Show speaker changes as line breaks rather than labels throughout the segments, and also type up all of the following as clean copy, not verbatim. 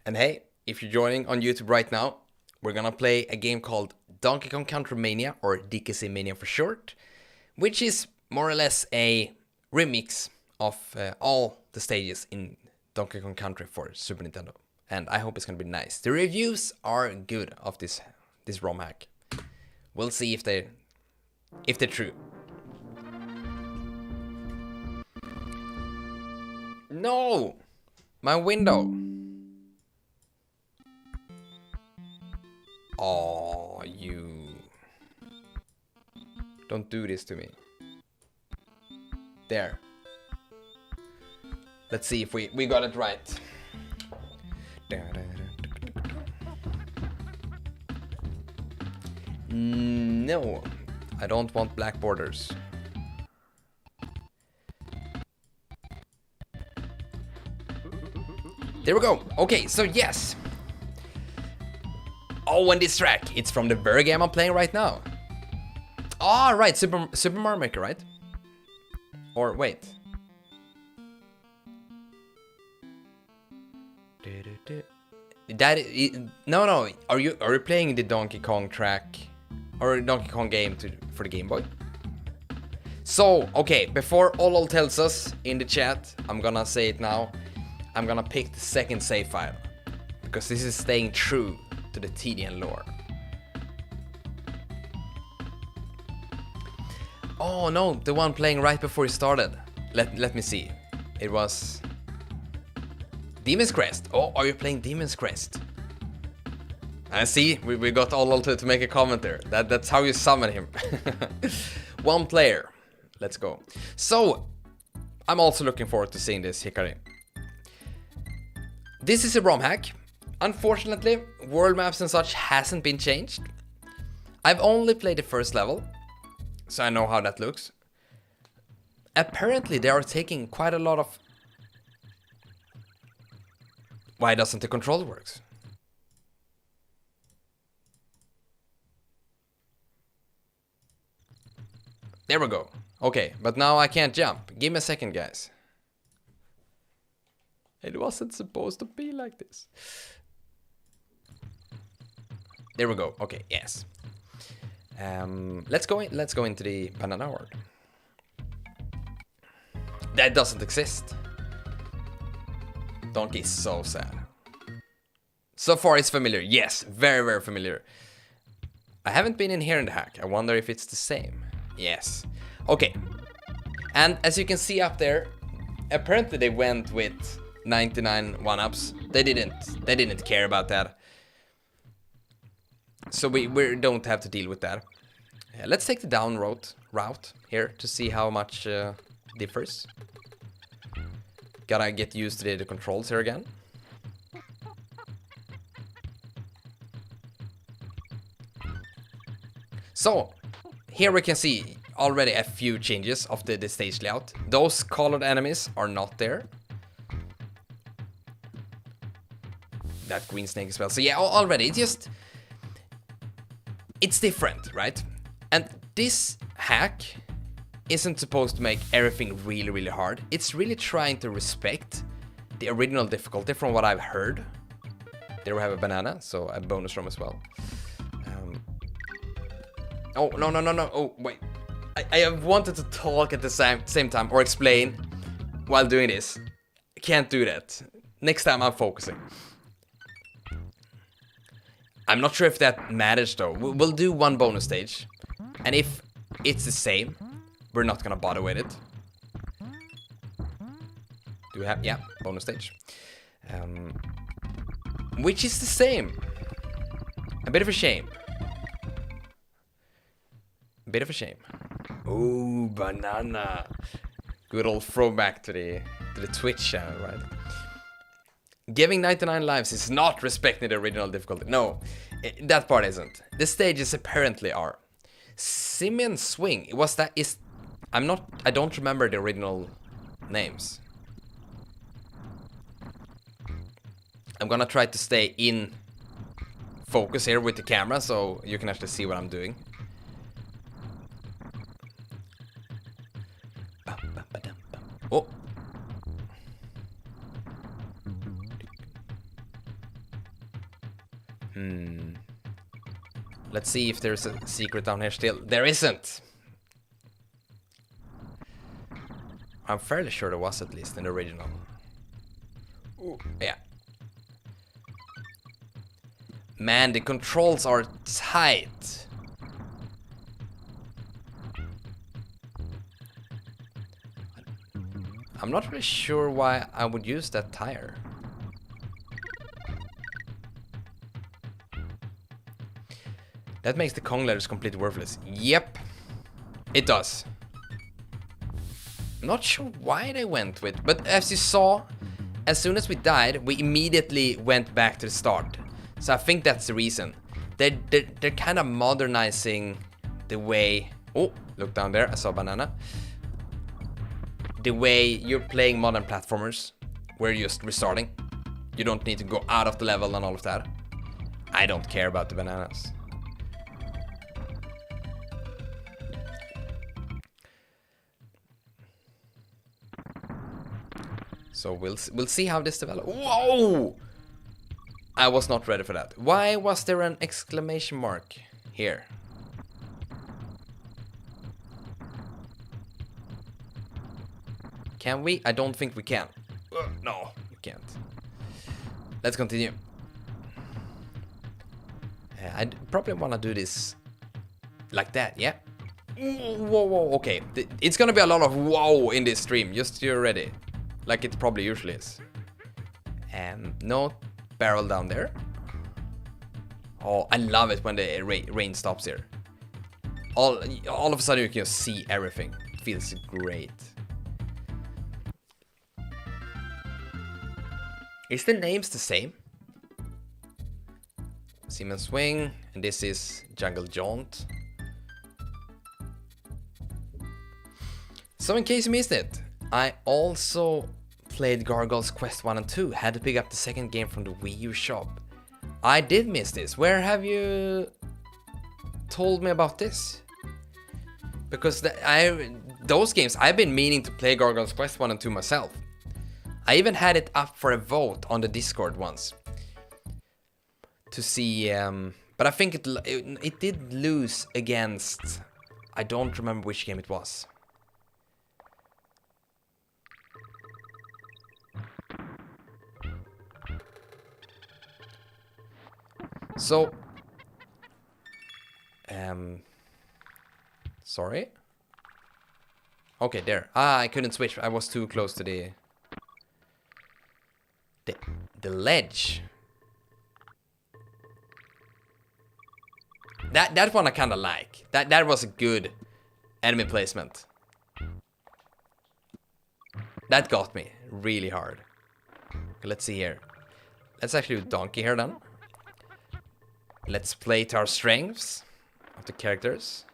And hey, if you're joining on YouTube right now, we're gonna play a game called Donkey Kong Country Mania, or DKC Mania for short, which is more or less a remix of all the stages in Donkey Kong Country for Super Nintendo. And I hope it's gonna be nice. The reviews are good of this ROM hack. We'll see if they're true. No! My window! Oh, you... Don't do this to me. There. Let's see if we got it right. No, I don't want black borders. There we go. Okay, so yes. Oh, and this track, it's from the very game I'm playing right now. Ah, right, Super Mario Maker, right? Or wait. No. Are you playing the Donkey Kong track or Donkey Kong game for the Game Boy? So, okay, before Olol tells us in the chat, I'm gonna say it now. I'm gonna pick the second save file because this is staying true to the TDN lore. Oh no, the one playing right before it started. Let me see. It was Demon's Crest. Oh, are you playing Demon's Crest? I see, we got Olol to make a comment there. That's how you summon him. One player. Let's go. So, I'm also looking forward to seeing this Hikari. This is a ROM hack. Unfortunately, world maps and such hasn't been changed. I've only played the first level, so I know how that looks. Apparently, they are taking quite a lot of... Why doesn't the control work? There we go. Okay, but now I can't jump. Give me a second, guys. It wasn't supposed to be like this. There we go. Okay, yes. Let's go into the banana world. That doesn't exist. Donkey is so sad. So far it's familiar. Yes, very, very familiar. I haven't been in here in the hack. I wonder if it's the same. Yes. Okay. And as you can see up there, apparently they went with 99 one-ups. They didn't care about that. So we don't have to deal with that. Let's take the down route here to see how much differs. Gotta get used to the controls here again. So, here we can see already a few changes of the stage layout. Those colored enemies are not there. That green snake as well. So yeah, already it's different, right? And this hack isn't supposed to make everything really, really hard. It's really trying to respect the original difficulty from what I've heard. There we have a banana, so a bonus room as well. Oh, no. Oh, wait. I have wanted to talk at the same time or explain while doing this. I can't do that. Next time I'm focusing. I'm not sure if that matters though. We'll do one bonus stage. And if it's the same, we're not gonna bother with it. Do we have... Yeah, bonus stage. Which is the same. A bit of a shame. A bit of a shame. Ooh, banana. Good old throwback to the Twitch channel, right? Giving 99 lives is not respecting the original difficulty. No, that part isn't. The stages apparently are. Simian Swing. I don't remember the original names. I'm gonna try to stay in focus here with the camera so you can actually see what I'm doing. Oh. Let's see if there's a secret down here still. There isn't! I'm fairly sure there was, at least in the original. Ooh, yeah. Man, the controls are tight. I'm not really sure why I would use that tire. That makes the Kong letters completely worthless. Yep, it does. I'm not sure why they went with, but as you saw, as soon as we died, we immediately went back to the start. So I think that's the reason. They're kind of modernizing the way... Oh, look down there, I saw a banana. The way you're playing modern platformers, where you're just restarting. You don't need to go out of the level and all of that. I don't care about the bananas. So we'll see how this develops. Whoa! I was not ready for that. Why was there an exclamation mark here? Can we? I don't think we can. No, we can't. Let's continue. I'd probably want to do this like that, yeah? Whoa, whoa, okay. It's gonna be a lot of whoa in this stream, just you're ready. Like it probably usually is. No barrel down there. Oh, I love it when the rain stops here. All of a sudden you can see everything. It feels great. Is the names the same? Siemens Swing, and this is Jungle Jaunt. So in case you missed it, I also played Gargoyle's Quest 1 and 2. Had to pick up the second game from the Wii U shop. I did miss this. Where have you told me about this? Because those games, I've been meaning to play Gargoyle's Quest 1 and 2 myself. I even had it up for a vote on the Discord once. To see, but I think it did lose against... I don't remember which game it was. So, sorry. Okay, there. I couldn't switch. I was too close to the ledge. That one I kind of like. That was a good enemy placement. That got me really hard. Okay, let's see here. Let's actually do Donkey here then. Let's play to our strengths of the characters.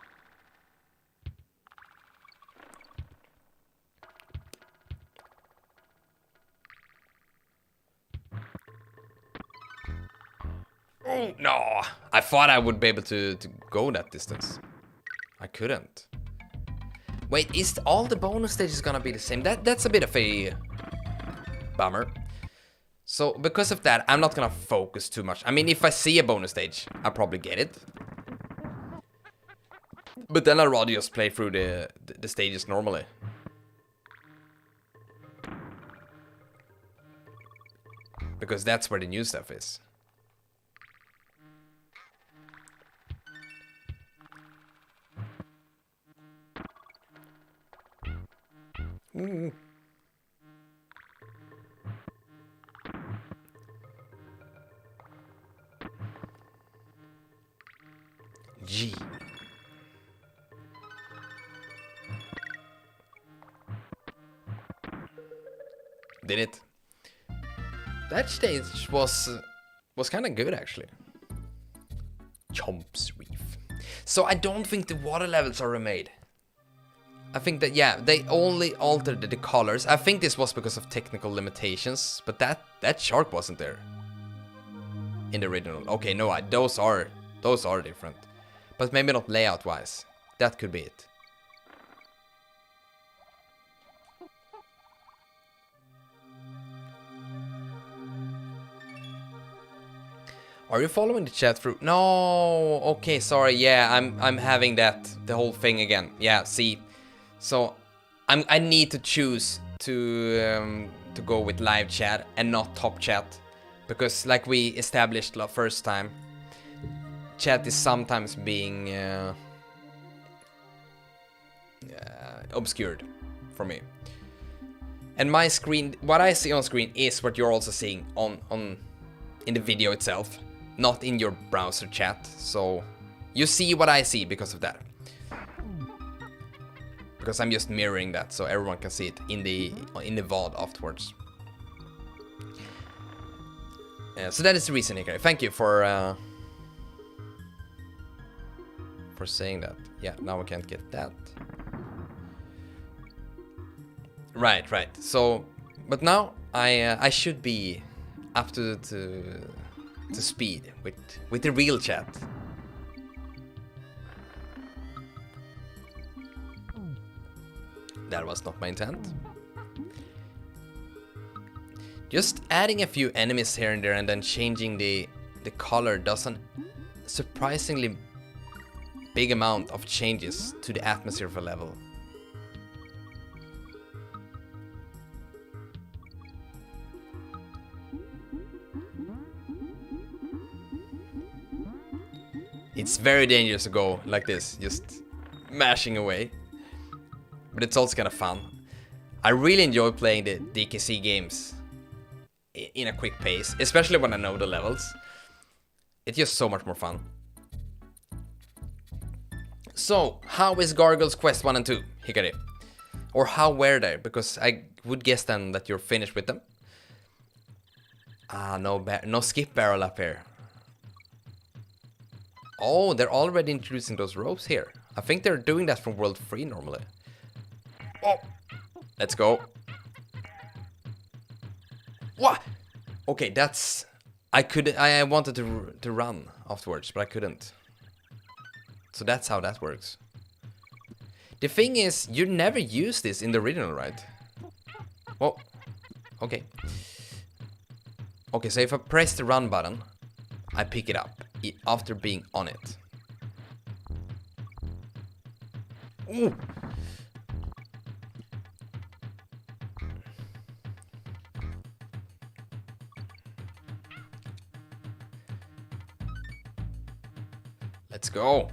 Oh, no, I thought I would be able to go that distance. I couldn't. Wait, is all the bonus stages gonna be the same? That's a bit of a bummer. So because of that, I'm not gonna focus too much. I mean, if I see a bonus stage, I'll probably get it. But then I'd rather just play through the stages normally. Because that's where the new stuff is. Mm. G. Did it? That stage was kind of good actually. Chomp's Reef. So I don't think the water levels are remade. I think that, yeah, they only altered the colors. I think this was because of technical limitations, but that shark wasn't there in the original. Okay, no, those are different, but maybe not layout wise. That could be it. Are you following the chat through? No. Okay, sorry. Yeah, I'm having the whole thing again. Yeah, see. So I need to choose to go with live chat and not top chat, because like we established the first time, chat is sometimes being obscured for me. And my screen, what I see on screen is what you're also seeing on in the video itself, not in your browser chat. So you see what I see because of that. Because I'm just mirroring that so everyone can see it in the VOD afterwards. So that is the reason, Hikari. Thank you for saying that. Yeah, now I can't get that. Right. So, but now I should be up to speed with the real chat. That was not my intent. Just adding a few enemies here and there and then changing the color does an surprisingly big amount of changes to the atmosphere of a level. It's very dangerous to go like this, just mashing away. But it's also kind of fun. I really enjoy playing the DKC games in a quick pace, especially when I know the levels. It's just so much more fun. So, how is Gargoyles Quest 1 and 2, Hikari? Or how were they? Because I would guess then that you're finished with them. Ah, no skip barrel up here. Oh, they're already introducing those ropes here. I think they're doing that from World 3 normally. Oh, let's go. What? Okay, that's... I wanted to run afterwards, but I couldn't. So that's how that works. The thing is, you never use this in the original, right? Oh, okay. Okay, so if I press the run button, I pick it up after being on it. Ooh. Let's go.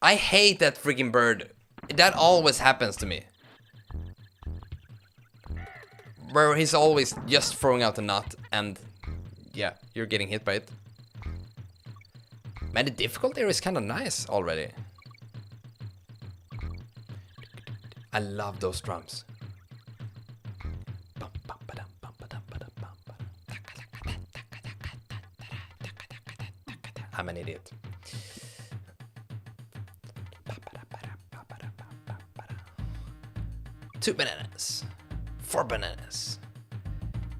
I hate that freaking bird. That always happens to me. Where he's always just throwing out a nut and yeah, you're getting hit by it. Man, the difficulty is kind of nice already. I love those drums. I'm an idiot. 2 bananas. 4 bananas.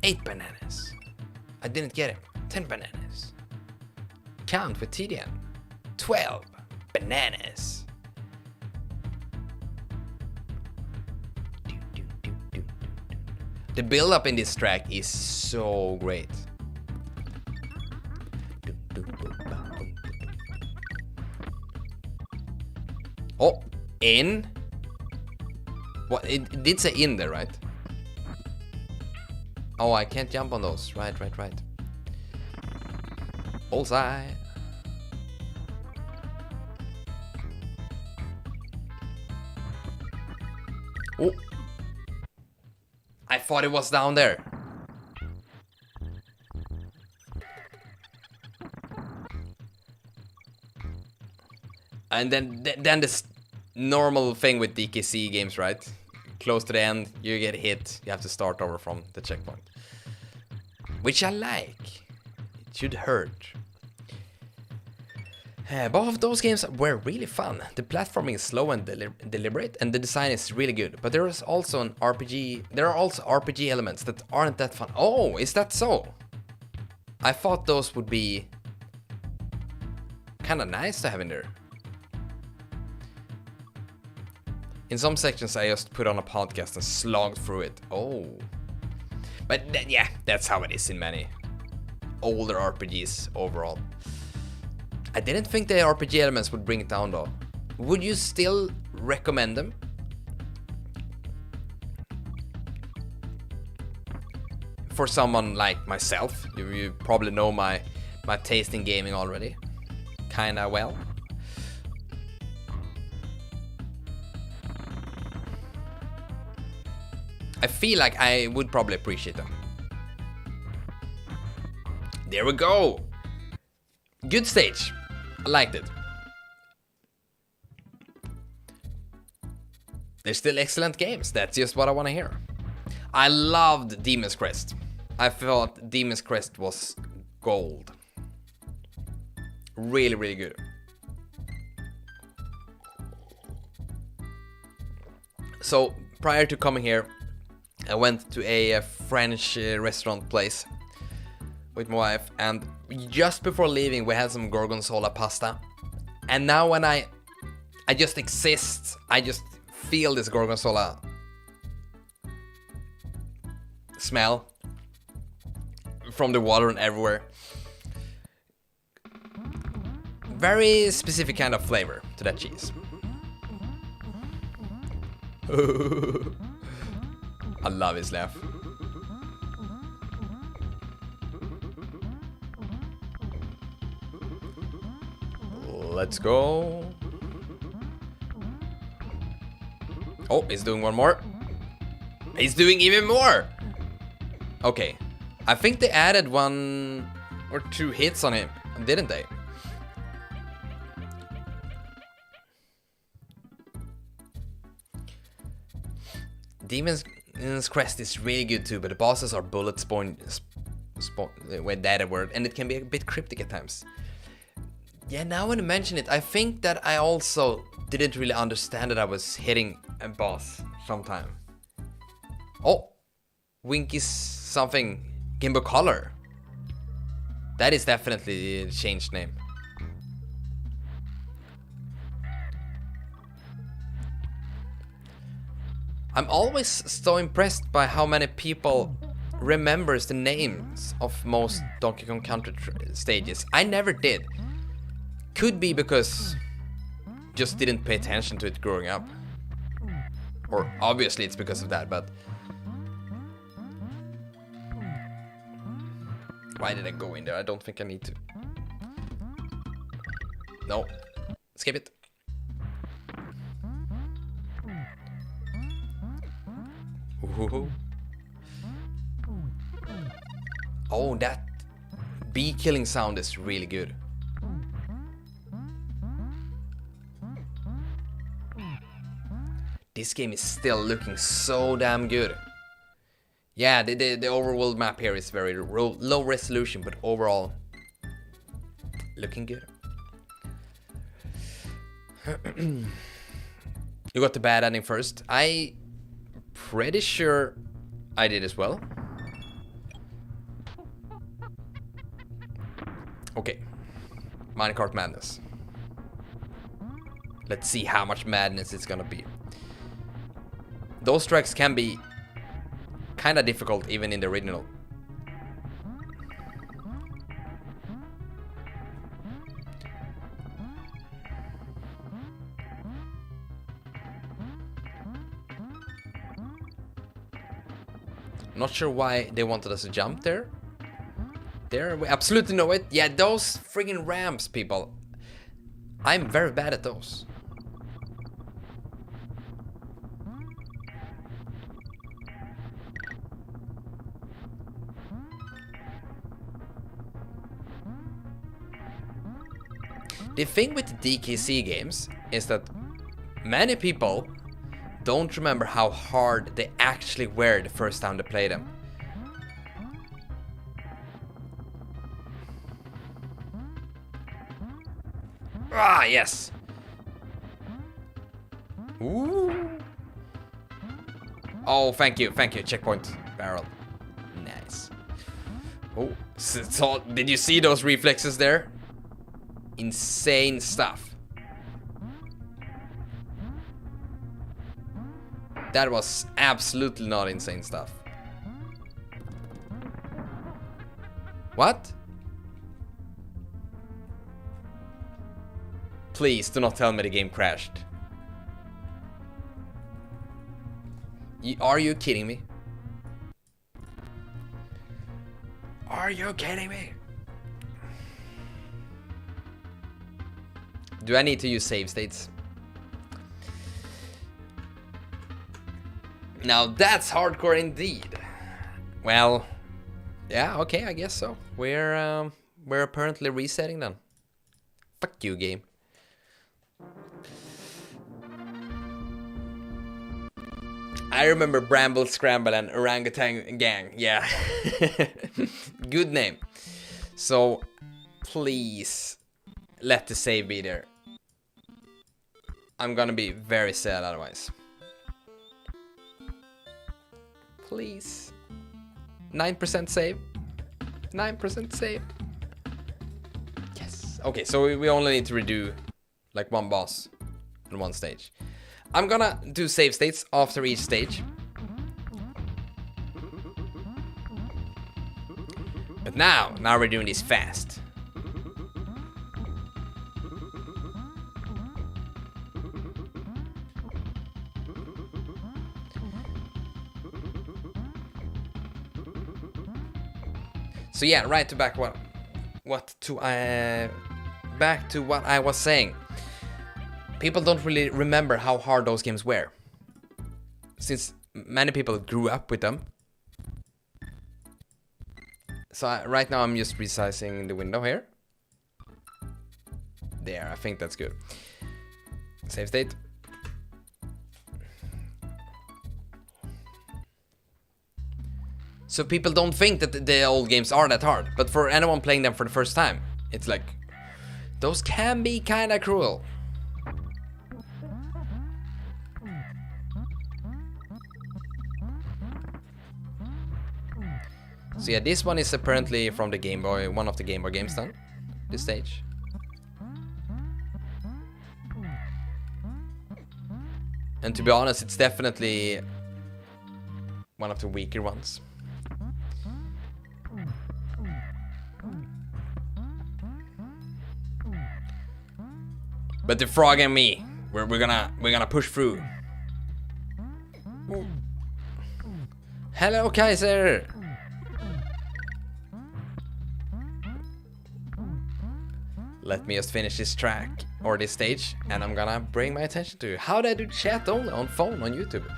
8 bananas. I didn't get him. 10 bananas. Count with TDN. 12 bananas. The build up in this track is so great. Oh, in? What? It did say in there, right? Oh, I can't jump on those. Right. Bullseye. Oh. I thought it was down there. And then this normal thing with DKC games, right? Close to the end, you get hit, you have to start over from the checkpoint. Which I like. It should hurt. Both of those games were really fun. The platforming is slow and deliberate, and the design is really good. But there is also an RPG. There are also RPG elements that aren't that fun. Oh, is that so? I thought those would be kind of nice to have in there. In some sections I just put on a podcast and slogged through it. Oh. But yeah, that's how it is in many older RPGs overall. I didn't think the RPG elements would bring it down though. Would you still recommend them? For someone like myself, you probably know my taste in gaming already. Kinda well. I feel like I would probably appreciate them. There we go! Good stage. I liked it. They're still excellent games. That's just what I want to hear. I loved Demon's Crest. I thought Demon's Crest was gold. Really, really good. So, prior to coming here, I went to a French restaurant place with my wife, and just before leaving we had some gorgonzola pasta. And now when I just exist, I just feel this gorgonzola smell from the water and everywhere. Very specific kind of flavor to that cheese. I love his laugh. Let's go. Oh, he's doing one more. He's doing even more. Okay. I think they added 1 or 2 hits on him, didn't they? Demon's Crest is really good too, but the bosses are bullet with that word, and it can be a bit cryptic at times. Yeah, now when you mention it, I think that I also didn't really understand that I was hitting a boss sometime. Oh, Winky's something Gimbo Color. That is definitely a changed name. I'm always so impressed by how many people remembers the names of most Donkey Kong Country stages. I never did. Could be because just didn't pay attention to it growing up. Or obviously it's because of that, but why did I go in there? I don't think I need to. No. Skip it. Ooh. Oh, that bee killing sound is really good. This game is still looking so damn good. Yeah, the overworld map here is very low resolution, but overall looking good. You got the bad ending first. I pretty sure I did as well. Okay, Minecart Madness. Let's see how much madness it's gonna be. Those tracks can be kinda difficult even in the original. Not sure why they wanted us to jump there. There, we absolutely know it. Yeah, those friggin' ramps, people. I'm very bad at those. The thing with the DKC games is that many people don't remember how hard they actually were the first time they played them. Ah, yes. Ooh. Oh, thank you, checkpoint barrel. Nice. Oh, so did you see those reflexes there? Insane stuff. That was absolutely not insane stuff. What? Please do not tell me the game crashed. Are you kidding me? Are you kidding me? Do I need to use save states? Now that's hardcore indeed. Well, yeah, okay, I guess so. We're apparently resetting then. Fuck you, game. I remember Bramble Scramble and Orangutan Gang. Yeah. Good name. So, please let the save be there. I'm gonna be very sad otherwise. Please. 9% save. 9% save. Yes. Okay, so we only need to redo like one boss in one stage. I'm gonna do save states after each stage. But now we're doing this fast. So yeah, right to back back to what I was saying. People don't really remember how hard those games were, since many people grew up with them. So right now I'm just resizing the window here. There, I think that's good. Save state. So people don't think that the old games are that hard, but for anyone playing them for the first time, it's like, those can be kinda cruel. So yeah, this one is apparently from the Game Boy, one of the Game Boy games done, this stage. And to be honest, it's definitely one of the weaker ones. But the frog and me, we're gonna push through. Hello, Kaiser. Let me just finish this track or this stage, and I'm gonna bring my attention to how do I do chat only on phone on YouTube?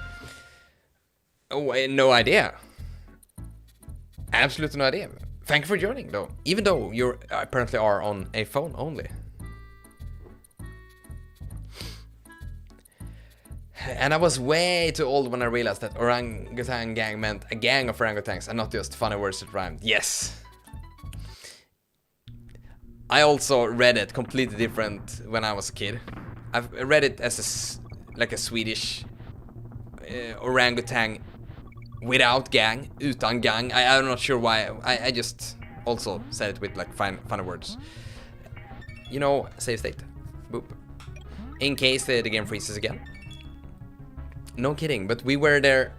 Oh, I had no idea. Absolutely no idea. Thank you for joining, though. Even though you apparently are on a phone only. And I was way too old when I realized that orangutan gang meant a gang of orangutans and not just funny words that rhymed. Yes. I also read it completely different when I was a kid. I've read it as like a Swedish orangutan without gang, utan gang. I'm not sure why. I just also said it with like funny words. You know, save state. Boop. In case the game freezes again. No kidding, but we were there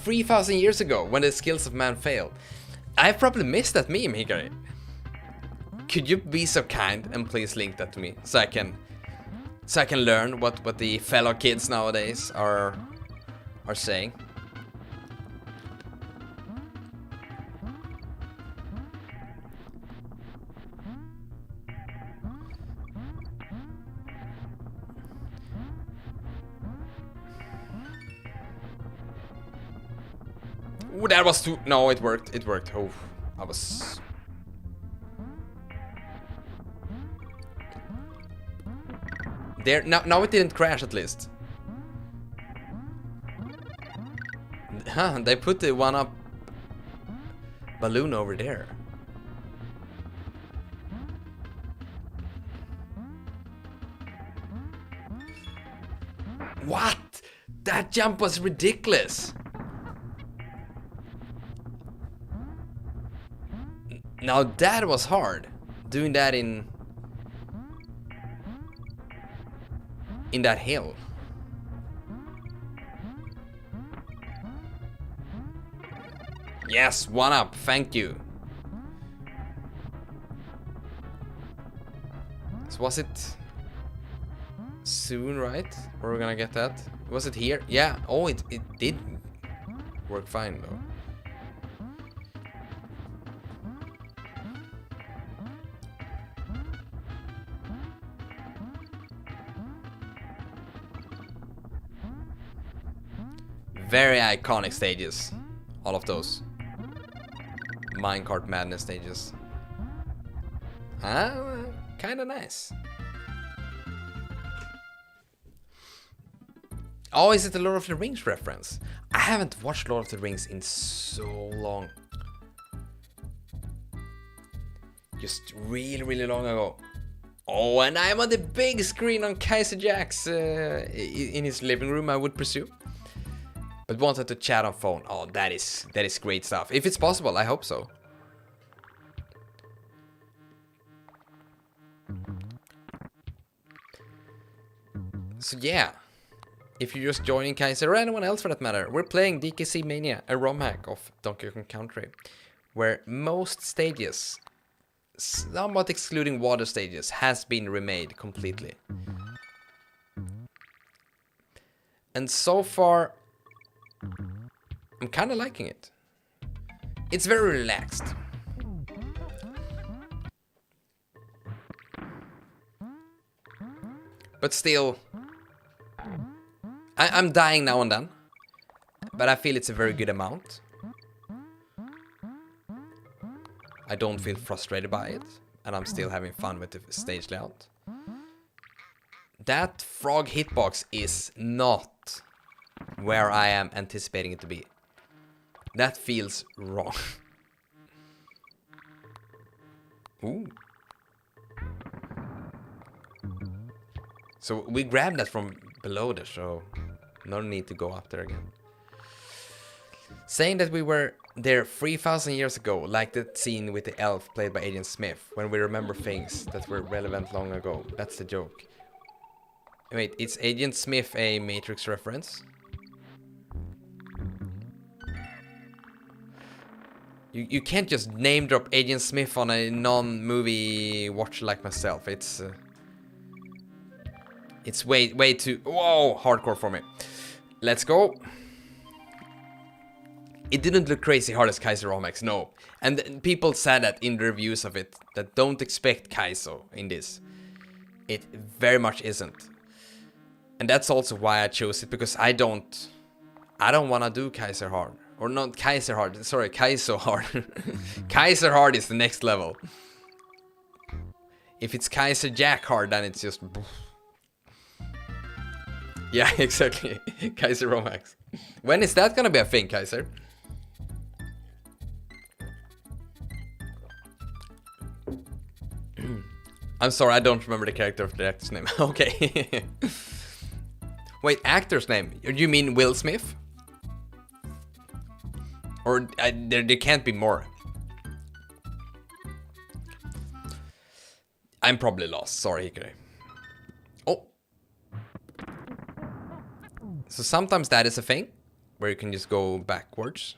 3,000 years ago when the skills of man failed. I probably missed that meme, Hikari. Could you be so kind and please link that to me so I can learn what the fellow kids nowadays are saying? Ooh, that was too... No, it worked. It worked. Oh, I was... There, now it didn't crash at least. Huh, they put the one-up balloon over there. What? That jump was ridiculous. Now that was hard. Doing that in that hill. Yes, 1 up, thank you. So was it soon, right? We're gonna get that. Was it here? Yeah. Oh, it did work fine though. Very iconic stages. All of those. Minecart Madness stages. Kinda nice. Oh, is it a Lord of the Rings reference? I haven't watched Lord of the Rings in so long. Just really, really long ago. Oh, and I'm on the big screen on Kaiser Jack's in his living room, I would presume. But wanted to chat on phone. Oh, that is great stuff. If it's possible, I hope so. So yeah, if you're just joining Kaiser or anyone else for that matter, we're playing DKC Mania, a Romhack of Donkey Kong Country, where most stages, somewhat excluding water stages, has been remade completely. And so far, I'm kind of liking it. It's very relaxed. But still, I'm dying now and then, but I feel it's a very good amount. I don't feel frustrated by it, and I'm still having fun with the stage layout. That frog hitbox is not where I am anticipating it to be. That feels wrong. Ooh. So we grabbed that from below there, so no need to go up there again. Saying that we were there 3,000 years ago, like that scene with the elf played by Agent Smith, when we remember things that were relevant long ago. That's the joke. Wait, is Agent Smith a Matrix reference? You can't just name drop Agent Smith on a non-movie watcher like myself. It's way too hardcore for me. Let's go. It didn't look crazy hard as Kaiser Romhack's, no. And people said that in the reviews of it, that don't expect Kaizo in this. It very much isn't. And that's also why I chose it, because I don't want to do Kaiser hard. Or not Kaiser hard, sorry, Kaizo hard. Kaiser hard is the next level. If it's Kaiser Jack hard, then it's just... Yeah, exactly. Kaiser Romhack. When is that gonna be a thing, Kaiser? I'm sorry, I don't remember the character of the actor's name. Okay. Wait, actor's name? You mean Will Smith? Or there can't be more. I'm probably lost. Sorry, Hikari. Oh. So sometimes that is a thing, where you can just go backwards.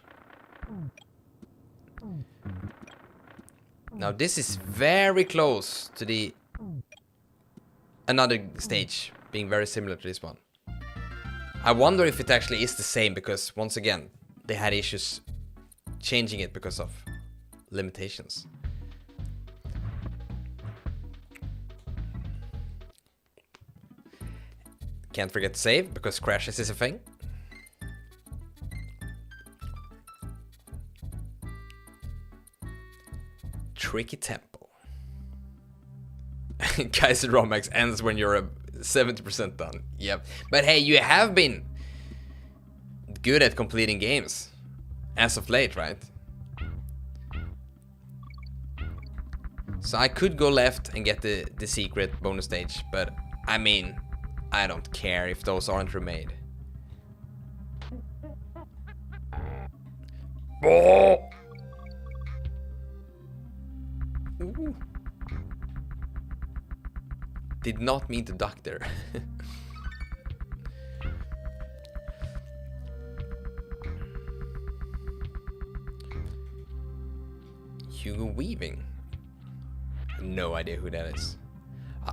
Now this is very close to the another stage being very similar to this one. I wonder if it actually is the same, because once again they had issues changing it because of limitations. Can't forget to save, because crashes is a thing. Tricky temple. Kaiser Romhack ends when you're 70% done. Yep. But hey, you have been good at completing games as of late, right? So I could go left and get the secret bonus stage, but I mean, I don't care if those aren't remade. Oh! Ooh. Did not mean to duck there. Hugo Weaving. No idea who that is.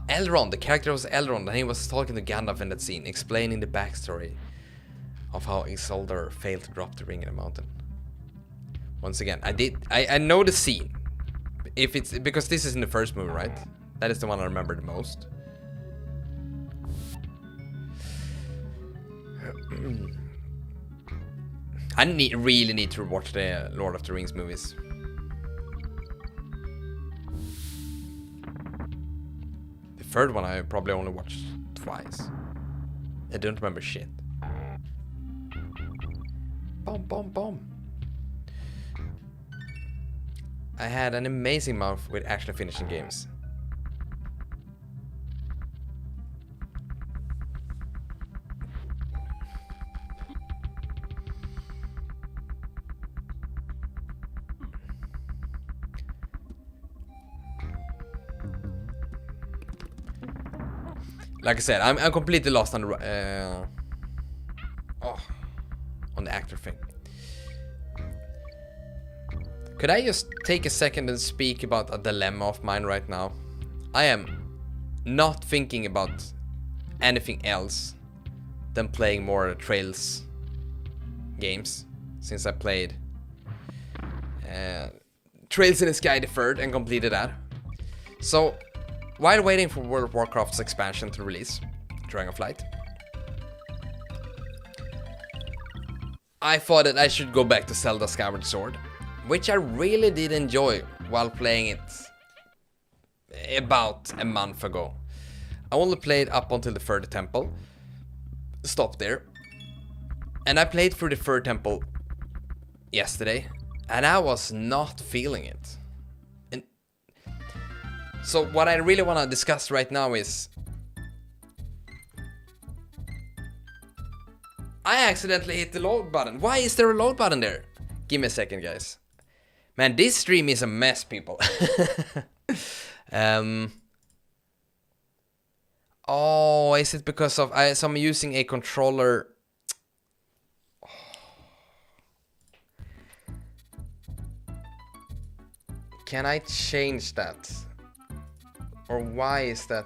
Elrond, the character was Elrond, and he was talking to Gandalf in that scene, explaining the backstory of how Isildur failed to drop the ring in the mountain. Once again, I know the scene. If it's because this is in the first movie, right? That is the one I remember the most. I really need to watch the Lord of the Rings movies. The third one I probably only watched twice. I don't remember shit. Bomb, bomb, bomb. I had an amazing mouth with actually finishing games. Like I said, I'm completely lost on the on the actor thing. Could I just take a second and speak about a dilemma of mine right now? I am not thinking about anything else than playing more Trails games, since I played Trails in the Sky the Third and completed that. So, while waiting for World of Warcraft's expansion to release, Dragonflight, I thought that I should go back to Zelda Skyward Sword, which I really did enjoy while playing it about a month ago. I only played up until the third temple, stopped there, and I played through the third temple yesterday, and I was not feeling it. And so what I really want to discuss right now is I accidentally hit the load button. Why is there a load button there? Give me a second, guys. Man, this stream is a mess, people. Oh, is it because of so I'm using a controller? Can I change that? Or why is that?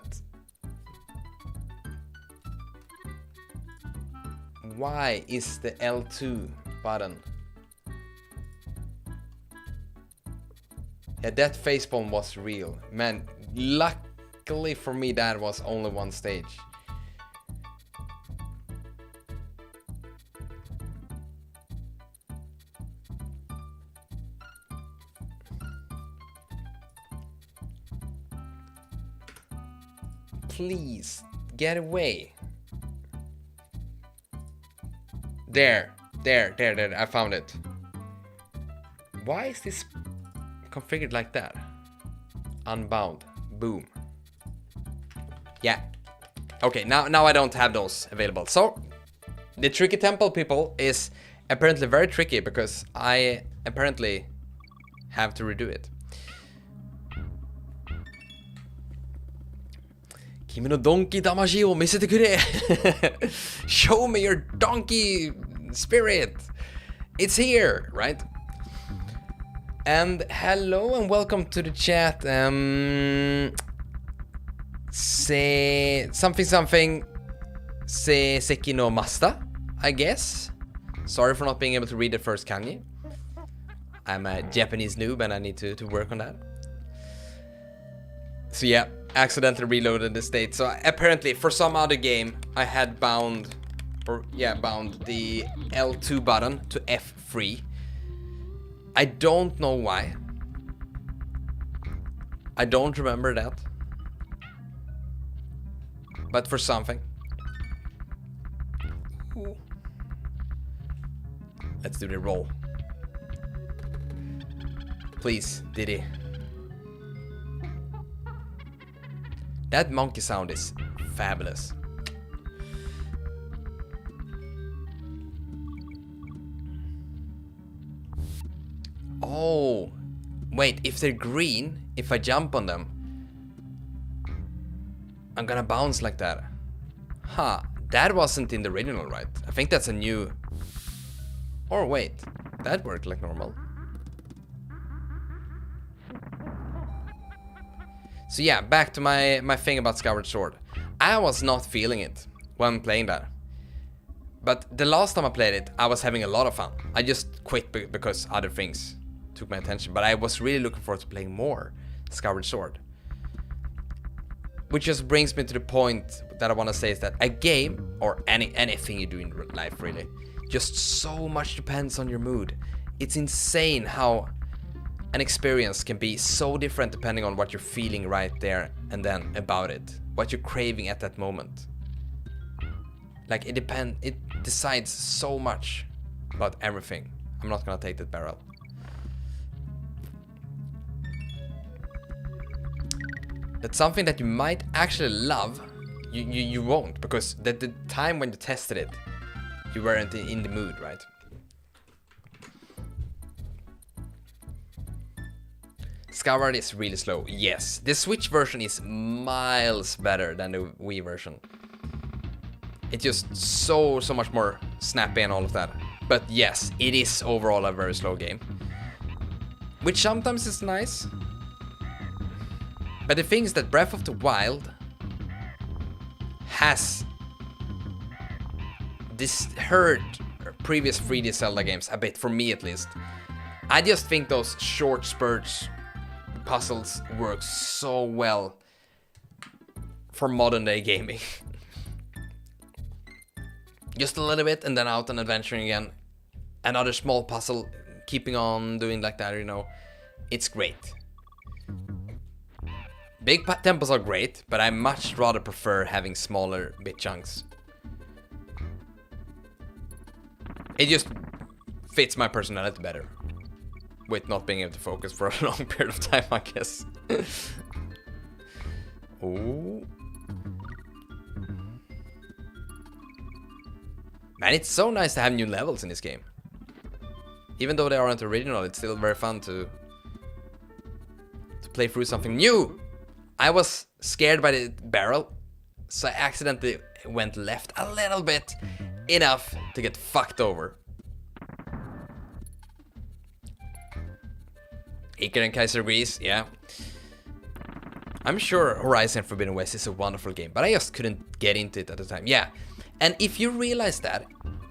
Why is the L2 button? Yeah, that facepalm was real. Man, luckily for me that was only one stage. Please, get away. There, I found it. Why is this configured like that? Unbound. Boom. Yeah. Okay, now I don't have those available. So, the tricky temple, people, is apparently very tricky because I apparently have to redo it. Kimi no donkey damashi o misete kure. Show me your donkey spirit. It's here, right? And hello and welcome to the chat. Say something. Se Seki no Masta, I guess. Sorry for not being able to read the first kanji. I'm a Japanese noob and I need to work on that. So yeah, accidentally reloaded the state. So apparently for some other game I had bound the L2 button to F3. I don't know why. I don't remember that. But for something. Ooh. Let's do the roll. Please, Diddy. That monkey sound is fabulous. Oh, wait, if they're green, if I jump on them, I'm gonna bounce like that. Huh, that wasn't in the original, right? I think that's a new... Or wait, that worked like normal. So yeah, back to my thing about Skyward Sword. I was not feeling it when playing that. But the last time I played it, I was having a lot of fun. I just quit because other things took my attention. But I was really looking forward to playing more Skyward Sword. Which just brings me to the point that I want to say is that a game, or anything you do in life really, just so much depends on your mood. It's insane how an experience can be so different depending on what you're feeling right there and then about it. What you're craving at that moment. Like it decides so much about everything. I'm not gonna take that barrel. That's something that you might actually love. You won't, because the time when you tested it, you weren't in the mood, right? Skyward is really slow. Yes, the Switch version is miles better than the Wii version. It's just so much more snappy and all of that. But yes, it is overall a very slow game, which sometimes is nice. But the thing is that Breath of the Wild has hurt previous 3D Zelda games a bit, for me at least. I just think those short spurts puzzles work so well for modern day gaming. Just a little bit and then out and adventuring again. Another small puzzle, keeping on doing like that, you know. It's great. Big temples are great, but I much rather prefer having smaller bit chunks. It just fits my personality better. With not being able to focus for a long period of time, I guess. Oh. Man, it's so nice to have new levels in this game. Even though they aren't original, it's still very fun to play through something new. I was scared by the barrel, so I accidentally went left a little bit, enough to get fucked over. Iker and Kaiser agrees, yeah. I'm sure Horizon Forbidden West is a wonderful game, but I just couldn't get into it at the time. Yeah, and if you realize that,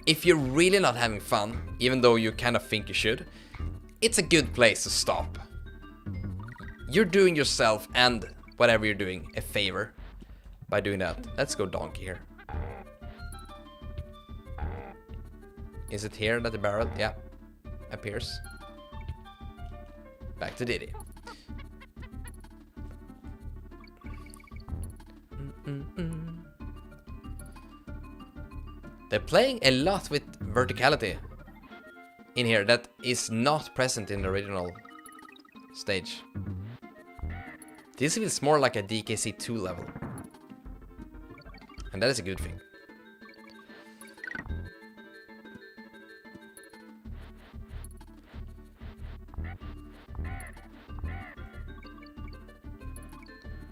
if you're really not having fun, even though you kind of think you should, it's a good place to stop. You're doing yourself and whatever you're doing a favor by doing that. Let's go donkey here. Is it here that the barrel, yeah, appears? Back to Diddy. They're playing a lot with verticality in here that is not present in the original stage. This feels more like a DKC 2 level. And that is a good thing.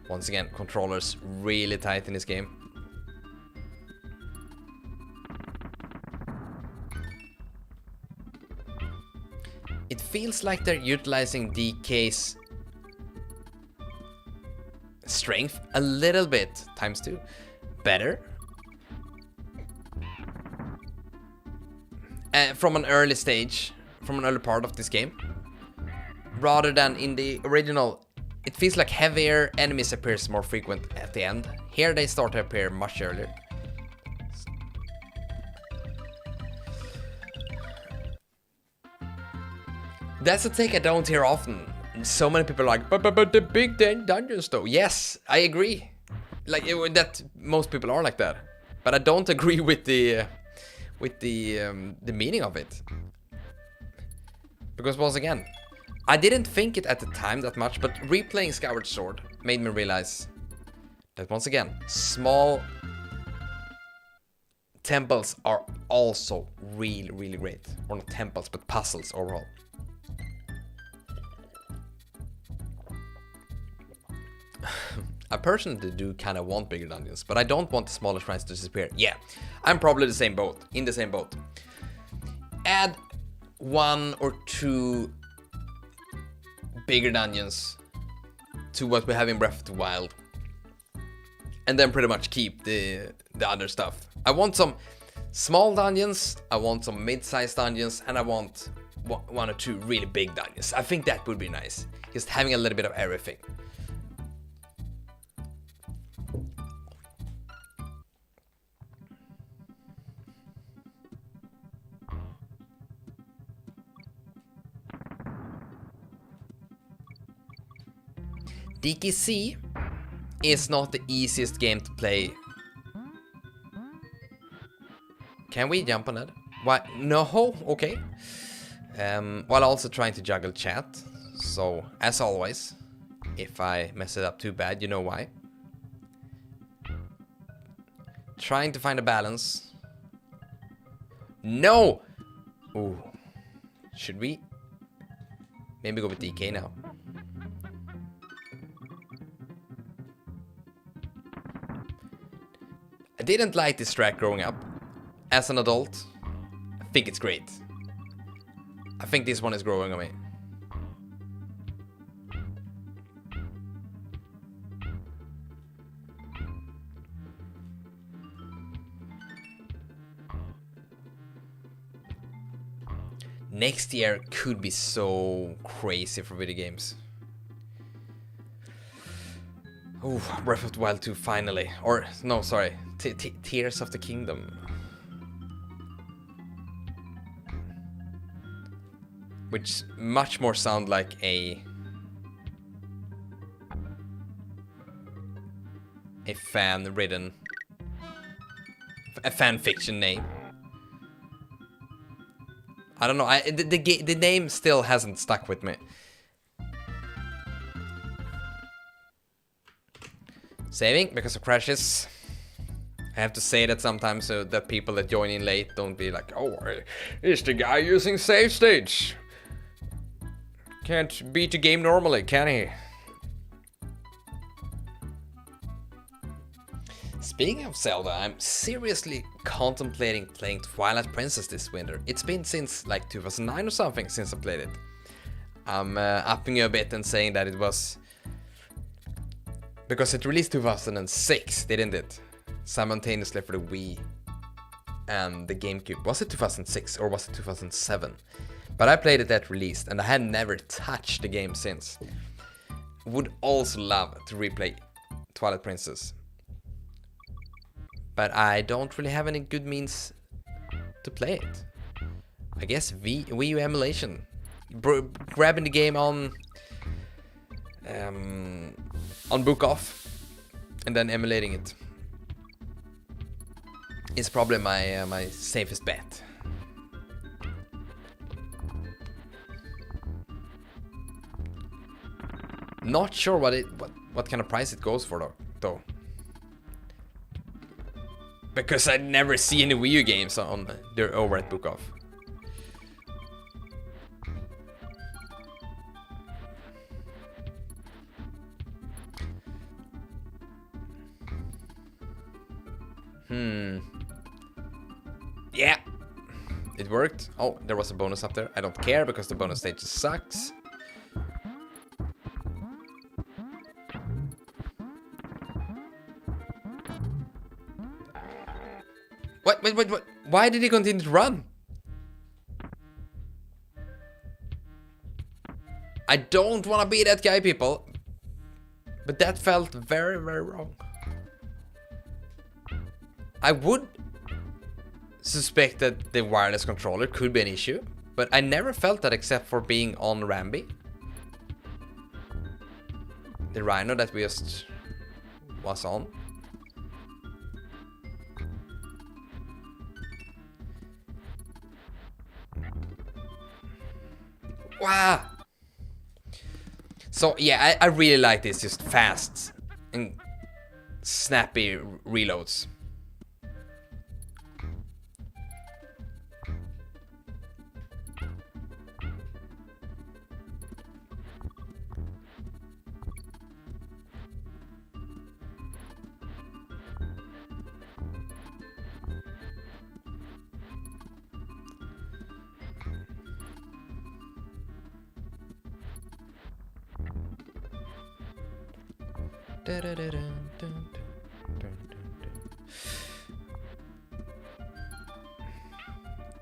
Once again, controllers really tight in this game. It feels like they're utilizing DK's strength a little bit, times 2, better. From an early stage, from an early part of this game. Rather than in the original, it feels like heavier enemies appears more frequent at the end. Here they start to appear much earlier. That's a take I don't hear often. So many people are like, but the big dungeons though. Yes, I agree. Like that, most people are like that. But I don't agree with the meaning of it. Because once again, I didn't think it at the time that much, but replaying Skyward Sword made me realize that once again, small temples are also really, really great. Or not temples, but puzzles overall. I personally do kind of want bigger dungeons, but I don't want the smaller shrines to disappear. Yeah, I'm probably the same boat, in the same boat. Add 1 or 2 bigger dungeons to what we have in Breath of the Wild. And then pretty much keep the other stuff. I want some small dungeons, I want some mid-sized dungeons, and I want one or two really big dungeons. I think that would be nice. Just having a little bit of everything. DKC is not the easiest game to play. Can we jump on it? Why? No? Okay. While also trying to juggle chat. So, as always, if I mess it up too bad, you know why. Trying to find a balance. No! Ooh. Should we? Maybe go with DK now. I didn't like this track growing up. As an adult, I think it's great. I think this one is growing on me. Next year could be so crazy for video games. Oh, Breath of the Wild 2 finally. Or, no, sorry. Tears of the Kingdom. Which much more sound like a fan-ridden, a fan-fiction name. I don't know, the name still hasn't stuck with me. Saving because of crashes. I have to say that sometimes so that people that join in late don't be like, oh, is the guy using save stage? Can't beat the game normally, can he? Speaking of Zelda, I'm seriously contemplating playing Twilight Princess this winter. It's been since like 2009 or something since I played it. I'm upping you a bit and saying that it was... Because it released 2006, didn't it? Simultaneously for the Wii and the GameCube. Was it 2006 or was it 2007? But I played it at release and I had never touched the game since. Would also love to replay Twilight Princess. But I don't really have any good means to play it. I guess Wii U emulation. Grabbing the game on Book Off and then emulating it is probably my safest bet. Not sure what kind of price it goes for though. Because I never see any Wii U games on they're over at Book Off. Yeah, it worked. Oh, there was a bonus up there. I don't care because the bonus stage sucks. What? Why did he continue to run? I don't want to be that guy, people. But that felt very, very wrong. I would suspect that the wireless controller could be an issue, but I never felt that except for being on Rambi. The Rhino that we just was on. Wow. So yeah, I really like this, just fast and snappy reloads.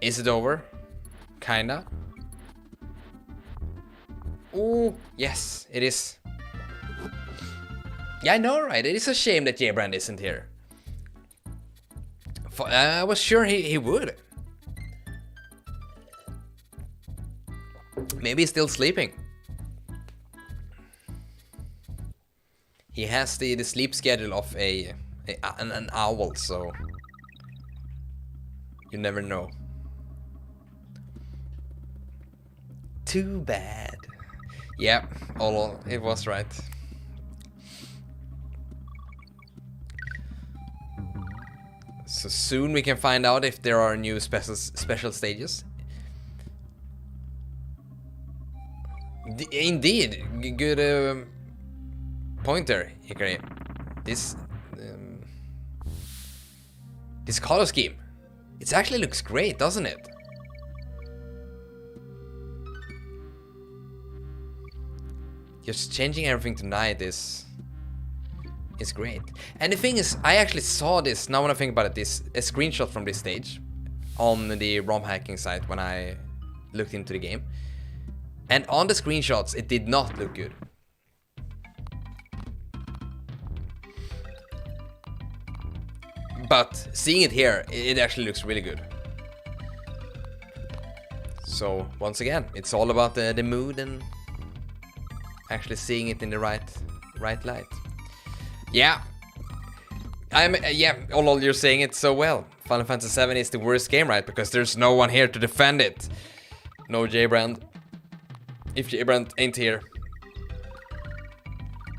Is it over? Kinda. Oh, yes, it is. Yeah, I know, right? It is a shame that J-Brand isn't here. I was sure he would. Maybe he's still sleeping. He has the sleep schedule of an owl, so you never know. Too bad. Yeah, it was right. So soon we can find out if there are new special stages. Indeed, good pointer, Hikari. This color scheme, it actually looks great, doesn't it? Just changing everything to night is great. And the thing is, I actually saw this, now when I think about it, a screenshot from this stage on the ROM hacking site when I looked into the game. And on the screenshots, it did not look good. But seeing it here, it actually looks really good. So once again, it's all about the mood and actually seeing it in the right light. Yeah, Olol, you're saying it so well. Final Fantasy VII is the worst game, right? Because there's no one here to defend it. No J-Brand. If J-Brand ain't here,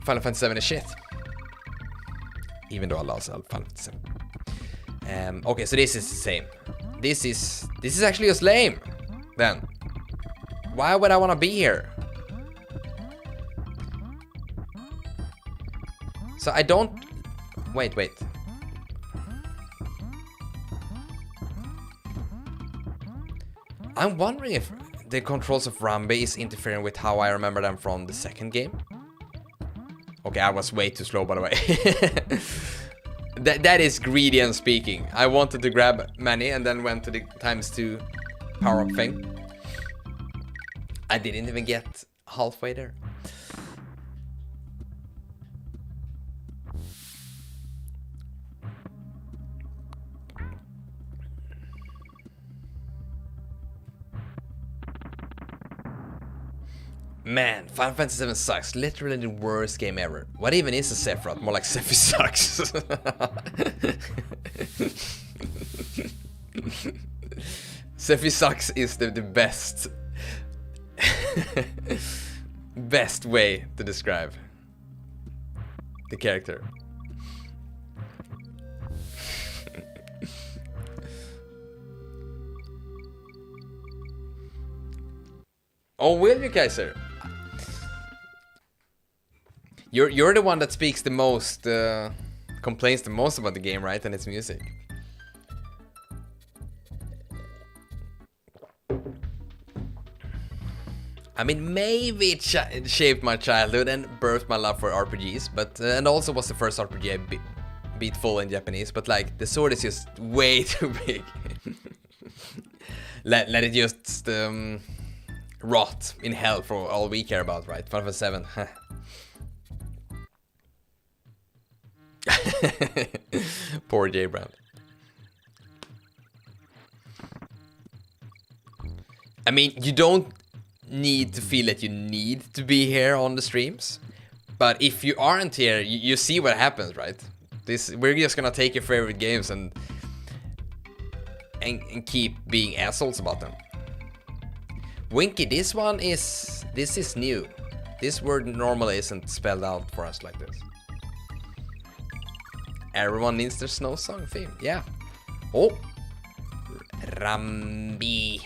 Final Fantasy VII is shit. Even though I love Final Fantasy VII. Okay, so this is the same. This is actually just lame. Then, why would I want to be here? So I don't... Wait. I'm wondering if the controls of Rambi is interfering with how I remember them from the second game. Okay, I was way too slow, by the way. that is greedy and speaking. I wanted to grab many and then went to the ×2 power-up thing. I didn't even get halfway there. Man, Final Fantasy VII sucks. Literally the worst game ever. What even is a Sephiroth? More like Sephi sucks. Sephi sucks is the best best way to describe the character. Oh, will you, Kaiser? You're the one that speaks the most, complains the most about the game, right? And its music. I mean, maybe it shaped my childhood and birthed my love for RPGs, but and also was the first RPG I beat full in Japanese. But like, the sword is just way too big. let it just rot in hell for all we care about, right? Final Fantasy VII. Poor J-Brand. I mean, you don't need to feel that you need to be here on the streams, but if you aren't here, you see what happens, right? We're just gonna take your favorite games and keep being assholes about them. Winky, this is new. This word normally isn't spelled out for us like this. Everyone needs their snow song theme. Yeah. Oh. Rambi.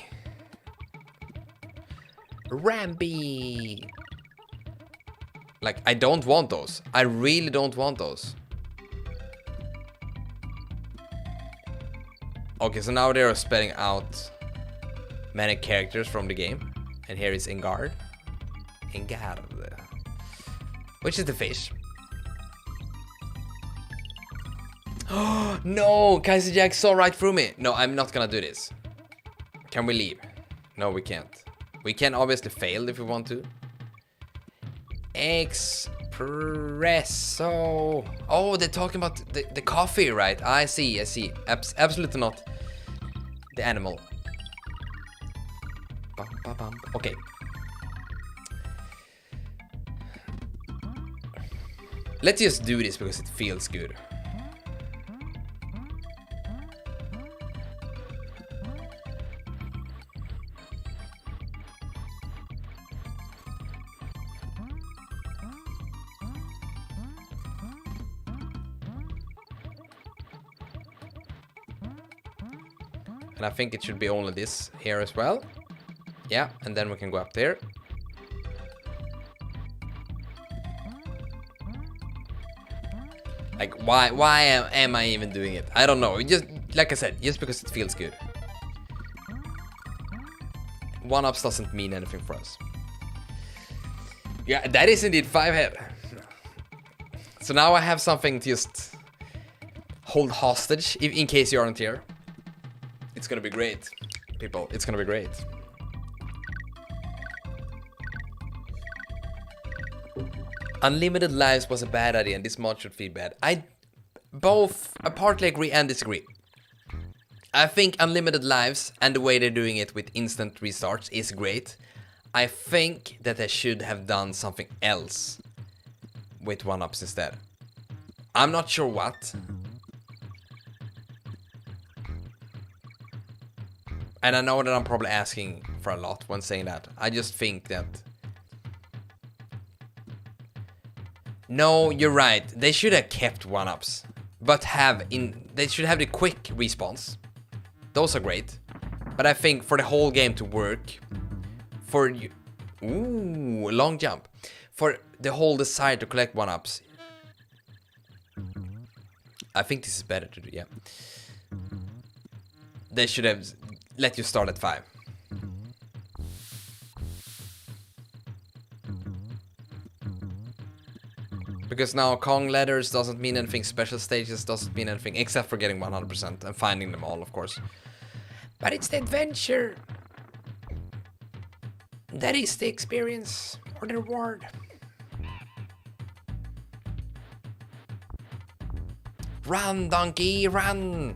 Like, I don't want those. I really don't want those. Okay, so now they're spelling out many characters from the game. And here is Engard. Which is the fish. No, Kaiser Jack saw right through me. No, I'm not gonna do this. Can we leave? No, we can't. We can obviously fail if we want to. Espresso. Oh, they're talking about the coffee, right? I see. Absolutely not. The animal. Okay. Let's just do this because it feels good. And I think it should be only this here as well. Yeah, and then we can go up there. Like, why am I even doing it? I don't know. Just like I said, just because it feels good. One-ups doesn't mean anything for us. Yeah, that is indeed 5 head. So now I have something to just hold hostage in case you aren't here. It's gonna be great, people. It's gonna be great. Unlimited lives was a bad idea and this mod should feel bad. I partly agree and disagree. I think unlimited lives and the way they're doing it with instant restarts is great. I think that they should have done something else with one-ups instead. I'm not sure what. And I know that I'm probably asking for a lot when saying that. I just think that... No, you're right. They should have kept one-ups. But they should have the quick response. Those are great. But I think for the whole game to work... For you... Ooh, long jump. For the whole desire to collect one-ups... I think this is better to do, yeah. They should have let you start at 5. Because now Kong letters doesn't mean anything, special stages doesn't mean anything, except for getting 100% and finding them all, of course. But it's the adventure. That is the experience, or the reward. Run, donkey, run!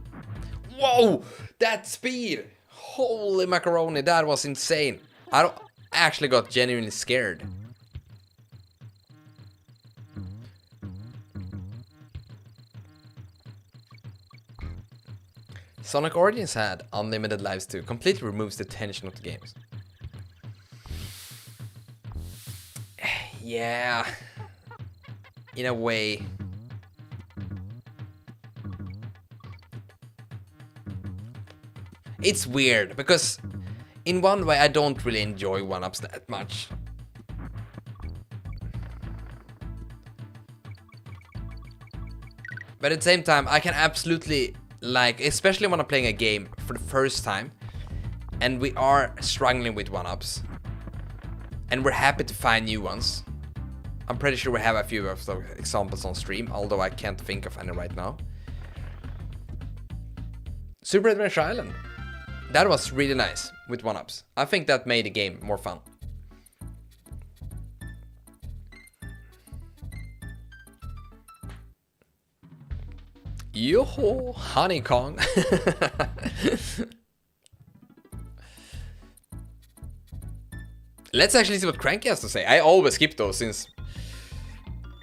Whoa! That speed! Holy macaroni, that was insane. I actually got genuinely scared. Sonic Origins had unlimited lives too. Completely removes the tension of the games. Yeah. In a way. It's weird, because in one way I don't really enjoy one-ups that much. But at the same time, I can absolutely, like, especially when I'm playing a game for the first time, and we are struggling with one-ups, and we're happy to find new ones. I'm pretty sure we have a few of those examples on stream, although I can't think of any right now. Super Adventure Island. That was really nice with one-ups. I think that made the game more fun. Yo-ho, Honey Kong. Let's actually see what Cranky has to say. I always skip those since...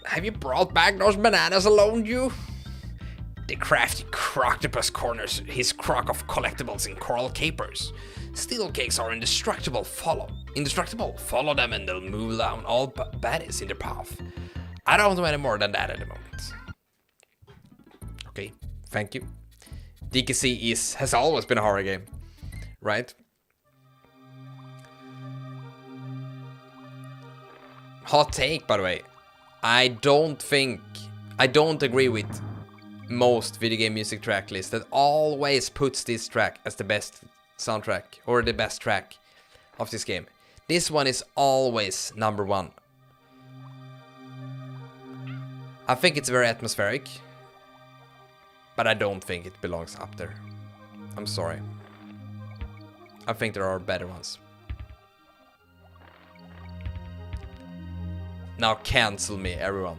Have you brought back those bananas alone, you? The crafty croctopus corners his crock of collectibles in coral capers. Steel cakes are indestructible. Follow them and they'll move down all baddies in their path. I don't know any more than that at the moment. Okay, thank you. DKC has always been a horror game, right? Hot take, by the way. I don't agree with most video game music track lists that always puts this track as the best soundtrack or the best track of this game. This one is always number 1. I think it's very atmospheric. But I don't think it belongs up there. I'm sorry. I think there are better ones. Now cancel me, everyone.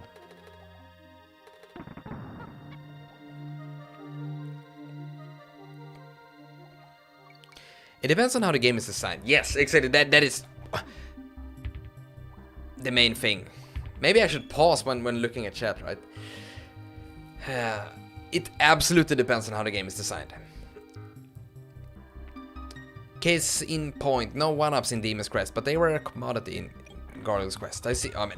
It depends on how the game is designed. Yes, exactly. That is the main thing. Maybe I should pause when looking at chat, right? It absolutely depends on how the game is designed. Case in point, no one-ups in Demon's Crest, but they were a commodity in Gargoyle's Quest. I see. I mean,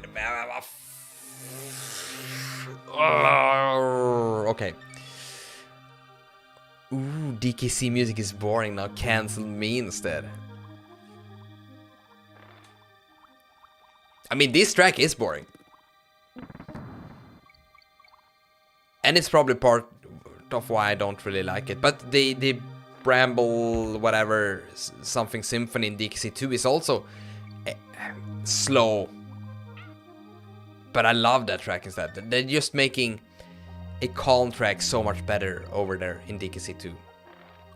okay. Ooh, DKC music is boring now. Cancel me instead. I mean, this track is boring. And it's probably part of why I don't really like it. But the Bramble, whatever, something symphony in DKC 2 is also slow. But I love that track instead. They're just making a calm track so much better over there in DKC 2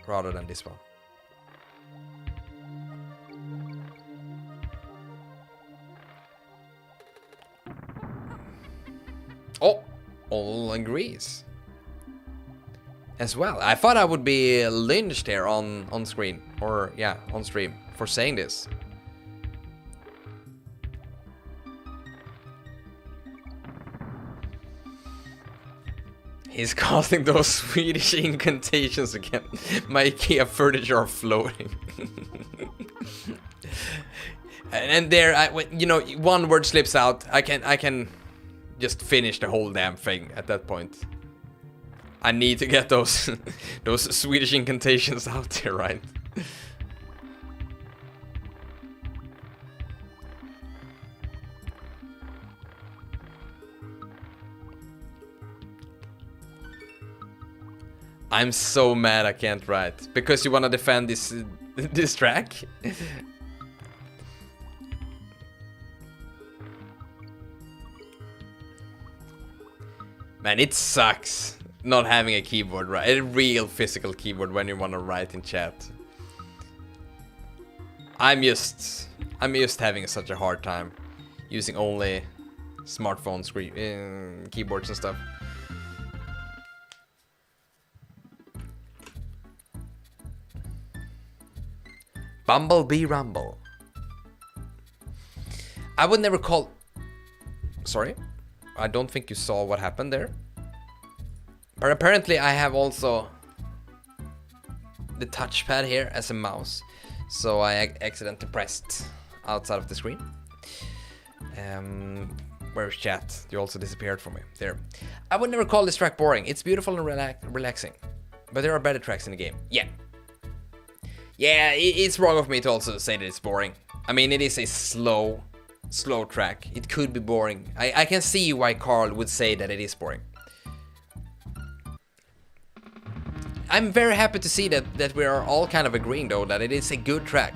rather than this one. Oh, all agrees as well. I thought I would be lynched here on screen, or yeah, on stream for saying this. He's casting those Swedish incantations again. My IKEA furniture are floating. and there, you know, one word slips out. I can just finish the whole damn thing at that point. I need to get those those Swedish incantations out there, right? I'm so mad I can't write. Because you wanna defend this this track? Man, it sucks not having a keyboard, right? A real physical keyboard when you wanna write in chat. I'm just having such a hard time using only smartphone screen keyboards and stuff. Bumblebee Rumble. I would never call... Sorry? I don't think you saw what happened there. But apparently I have also the touchpad here as a mouse. So I accidentally pressed outside of the screen. Where's chat? You also disappeared from me. There. I would never call this track boring. It's beautiful and relaxing. But there are better tracks in the game. Yeah. Yeah, it's wrong of me to also say that it's boring. I mean, it is a slow track. It could be boring. I can see why Carl would say that it is boring. I'm very happy to see that we are all kind of agreeing, though, that it is a good track.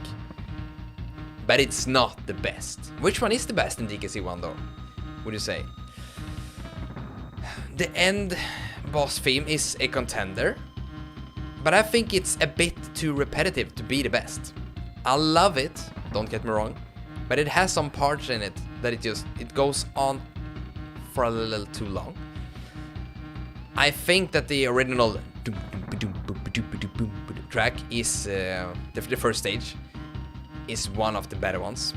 But it's not the best. Which one is the best in DKC 1, though? Would you say? The end boss theme is a contender. But I think it's a bit too repetitive to be the best. I love it, don't get me wrong, but it has some parts in it that it goes on for a little too long. I think that the original track is the first stage is one of the better ones.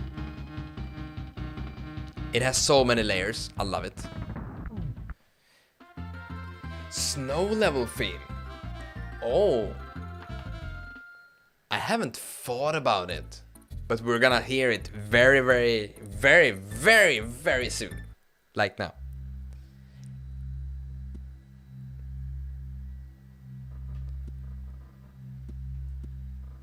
It has so many layers, I love it. Snow level theme. Oh, I haven't thought about it, but we're gonna hear it very, very, very, very, very soon, like now.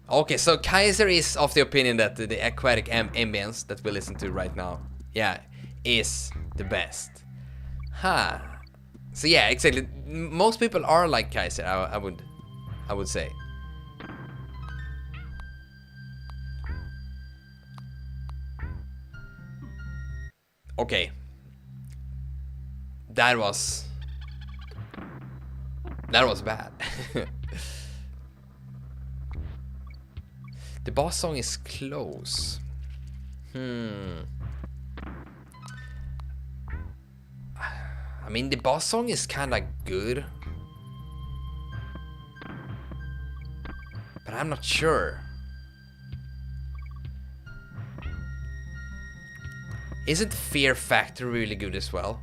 Okay, so Kaiser is of the opinion that the aquatic ambience that we listen to right now, yeah, is the best. Huh. So yeah, exactly. Most people are like Kaiser, I would say. Okay. That was That was bad. The boss song is close. I mean, the boss song is kinda good, but I'm not sure. Isn't Fear Factor really good as well?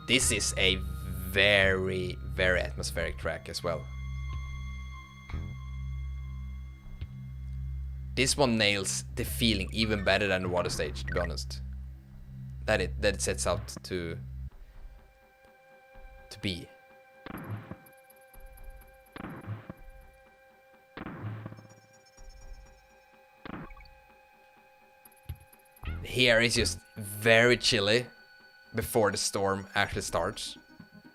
This is a very, very atmospheric track as well. This one nails the feeling even better than the water stage, to be honest. That it sets out to be. Here is just very chilly before the storm actually starts.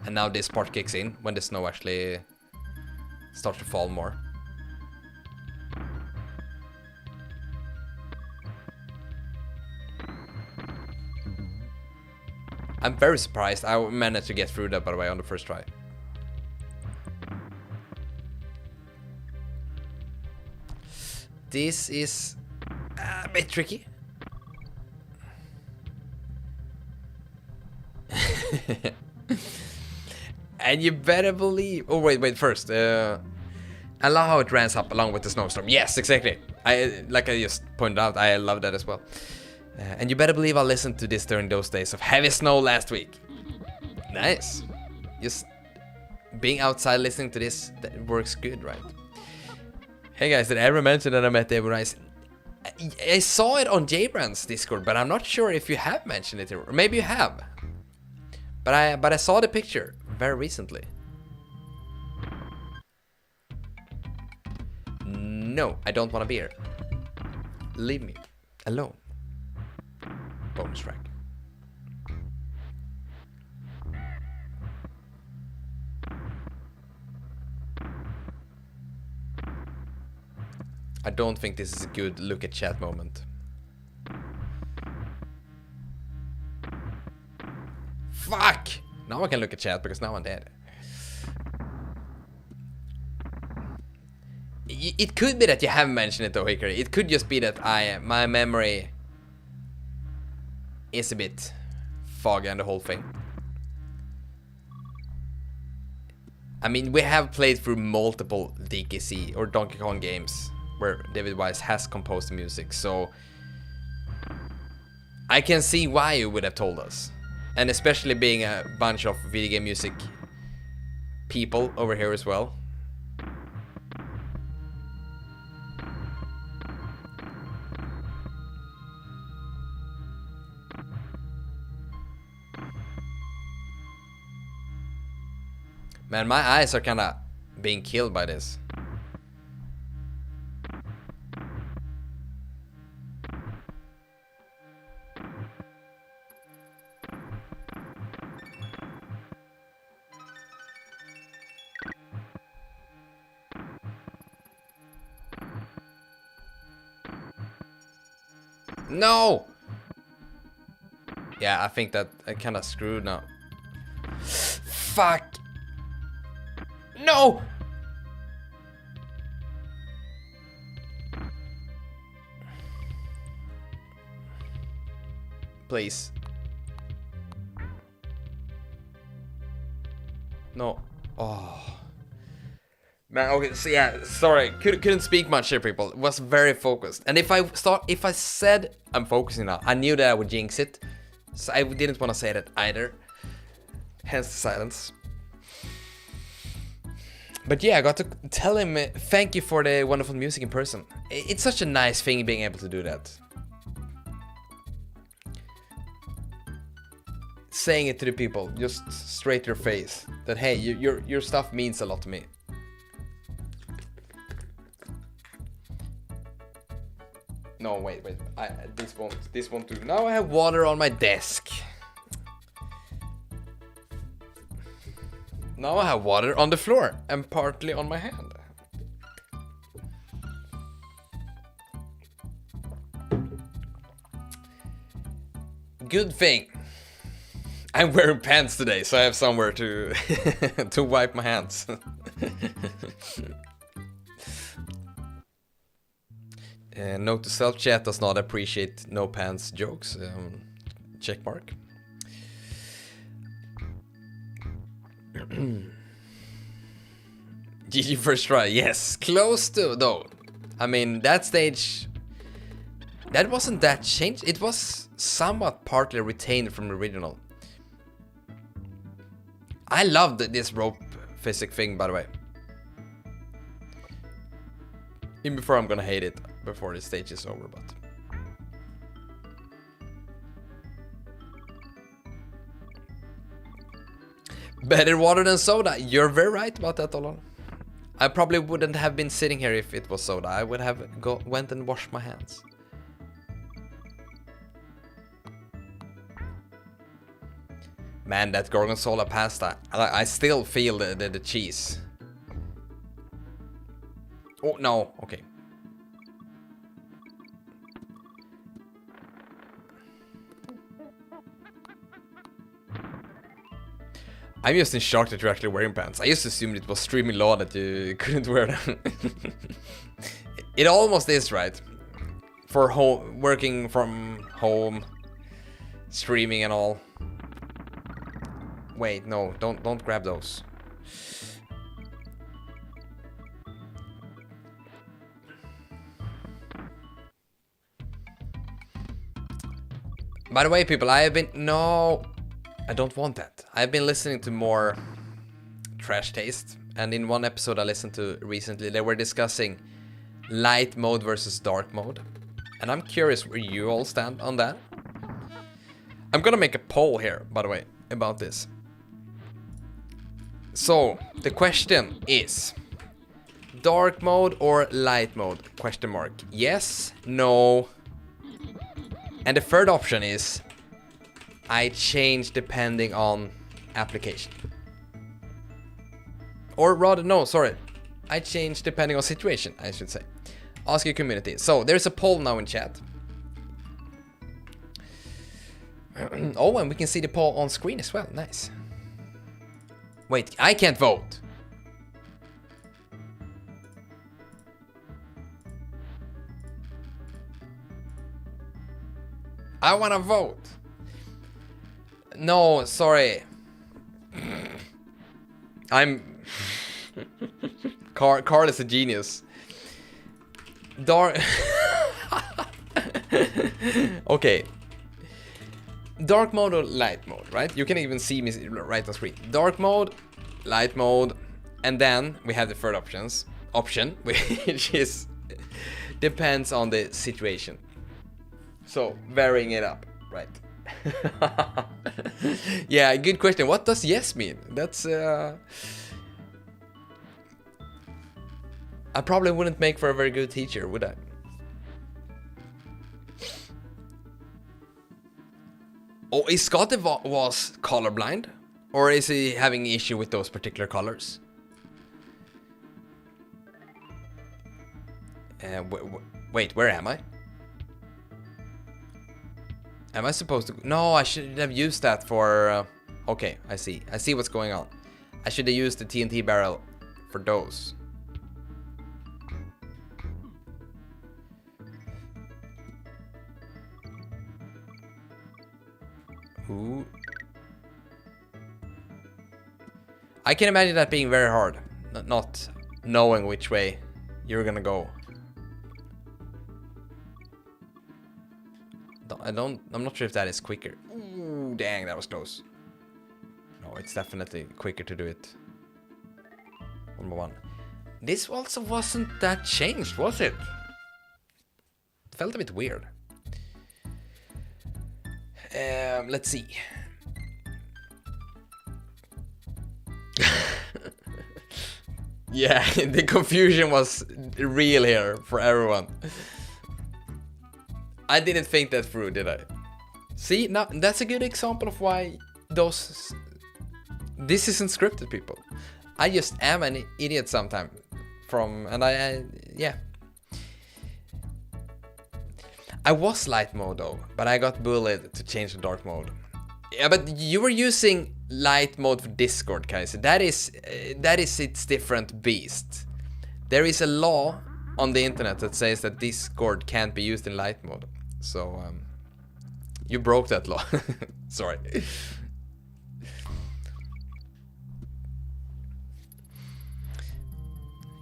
And now this part kicks in when the snow actually starts to fall more. I'm very surprised I managed to get through that, by the way, on the first try. This is a bit tricky. And you better believe... Oh, wait, first. I love how it ramps up along with the snowstorm. Yes, exactly. Like I just pointed out, I love that as well. And you better believe I listened to this during those days of heavy snow last week. Nice. Just being outside listening to this, that works good, right? Hey guys, did I ever mention that I met David Rice? I saw it on Jbrand's Discord, but I'm not sure if you have mentioned it, or maybe you have. But I saw the picture very recently. No, I don't want a beer. Leave me alone. Bonus track. I don't think this is a good look at chat moment. Fuck! Now I can look at chat because now I'm dead. It could be that you haven't mentioned it though, Hickory. It could just be that my memory is a bit foggy on the whole thing. I mean, we have played through multiple DKC or Donkey Kong games where David Wise has composed the music, so I can see why you would have told us. And especially being a bunch of video game music people over here as well. Man, my eyes are kinda being killed by this. No! Yeah, I think that I kinda screwed now. Fuck! No! Please. No. Oh. Man, okay, so yeah, sorry. Couldn't speak much here, people. It was very focused. And if I said I'm focusing now, I knew that I would jinx it. So I didn't want to say that either. Hence the silence. But yeah, I got to tell him thank you for the wonderful music in person. It's such a nice thing being able to do that. Saying it to the people, just straight to your face, that hey, your stuff means a lot to me. No, wait, this won't do. Now I have water on my desk. Now I have water on the floor and partly on my hand. Good thing I'm wearing pants today, so I have somewhere to to wipe my hands. Note to self, chat does not appreciate no pants jokes. Check mark. GG first try, yes, close to though. I mean, that stage, that wasn't that changed. It was somewhat partly retained from the original. I loved this rope physics thing, by the way. Even before I'm gonna hate it before the stage is over, but. Better water than soda. You're very right about that, Olan. I probably wouldn't have been sitting here if it was soda. I would have went and washed my hands. Man, that gorgonzola pasta. I still feel the cheese. Oh, no. Okay. I'm just in shock that you're actually wearing pants. I just assumed it was streaming law that you couldn't wear them. It almost is, right? For working from home, streaming and all. Wait, no, don't grab those. By the way, people, I have been... No, I don't want that. I've been listening to more Trash Taste. And in one episode I listened to recently, they were discussing light mode versus dark mode. And I'm curious where you all stand on that. I'm gonna make a poll here, by the way, about this. So, the question is... dark mode or light mode? Question mark. Yes, no... And the third option is I change depending on application. Or rather, no, sorry. I change depending on situation, I should say. Ask your community. So, there's a poll now in chat. Oh, and we can see the poll on screen as well. Nice. Wait, I can't vote. I wanna vote. No, sorry. I'm... Carl is a genius. Okay. Dark mode or light mode, right? You can even see me right on screen. Dark mode, light mode, and then we have the third option, which is depends on the situation. So, varying it up, right? Yeah, good question. What does yes mean? That's I probably wouldn't make for a very good teacher, would I? Oh, is Scott was colorblind? Or is he having an issue with those particular colors? Wait, where am I? Am I supposed to... No, I should have used that for... Okay, I see. I see what's going on. I should have used the TNT barrel for those. Ooh. I can imagine that being very hard. Not knowing which way you're gonna go. I'm not sure if that is quicker. Ooh, dang, that was close. No, it's definitely quicker to do it. 1 by 1. This also wasn't that changed, was it? It felt a bit weird. Let's see. Yeah, the confusion was real here for everyone. I didn't think that through, did I? See, now that's a good example of why those... This isn't scripted, people. I just am an idiot sometimes. Yeah. I was light mode though, but I got bullied to change to dark mode. Yeah, but you were using light mode for Discord, Kaiser. That is its different beast. There is a law on the internet that says that Discord can't be used in light mode. So, you broke that law. Sorry.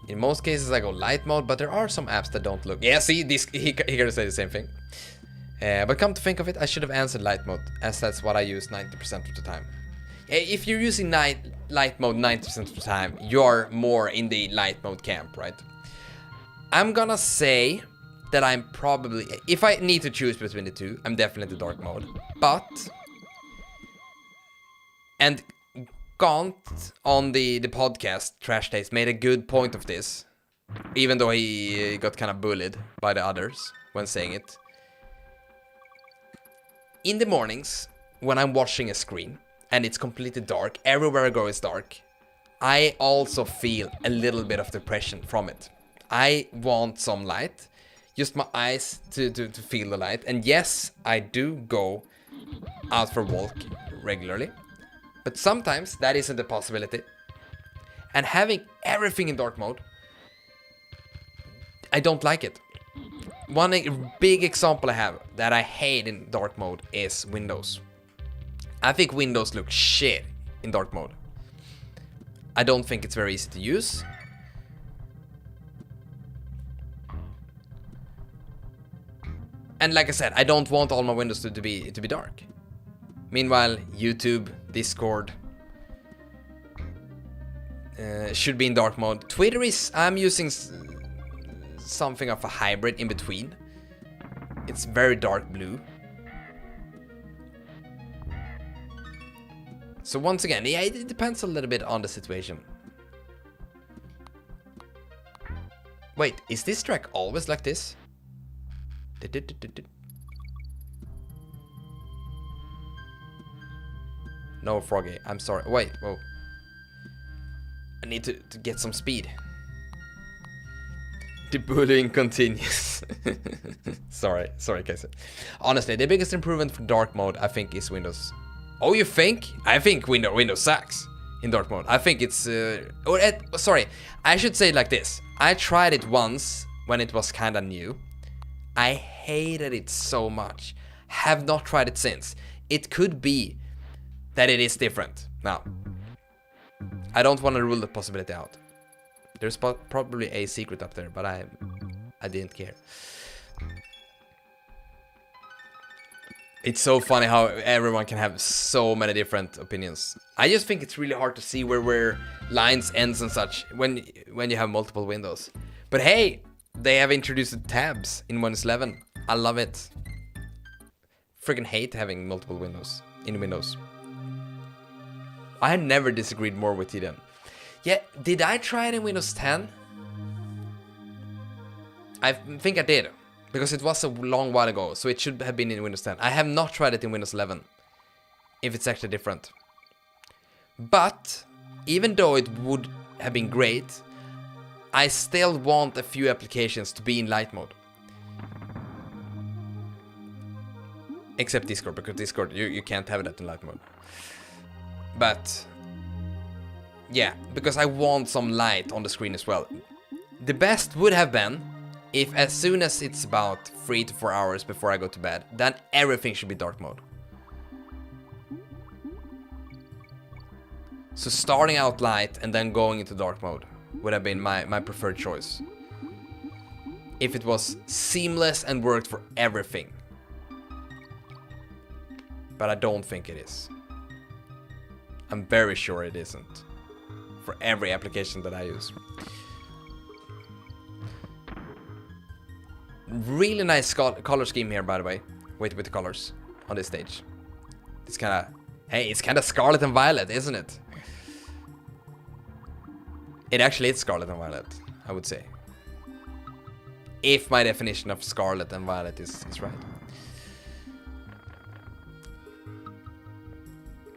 In most cases I go light mode, but there are some apps that don't look... Yeah, see, he gonna say the same thing. But come to think of it, I should have answered light mode, as that's what I use 90% of the time. If you're using light mode 90% of the time, you're more in the light mode camp, right? I'm gonna say that I'm probably... If I need to choose between the two, I'm definitely dark mode. But... And Gaunt on the podcast, Trash Taste, made a good point of this. Even though he got kind of bullied by the others when saying it. In the mornings, when I'm watching a screen, and it's completely dark, everywhere I go is dark, I also feel a little bit of depression from it. I want some light, just my eyes to feel the light. And yes, I do go out for a walk regularly, but sometimes that isn't a possibility. And having everything in dark mode, I don't like it. One big example I have that I hate in dark mode is Windows. I think Windows look shit in dark mode. I don't think it's very easy to use. And like I said, I don't want all my windows to be dark. Meanwhile, YouTube, Discord should be in dark mode. Twitter is... I'm using something of a hybrid in between. It's very dark blue. So once again, yeah, it depends a little bit on the situation. Wait, is this track always like this? No, Froggy, I'm sorry. Wait, whoa. I need to get some speed. The bullying continues. Sorry, Casey. Honestly, the biggest improvement for dark mode, I think, is Windows. Oh, you think? I think Windows sucks in dark mode. I think it's... sorry, I should say it like this. I tried it once when it was kinda new. I hated it so much. Have not tried it since. It could be that it is different. Now, I don't want to rule the possibility out. There's probably a secret up there, but I didn't care. It's so funny how everyone can have so many different opinions. I just think it's really hard to see where lines ends and such when you have multiple windows. But hey, they have introduced tabs in Windows 11. I love it. Freaking hate having multiple windows in Windows. I had never disagreed more with you then. Yeah, did I try it in Windows 10? I think I did, because it was a long while ago, so it should have been in Windows 10. I have not tried it in Windows 11, if it's actually different. But, even though it would have been great, I still want a few applications to be in light mode. Except Discord, because Discord, you can't have that in light mode. But... yeah, because I want some light on the screen as well. The best would have been if as soon as it's about 3 to 4 hours before I go to bed, then everything should be dark mode. So starting out light and then going into dark mode would have been my preferred choice. If it was seamless and worked for everything. But I don't think it is. I'm very sure it isn't. For every application that I use. Really nice color scheme here, by the way. With the colors on this stage. It's kind of... hey, it's kind of scarlet and violet, isn't it? It actually is scarlet and violet, I would say. If my definition of scarlet and violet is right.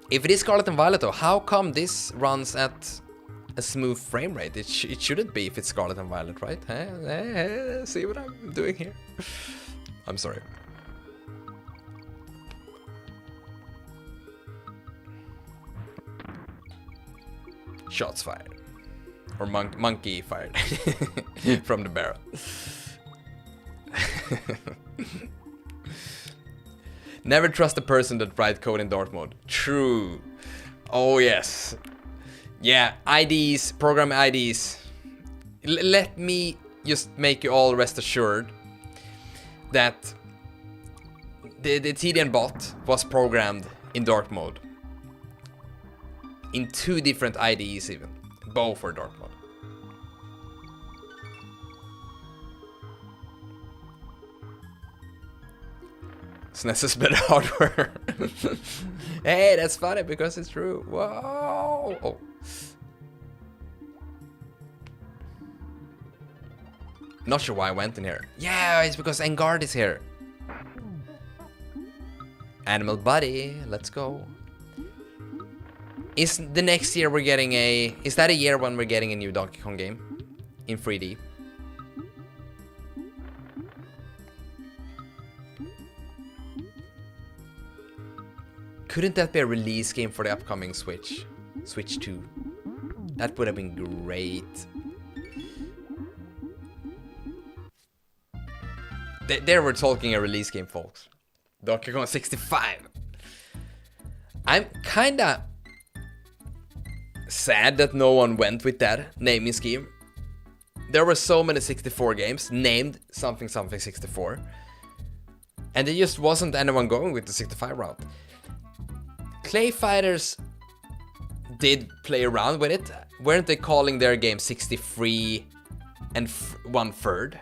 If it is scarlet and violet though, how come this runs at a smooth frame rate? It shouldn't be if it's scarlet and violet, right? See what I'm doing here? I'm sorry. Shots fired. Or monkey fired. From the barrel. Never trust a person that writes code in dark mode. True. Oh yes. Yeah, IDs, program IDs. Let me just make you all rest assured that the TDN bot was programmed in dark mode. In 2 different IDs even. Both were dark mode. SNES is better hardware. Hey, that's funny because it's true. Whoa. Oh. Not sure why I went in here. Yeah, it's because Engard is here. Animal Buddy, let's go. Is the next year we're getting a... Is that a year when we're getting a new Donkey Kong game? In 3D? Couldn't that be a release game for the upcoming Switch? Switch 2. That would have been great. There we're talking a release game, folks. Donkey Kong 65. I'm kinda sad that no one went with that naming scheme. There were so many 64 games named something 64. And there just wasn't anyone going with the 65 route. Clay Fighters did play around with it. Weren't they calling their game 63 and 1/3?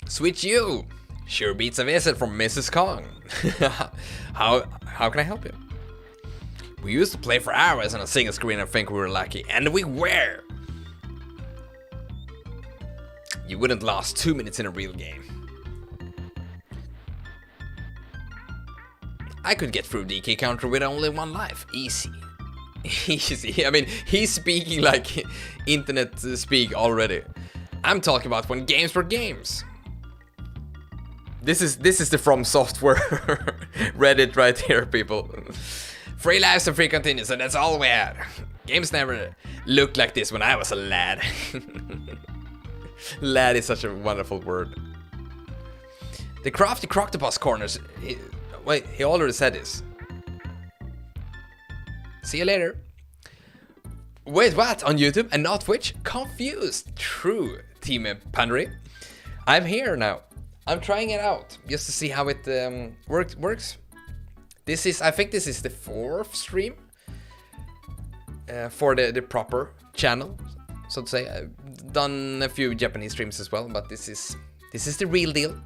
Switch U! Sure beats a visit from Mrs. Kong. How can I help you? We used to play for hours on a single screen and think we were lucky, and we were! You wouldn't last 2 minutes in a real game. I could get through DK Country with only 1 life. Easy. Easy. I mean, he's speaking like internet speak already. I'm talking about when games were games. This is the From Software Reddit right here, people. 3 lives and 3 continues, and that's all we had. Games never looked like this when I was a lad. Lad is such a wonderful word. The crafty croctopus corners. Wait, he already said this. See you later. Wait, what? On YouTube and not Twitch? Confused. True, Team Pandry. I'm here now. I'm trying it out just to see how it works. This is, I think this is the 4th stream for the proper channel, so to say. I've done a few Japanese streams as well, but this is the real deal.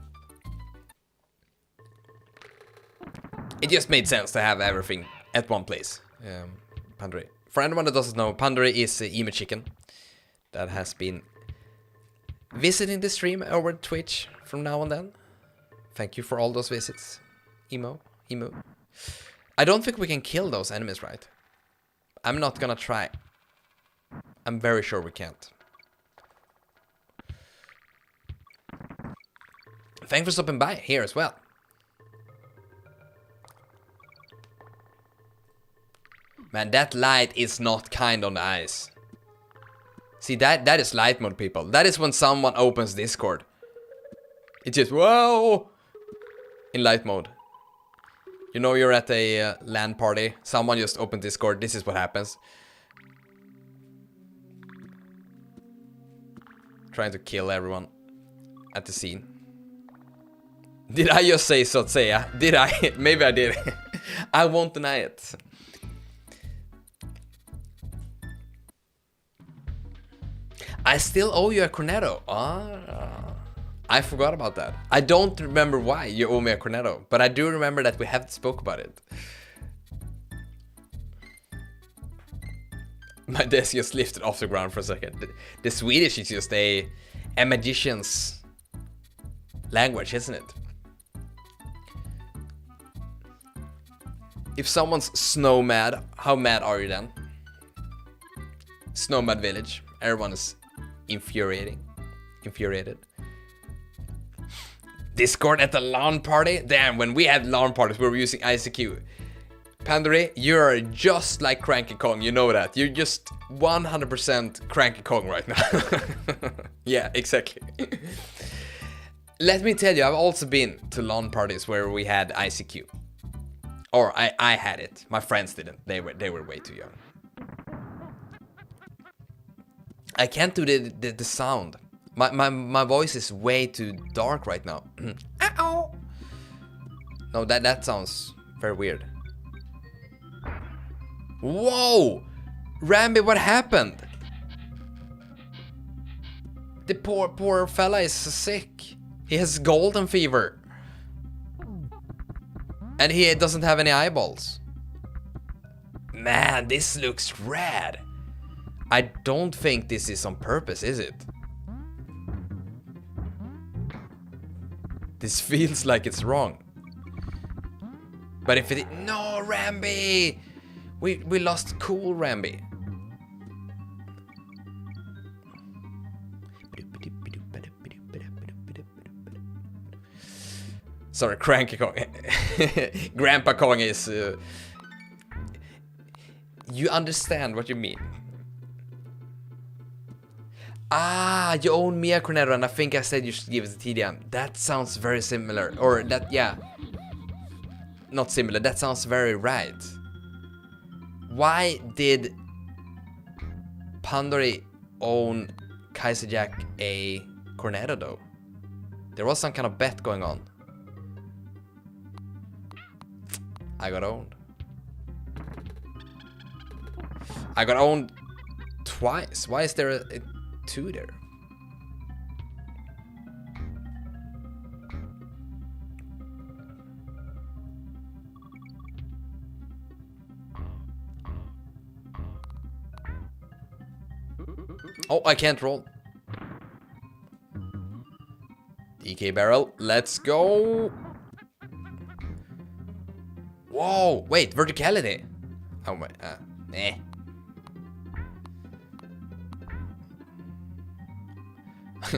It just made sense to have everything at one place. Pandry. For anyone that doesn't know, Pandry is Emu Chicken that has been visiting the stream over Twitch from now and then. Thank you for all those visits, Emo. I don't think we can kill those enemies, right? I'm not gonna try. I'm very sure we can't. Thanks for stopping by here as well. Man, that light is not kind on the eyes. See, that is light mode, people. That is when someone opens Discord. It's just, whoa! In light mode. You know you're at a LAN party. Someone just opened Discord. This is what happens. Trying to kill everyone at the scene. Did I just say so to say? Did I? Maybe I did. I won't deny it. I still owe you a cornetto. I forgot about that. I don't remember why you owe me a cornetto, but I do remember that we have spoke about it. My desk just lifted off the ground for a second. The Swedish is just a magician's language, isn't it? If someone's snow mad, how mad are you then? Snow mad village. Everyone is infuriated. Discord at the LAN party? Damn, when we had LAN parties, we were using ICQ. Pandery, you're just like Cranky Kong, you know that. You're just 100% Cranky Kong right now. Yeah, exactly. Let me tell you, I've also been to LAN parties where we had ICQ. Or I had it. My friends didn't. They were way too young. I can't do the sound. My voice is way too dark right now. Ow! No, that sounds very weird. Whoa! Rambi, what happened? The poor fella is sick. He has golden fever. And he doesn't have any eyeballs. Man, this looks rad. I don't think this is on purpose, is it? This feels like it's wrong. But if it... No, Rambi! We lost cool Rambi. Sorry, Cranky Kong. Grandpa Kong is... you understand what you mean. Ah, you own Mia Cornetto, and I think I said you should give it to TDM. That sounds very similar. Or that, yeah. Not similar, that sounds very right. Why did Pandori own Kaiser Jack a Cornetto though? There was some kind of bet going on. I got owned. I got owned twice. Why is there a 2 there? Oh, I can't roll. DK barrel, let's go. Whoa, wait, verticality. Oh my, eh.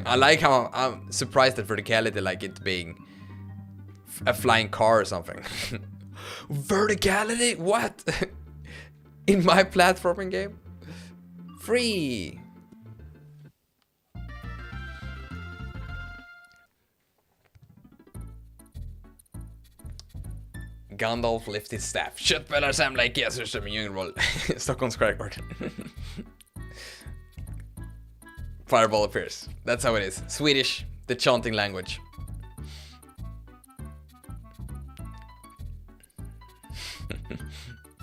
I like how I'm surprised at verticality, like it being a flying car or something. Verticality? What? In my platforming game? Free. Gandalf lifted his staff. Köttbullar, semla, Ikea, sushi med djungelroll. Stockholms skärgård. Fireball appears. That's how it is. Swedish, the chanting language.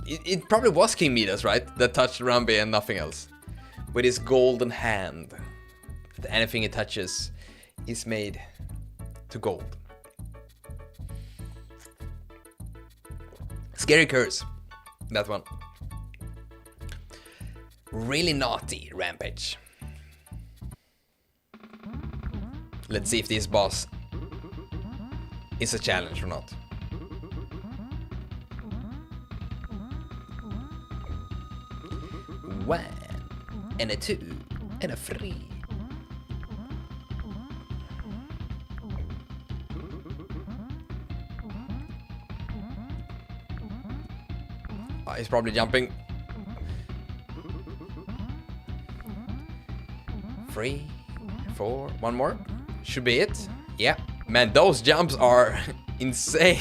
It probably was King Midas, right? That touched Rambi and nothing else. With his golden hand. Anything it touches is made to gold. Scary Curse. That one. Really naughty Rampage. Let's see if this boss is a challenge or not. One and a 2 and a 3. Oh, he's probably jumping. 3, 4, one more. Should be it. Yeah. Man, those jumps are insane.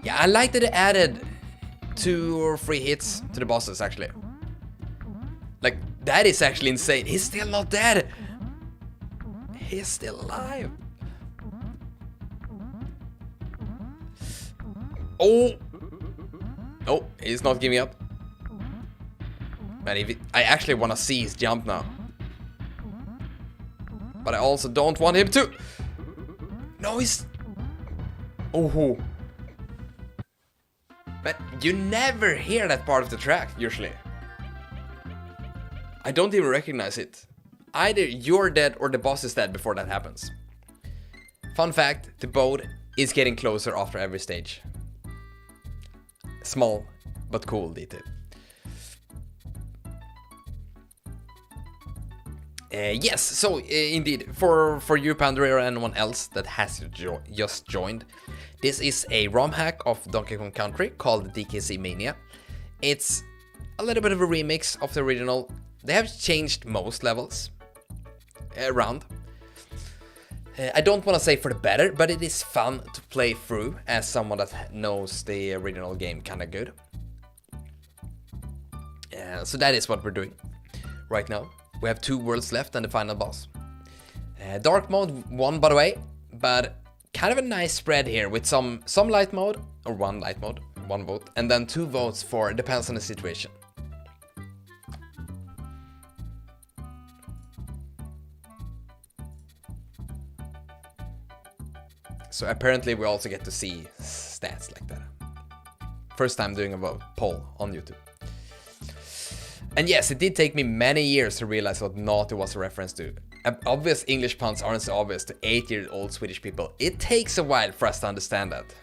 Yeah, I like that it added 2 or 3 hits to the bosses, actually. Like, that is actually insane. He's still not dead. He's still alive. Oh! Oh, he's not giving up. Man, I actually want to see his jump now. But I also don't want him to... No, he's... Oh. But you never hear that part of the track, usually. I don't even recognize it. Either you're dead or the boss is dead before that happens. Fun fact, the boat is getting closer after every stage. Small but cool detail. Yes, so indeed, for you, Pandora, or anyone else that has just joined, this is a ROM hack of Donkey Kong Country called DKC Mania. It's a little bit of a remix of the original. They have changed most levels around. I don't want to say for the better, but it is fun to play through as someone that knows the original game kind of good. So that is what we're doing right now. We have 2 worlds left and the final boss. Dark mode won, by the way, but kind of a nice spread here with some light mode, or 1 light mode, 1 vote, and then 2 votes for depends on the situation. So apparently we also get to see stats like that. First time doing a vote poll on YouTube. And yes, it did take me many years to realize what Naughty was a reference to. Obvious English puns aren't so obvious to 8-year-old Swedish people. It takes a while for us to understand that.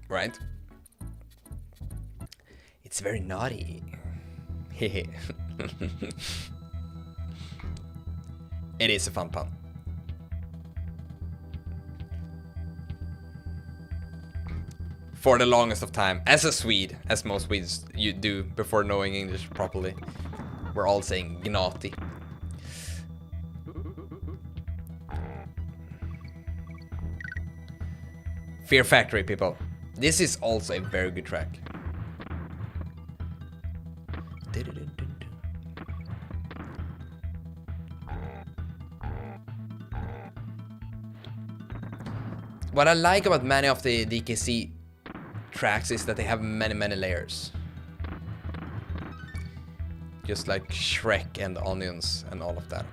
Right? It's very naughty. Hehe. It is a fun pun. For the longest of time, as a Swede, as most Swedes you do before knowing English properly, we're all saying gnati. Fear Factory, people. This is also a very good track. What I like about many of the DKC tracks is that they have many layers. Just like Shrek and Onions and all of that.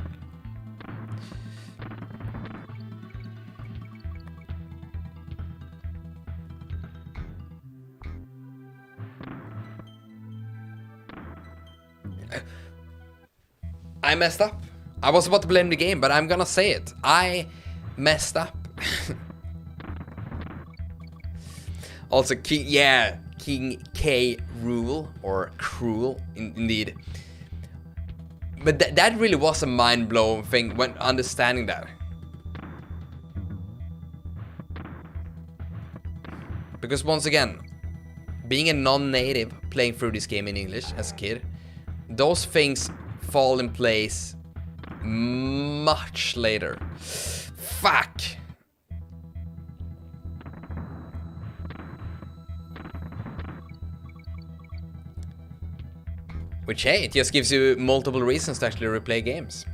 I messed up. I was about to blame the game, but I'm gonna say it. I messed up. Also, King K. Rule, or Cruel, indeed. But that really was a mind-blowing thing when understanding that. Because once again, being a non-native playing through this game in English as a kid, those things fall in place much later. Fuck! Which, hey, it just gives you multiple reasons to actually replay games.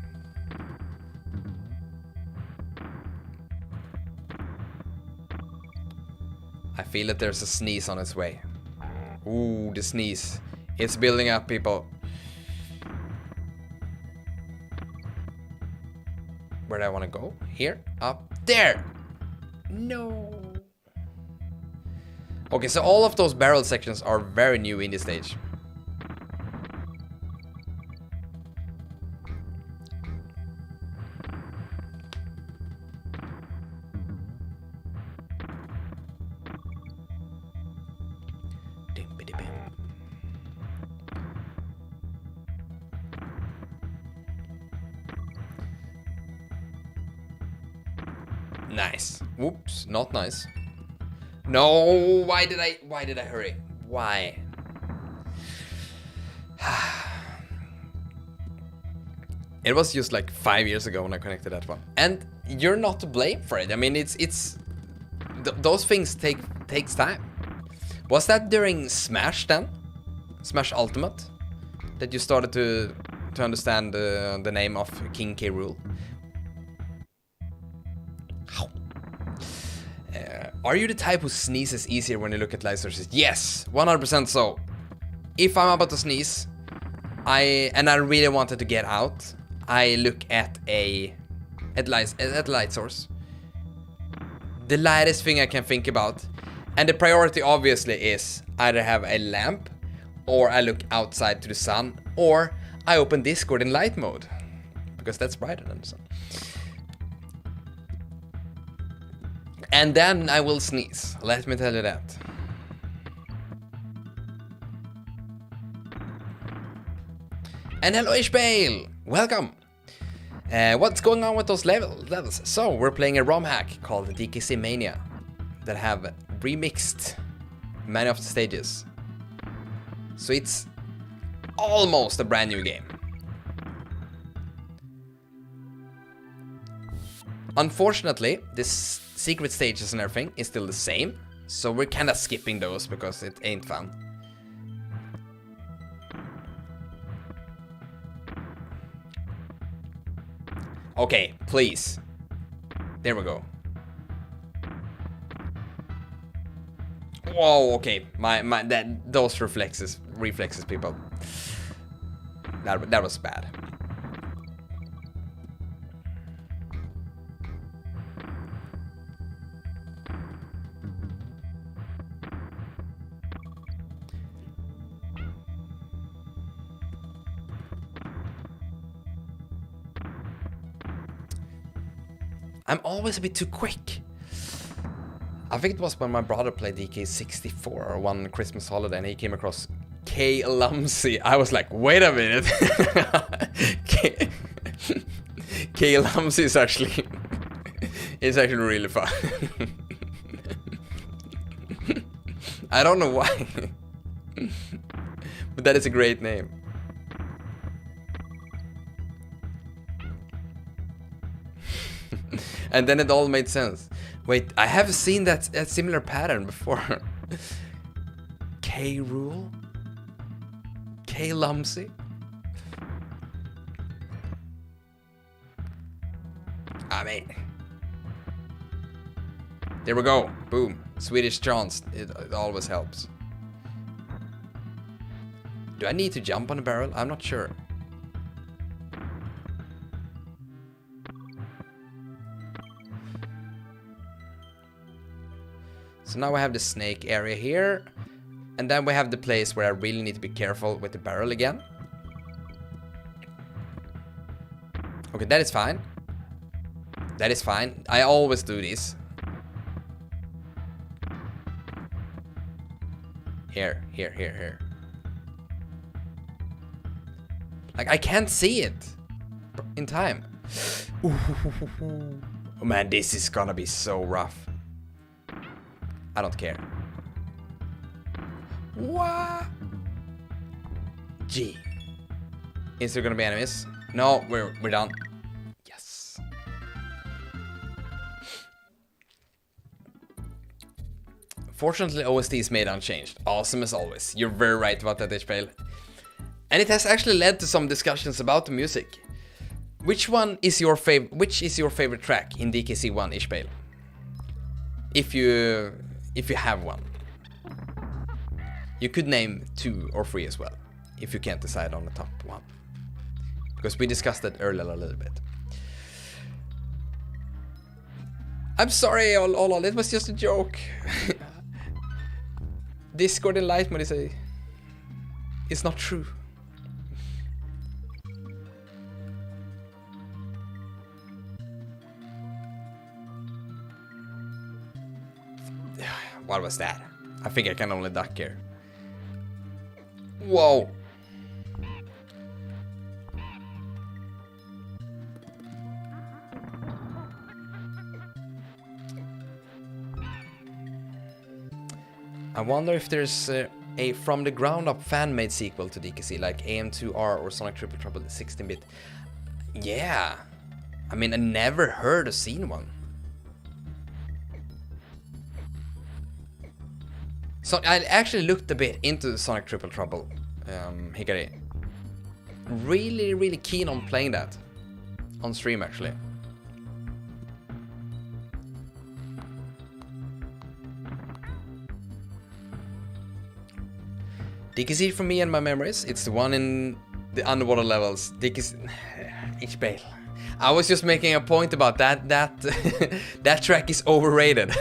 I feel that there's a sneeze on its way. Ooh, the sneeze. It's building up, people. Where do I want to go? Here? Up there! No! Okay, so all of those barrel sections are very new in this stage. Nice. Whoops, not nice. No, why did I hurry? Why? It was just like 5 years ago when I connected that one. And you're not to blame for it. I mean, those things takes time. Was that during Smash then? Smash Ultimate? That you started to understand the name of King K. Rool? Are you the type who sneezes easier when you look at live sources? Yes, 100% so. If I'm about to sneeze, and I really wanted to get out, I look at a light source. The lightest thing I can think about. And the priority obviously is either have a lamp, or I look outside to the sun, or I open Discord in light mode. Because that's brighter than the sun. And then I will sneeze. Let me tell you that. And hello Ishbale! Welcome! What's going on with those levels? So, we're playing a ROM hack called DKC Mania that have remixed many of the stages. So it's almost a brand new game. Unfortunately, this secret stages and everything is still the same, so we're kinda skipping those because it ain't fun. Okay, please. There we go. Whoa, okay. Those reflexes, people. That was bad. I'm always a bit too quick. I think it was when my brother played DK64 or one Christmas holiday and he came across K. Lumsey. I was like, wait a minute. K. Lumsey is actually really fun. I don't know why. But that is a great name. And then it all made sense. Wait, I have seen that similar pattern before. K. Rule? K. Lumsey? I mean... There we go. Boom. Swedish chance. It always helps. Do I need to jump on the barrel? I'm not sure. So now we have the snake area here. And then we have the place where I really need to be careful with the barrel again. Okay, that is fine. That is fine. I always do this. Here. Like, I can't see it in time. Oh man, this is gonna be so rough. I don't care. What? G. Is there gonna be enemies? No, we're done. Yes. Fortunately, OST is made unchanged. Awesome as always. You're very right about that, HPL. And it has actually led to some discussions about the music. Which is your favorite track in DKC 1, Ishbale? If you have one. You could name 2 or 3 as well, if you can't decide on the top one. Because we discussed that earlier a little bit. I'm sorry, all, it was just a joke. Discord in light mode it's not true. What was that? I think I can only duck here. Whoa. I wonder if there's a from the ground up fan-made sequel to DKC, like AM2R or Sonic Triple Trouble 16-bit. Yeah. I mean, I never heard or seen one. So I actually looked a bit into Sonic Triple Trouble, Hikari. Really keen on playing that on stream, actually. DKC for me and my memories, it's the one in the underwater levels. DKC, H-Bale. I was just making a point about that. That track is overrated.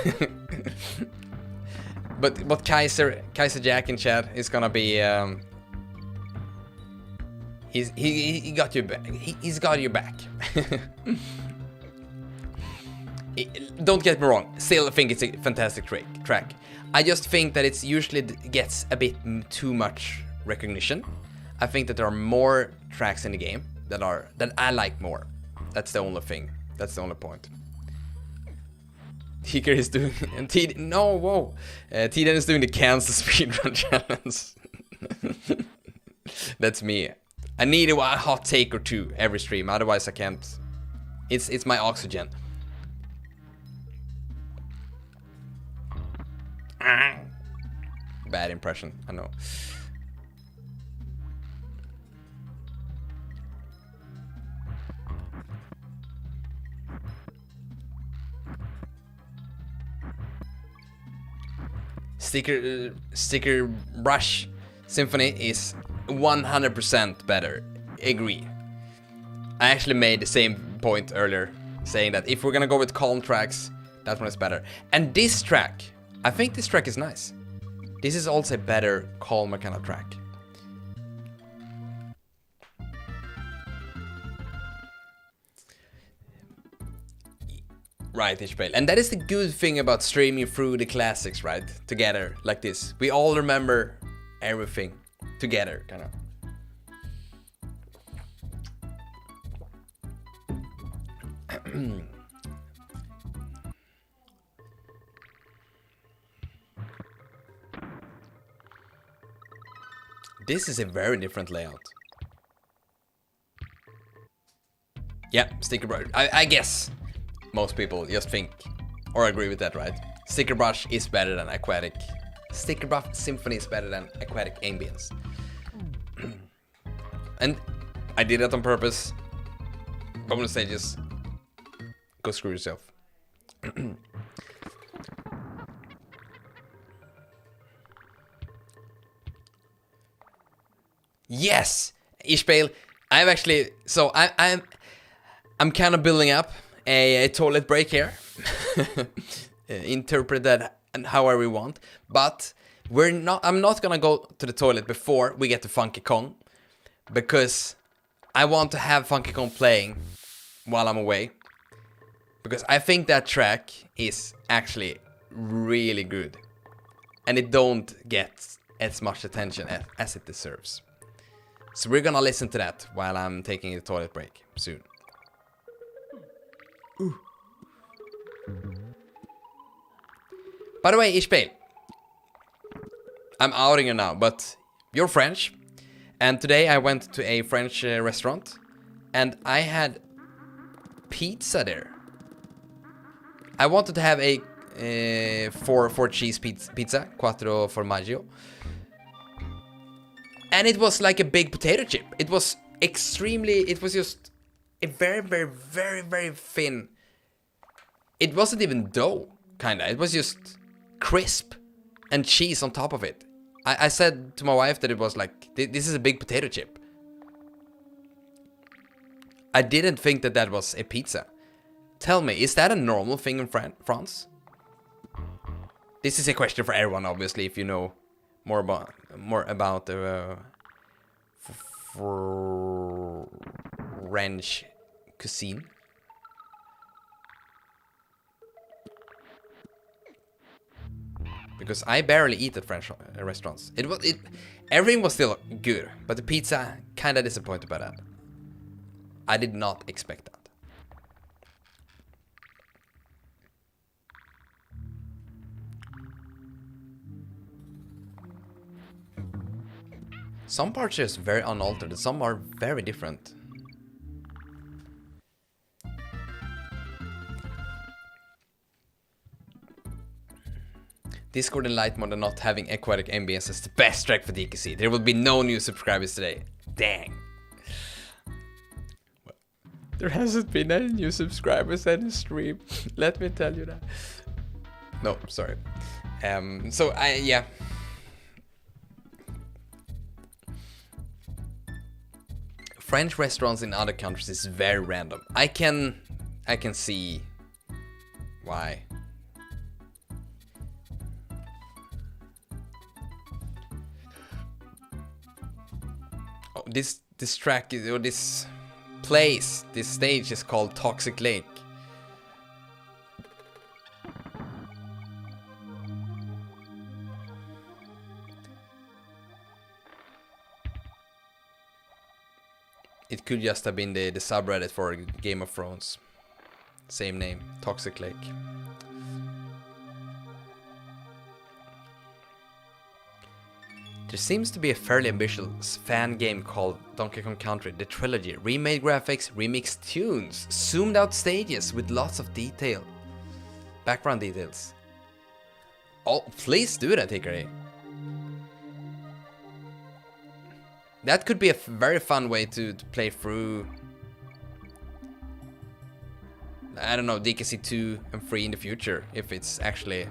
But Kaiser Jack in chat is gonna be he got you back. He's got you back. Don't get me wrong, still think it's a fantastic track. I just think that it usually gets a bit too much recognition. I think that there are more tracks in the game that I like more. That's the only thing. That's the only point. Tiger is doing Tiden is doing the Kansas speedrun challenge. That's me. I need a hot take or two every stream, otherwise I can't. It's my oxygen. Bad impression, I know. Sticker Brush Symphony is 100% better. Agree. I actually made the same point earlier, saying that if we're gonna go with calm tracks, that one is better. And this track, I think this track is nice. This is also a better, calmer kind of track. Right, Ishbel. And that is the good thing about streaming through the classics, right? Together, like this. We all remember everything together, kind of. This is a very different layout. Yeah, Sticker Brush. I guess most people just think or agree with that, right? Sticker Brush is better than Aquatic. Sticker Brush Symphony is better than Aquatic Ambience. And I did that on purpose. I'm gonna say just go screw yourself. Yes, Ishbale. I've actually I'm kind of building up a toilet break here. Interpret that however we want, but I'm not gonna go to the toilet before we get to Funky Kong, because I want to have Funky Kong playing while I'm away, because I think that track is actually really good and it don't get as much attention as it deserves. So we're gonna listen to that while I'm taking a toilet break soon. Ooh. By the way, Ishbale, I'm outing you now, but you're French, and today I went to a French restaurant, and I had pizza there. I wanted to have a four cheese pizza, quattro formaggio, and it was like a big potato chip. It was just a very, very, very, very thin. It wasn't even dough, kinda. It was just crisp and cheese on top of it. I said to my wife that it was like, this is a big potato chip. I didn't think that was a pizza. Tell me, is that a normal thing in France? This is a question for everyone, obviously, if you know more about French cuisine. Because I barely eat at French restaurants. Everything was still good, but the pizza kinda disappointed by that. I did not expect that. Some parts are just very unaltered, and some are very different. Discord in light mode and not having aquatic ambience is the best track for DKC. There will be no new subscribers today. Dang. There hasn't been any new subscribers in the stream. Let me tell you that. No, sorry. Yeah. French restaurants in other countries is very random. I can see why. Oh, this track or this place, this stage is called Toxic Lake. It could just have been the subreddit for Game of Thrones. Same name, Toxic Lake. There seems to be a fairly ambitious fan game called Donkey Kong Country, the trilogy. Remade graphics, remixed tunes, zoomed out stages with lots of detail. Background details. Oh, please do that, Hickory. That could be a very fun way to play through, I don't know, DKC 2 and 3 in the future, if it's actually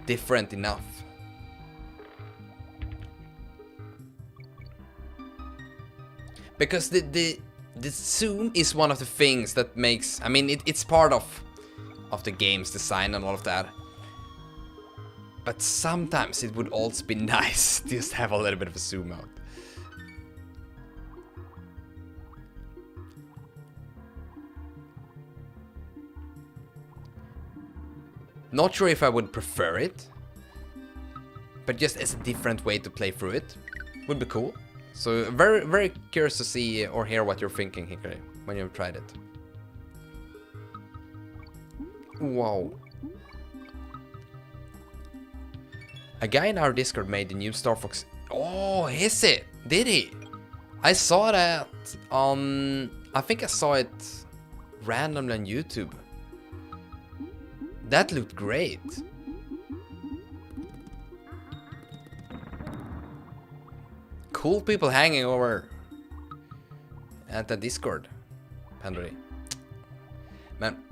different enough. Because the zoom is one of the things that makes, I mean, it's part of the game's design and all of that. But sometimes it would also be nice to just have a little bit of a zoom out. Not sure if I would prefer it, but just as a different way to play through it would be cool. So very, very curious to see or hear what you're thinking, Hickory, when you've tried it. Wow. A guy in our Discord made the new Star Fox. Oh, is it? Did he? I saw that on... I think I saw it randomly on YouTube. That looked great. Cool people hanging over at the Discord. Pandery. Man,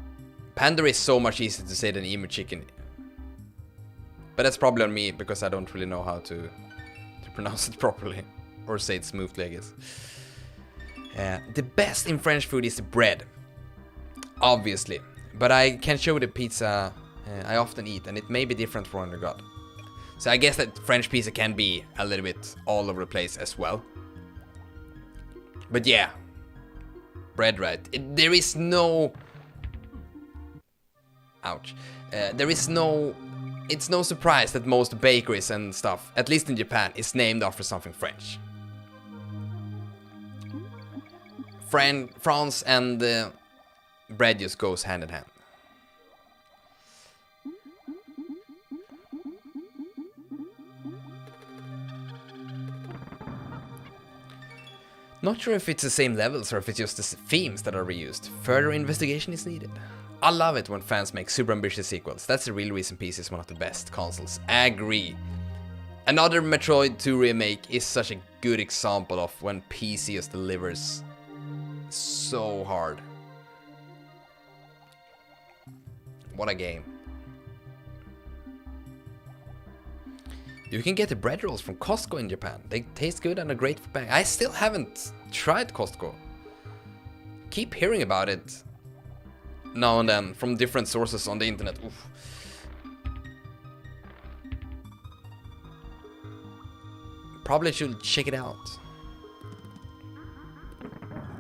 Pandery is so much easier to say than Emu Chicken. But that's probably on me because I don't really know how to pronounce it properly. Or say it smoothly, I guess. The best in French food is the bread. Obviously. But I can show the pizza I often eat, and it may be different from under God. So I guess that French pizza can be a little bit all over the place as well. But yeah, bread, right? There is no... Ouch. There is no... It's no surprise that most bakeries and stuff, at least in Japan, is named after something French. France and bread just goes hand in hand. Not sure if it's the same levels or if it's just the themes that are reused. Further investigation is needed. I love it when fans make super ambitious sequels. That's the real reason PC is one of the best consoles. Agree. Another Metroid 2 remake is such a good example of when PC just delivers so hard. What a game. You can get the bread rolls from Costco in Japan. They taste good and are great for bang. I still haven't tried Costco. Keep hearing about it now and then from different sources on the internet. Oof. Probably should check it out.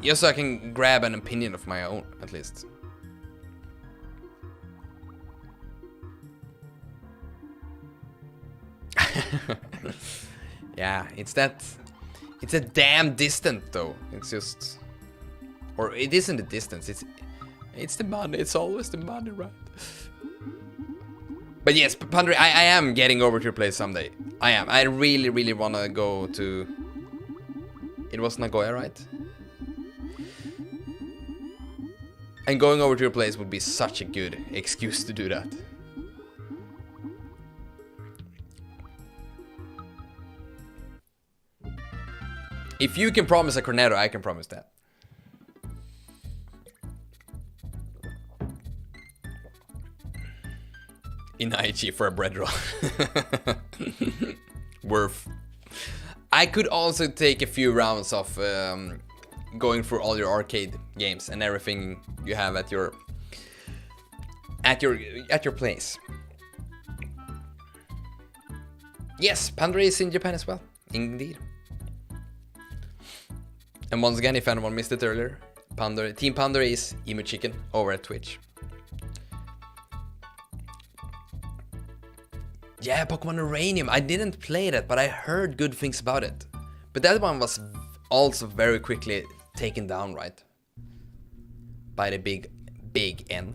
Just so I can grab an opinion of my own, at least. Yeah, it's a damn distant though. It's just, or it isn't the distance. It's the money. It's always the money, right? But yes, Pandre, I am getting over to your place someday. I am. I really, really wanna go to. It was Nagoya, right? And going over to your place would be such a good excuse to do that. If you can promise a cornetto, I can promise that. In Aichi for a bread roll. Worth. I could also take a few rounds of going through all your arcade games and everything you have at your place. Yes, Pandora is in Japan as well. Indeed. And once again, if anyone missed it earlier, Team Pandora is Emu Chicken over at Twitch. Yeah, Pokemon Uranium. I didn't play that, but I heard good things about it. But that one was also very quickly taken down, right? By the big N.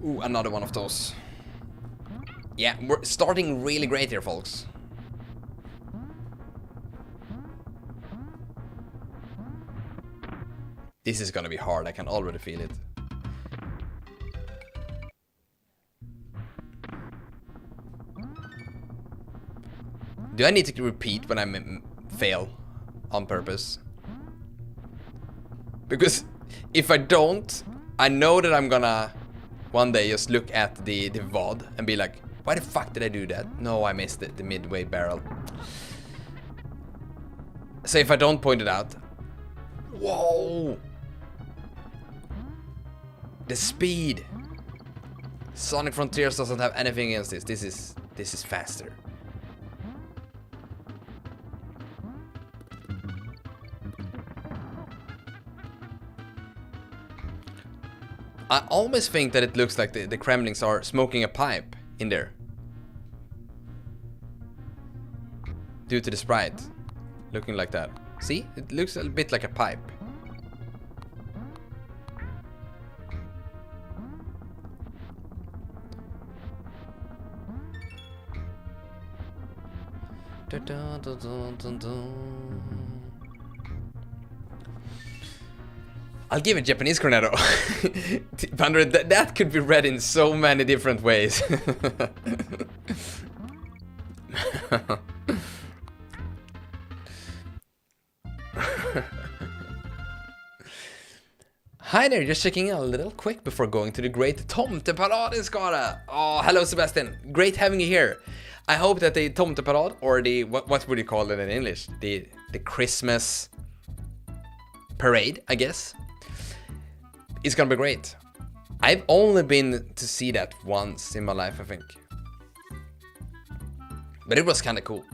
Ooh, another one of those. Yeah, we're starting really great here, folks. This is gonna be hard, I can already feel it. Do I need to repeat when I fail on purpose? Because if I don't, I know that I'm gonna one day just look at the VOD and be like, why the fuck did I do that? No, I missed it, the midway barrel. So if I don't point it out... Whoa! The speed! Sonic Frontiers doesn't have anything against this. This is faster. I always think that it looks like the Kremlings are smoking a pipe in there. Due to the sprite. Looking like that. See? It looks a bit like a pipe. Dun, dun, dun, dun, dun, dun. I'll give it Japanese cornetto. That could be read in so many different ways. Hi there, just checking in a little quick before going to the great Tomteparad in Skara. Oh, hello Sebastian. Great having you here. I hope that the Tomteparad, or the, what would you call it in English? The Christmas parade, I guess. It's gonna be great. I've only been to see that once in my life, I think. But it was kinda cool.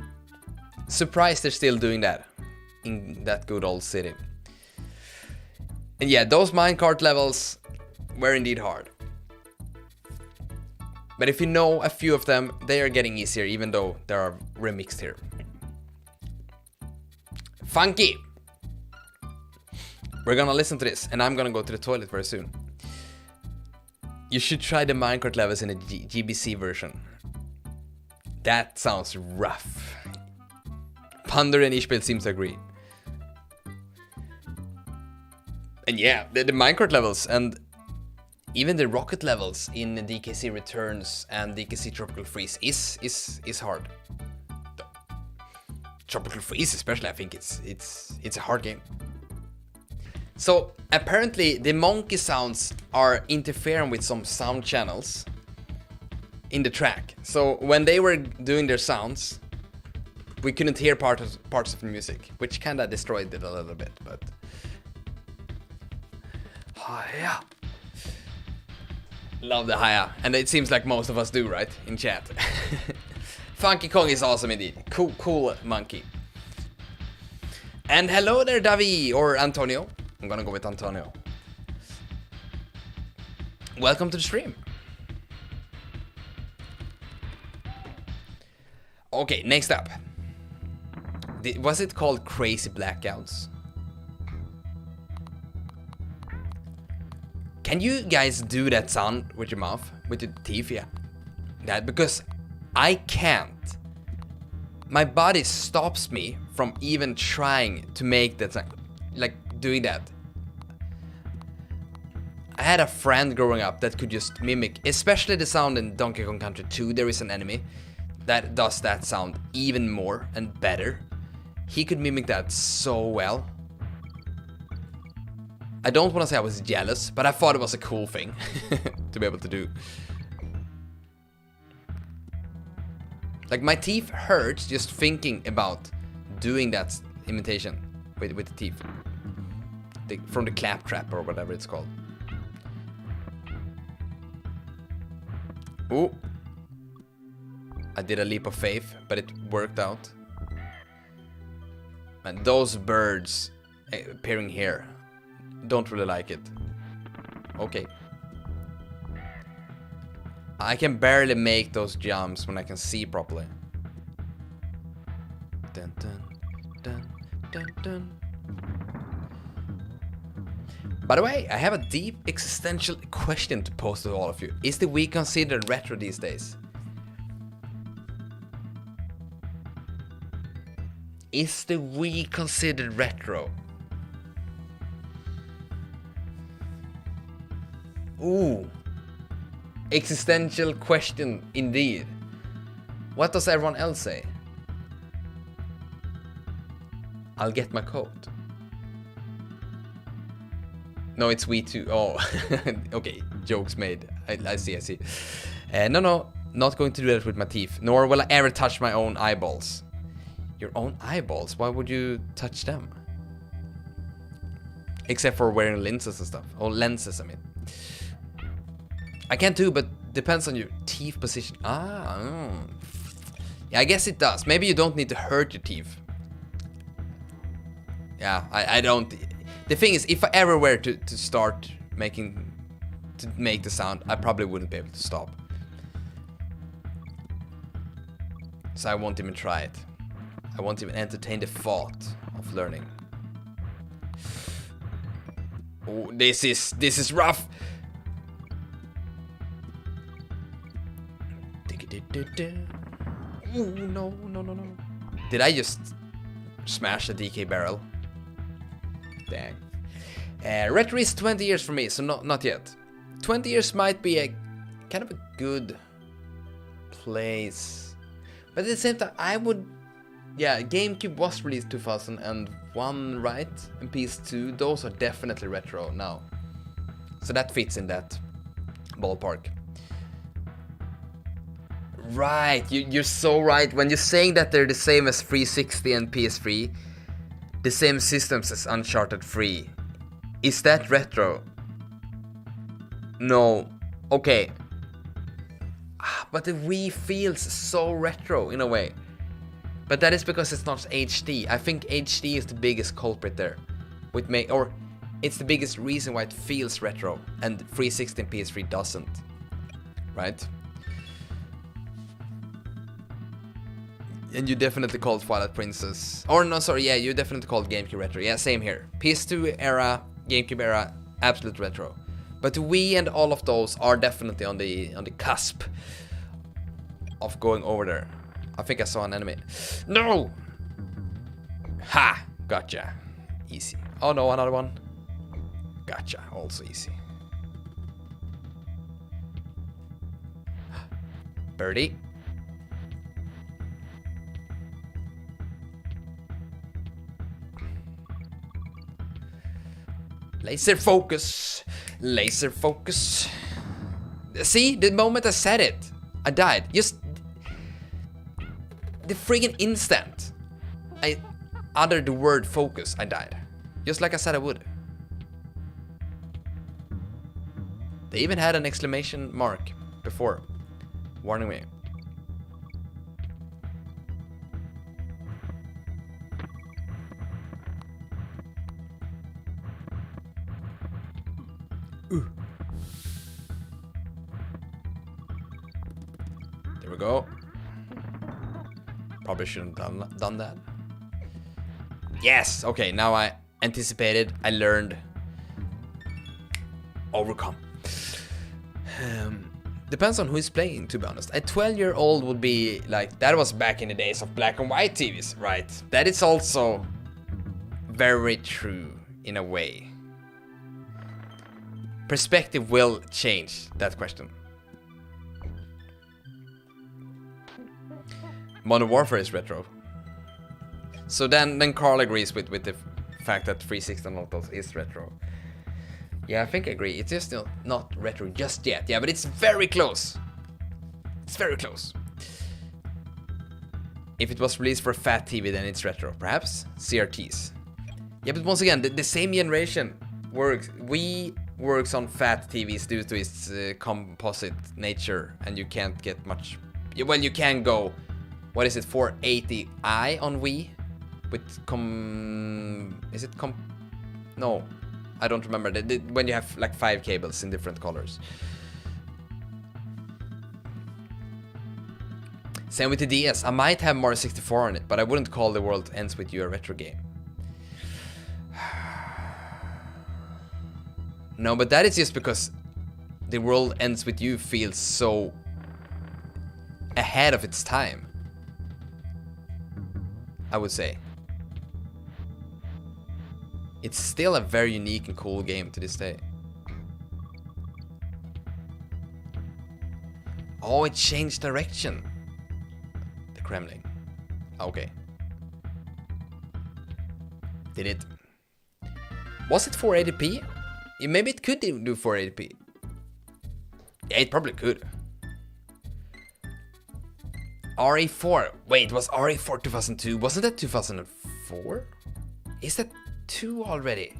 Surprised they're still doing that in that good old city. And yeah, those minecart levels were indeed hard. But if you know a few of them, they are getting easier, even though they are remixed here. Funky! We're gonna listen to this, and I'm gonna go to the toilet very soon. You should try the minecart levels in a GBC version. That sounds rough. Pander and Ishbel seems to agree. And yeah, the minecart levels and even the rocket levels in DKC Returns and DKC Tropical Freeze is hard. Tropical Freeze especially, I think it's a hard game. So apparently the monkey sounds are interfering with some sound channels in the track. So when they were doing their sounds, we couldn't hear parts of the music, which kinda destroyed it a little bit, but... Hiya. Love the hiya, and it seems like most of us do, right? In chat. Funky Kong is awesome indeed. Cool monkey. And hello there, Davi, or Antonio. I'm gonna go with Antonio. Welcome to the stream. Okay, next up. Was it called Crazy Blackouts? Can you guys do that sound with your mouth? With your teeth, yeah. That, because I can't. My body stops me from even trying to make that sound. Like, doing that. I had a friend growing up that could just mimic, especially the sound in Donkey Kong Country 2, there is an enemy that does that sound even more and better. He could mimic that so well. I don't want to say I was jealous, but I thought it was a cool thing to be able to do. Like, my teeth hurt just thinking about doing that imitation with the teeth. From the claptrap or whatever it's called. Ooh. I did a leap of faith, but it worked out. And those birds appearing here, don't really like it. Okay. I can barely make those jumps when I can see properly. Dun, dun, dun, dun, dun. By the way, I have a deep existential question to pose to all of you. Is the Wii considered retro these days? Is the Wii considered retro? Ooh. Existential question indeed. What does everyone else say? I'll get my coat. No, it's Wii 2. Oh, okay. Jokes made. I see. No, not going to do that with my teeth. Nor will I ever touch my own eyeballs. Your own eyeballs? Why would you touch them? Except for wearing lenses and stuff. Or lenses, I mean. I can too, but depends on your teeth position. Yeah, I guess it does. Maybe you don't need to hurt your teeth. Yeah, I don't. The thing is, if I ever were to start make the sound, I probably wouldn't be able to stop. So I won't even try it. I won't even entertain the thought of learning. Oh, this is rough. Ooh, no. Did I just smash the DK barrel? Dang. Retro is 20 years for me, so not yet. 20 years might be a kind of a good place. But at the same time, I would... Yeah, GameCube was released 2001, right? And PS2, those are definitely retro now. So that fits in that ballpark. Right, you're so right. When you're saying that they're the same as 360 and PS3, the same systems as Uncharted 3, is that retro? No. Okay. But the Wii feels so retro in a way. But that is because it's not HD. I think HD is the biggest culprit there. It's the biggest reason why it feels retro and 360 and PS3 doesn't. Right? And you definitely called Twilight Princess. Or no, sorry, yeah, you definitely called GameCube retro. Yeah, same here. PS2 era, GameCube era, absolute retro. But the Wii and all of those are definitely on the cusp of going over there. I think I saw an enemy. No! Ha! Gotcha. Easy. Oh no, another one. Gotcha. Also easy. Birdie. Laser focus. Laser focus. See, the moment I said it, I died. Just the friggin' instant I uttered the word focus, I died. Just like I said I would. They even had an exclamation mark before, warning me. Ooh. There we go. Probably shouldn't have done that. Yes! Okay, now I anticipated, I learned. Overcome. Depends on who is playing, to be honest. A 12-year-old would be like, that was back in the days of black and white TVs, right? That is also very true in a way. Perspective will change that question. Modern Warfare is retro. So then Carl agrees with the fact that 360 and all those is retro. Yeah, I think I agree. It's just not retro just yet. Yeah, but it's very close. It's very close. If it was released for a fat TV, then it's retro. Perhaps CRTs. Yeah, but once again, the same generation works. Works on fat TVs due to its composite nature, and you can't get much. Well, you can go. What is it, 480i on Wii? No, I don't remember. When you have like 5 cables in different colors. Same with the DS. I might have Mario 64 on it, but I wouldn't call The World Ends With You a retro game. No, but that is just because The World Ends With You feels so ahead of its time, I would say. It's still a very unique and cool game to this day. Oh, it changed direction. The Kremlin. Okay. Did it? Was it 480p? Yeah, maybe it could do 480p. Yeah, it probably could. RE4. Wait, was RE4 2002? Wasn't that 2004? Is that 2 already?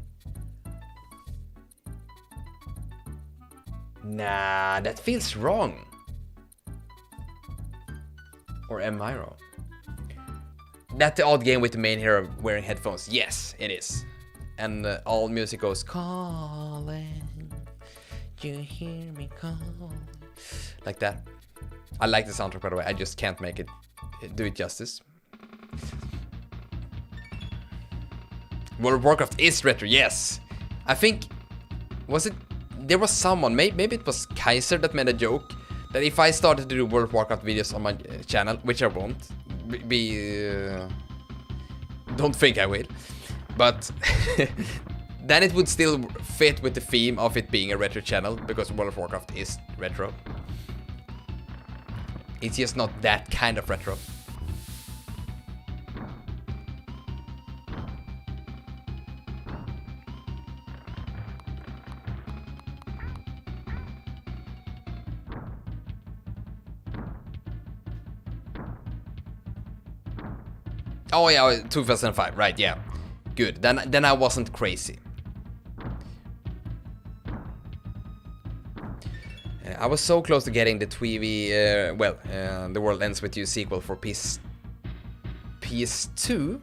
Nah, that feels wrong. Or am I wrong? That's the odd game with the main hero wearing headphones. Yes, it is. And all music goes calling. You hear me call. Like that. I like the soundtrack, by the way. I just can't make it do it justice. World of Warcraft is retro. Yes. I think was it there was someone, maybe it was Kaiser, that made a joke that if I started to do World of Warcraft videos on my channel, which I won't, don't think I will, but then it would still fit with the theme of it being a retro channel, because World of Warcraft is retro. It's just not that kind of retro. Oh yeah, 2005, right, yeah. Good, then I wasn't crazy. I was so close to getting the Tweevy, The World Ends With You sequel for PS2?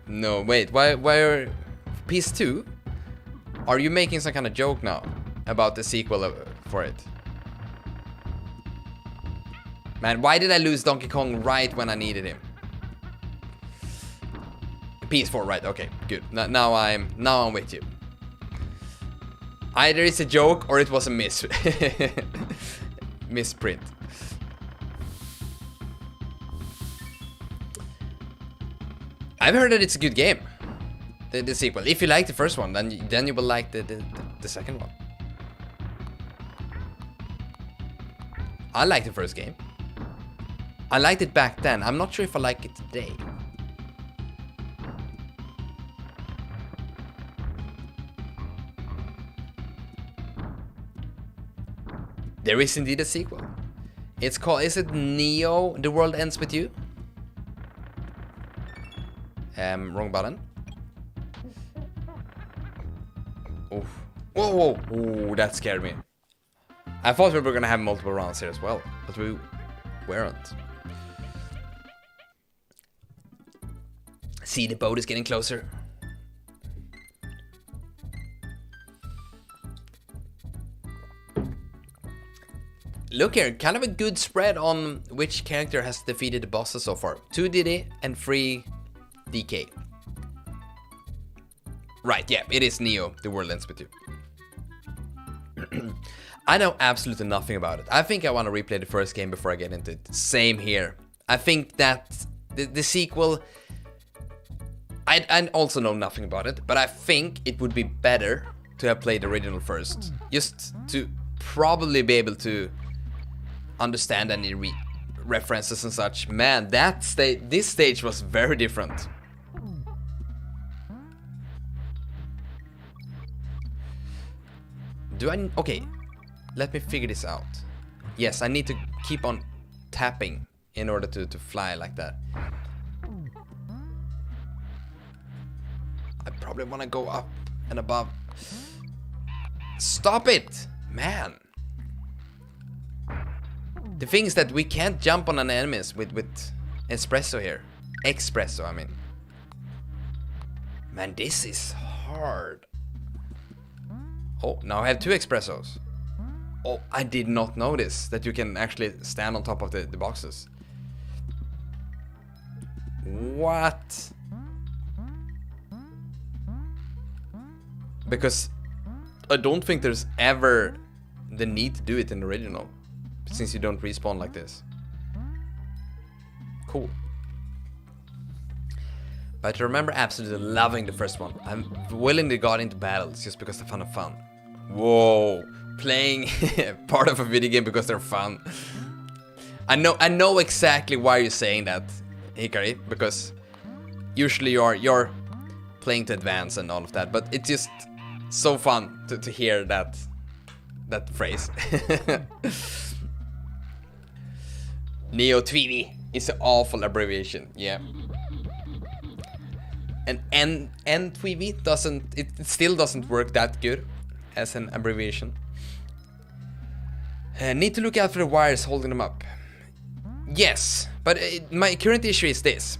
No, wait, why are... PS2? Are you making some kind of joke now about the sequel for it? Man, why did I lose Donkey Kong right when I needed him? PS4, right? Okay, good. Now I'm with you. Either it's a joke or it was a misprint. I've heard that it's a good game. The sequel. If you like the first one, then you will like the second one. I like the first game. I liked it back then. I'm not sure if I like it today. There is indeed a sequel. It's called, is it Neo, The World Ends With You? Wrong button. Oh, whoa, whoa, ooh, that scared me. I thought we were gonna have multiple rounds here as well, but we weren't. See, the boat is getting closer. Look here, kind of a good spread on which character has defeated the bosses so far. 2 Diddy and 3 DK. Right, yeah, it is Neo, The World Ends With You. I know absolutely nothing about it. I think I want to replay the first game before I get into it. Same here. I think that the sequel... I also know nothing about it, but I think it would be better to have played the original first. Just to probably be able to understand any references and such. Man, this stage was very different. Okay, let me figure this out. Yes, I need to keep on tapping in order to fly like that. I probably want to go up and above. Stop it, man. The thing is that we can't jump on an enemies with espresso here. Espresso, I mean. Man, this is hard. Oh, now I have 2 espressos. Oh, I did not notice that you can actually stand on top of the boxes. What? Because I don't think there's ever the need to do it in the original, since you don't respawn like this. Cool. But I remember absolutely loving the first one. I'm willingly got into battles just because they're fun. Whoa, playing part of a video game because they're fun. I know exactly why you're saying that, Hikari, because usually you're playing to advance and all of that, but it's just so fun to hear that phrase. Neo Tweeby is an awful abbreviation, yeah. And N Tweeby doesn't, it still doesn't work that good as an abbreviation. Need to look out for the wires holding them up. Yes, but my current issue is this.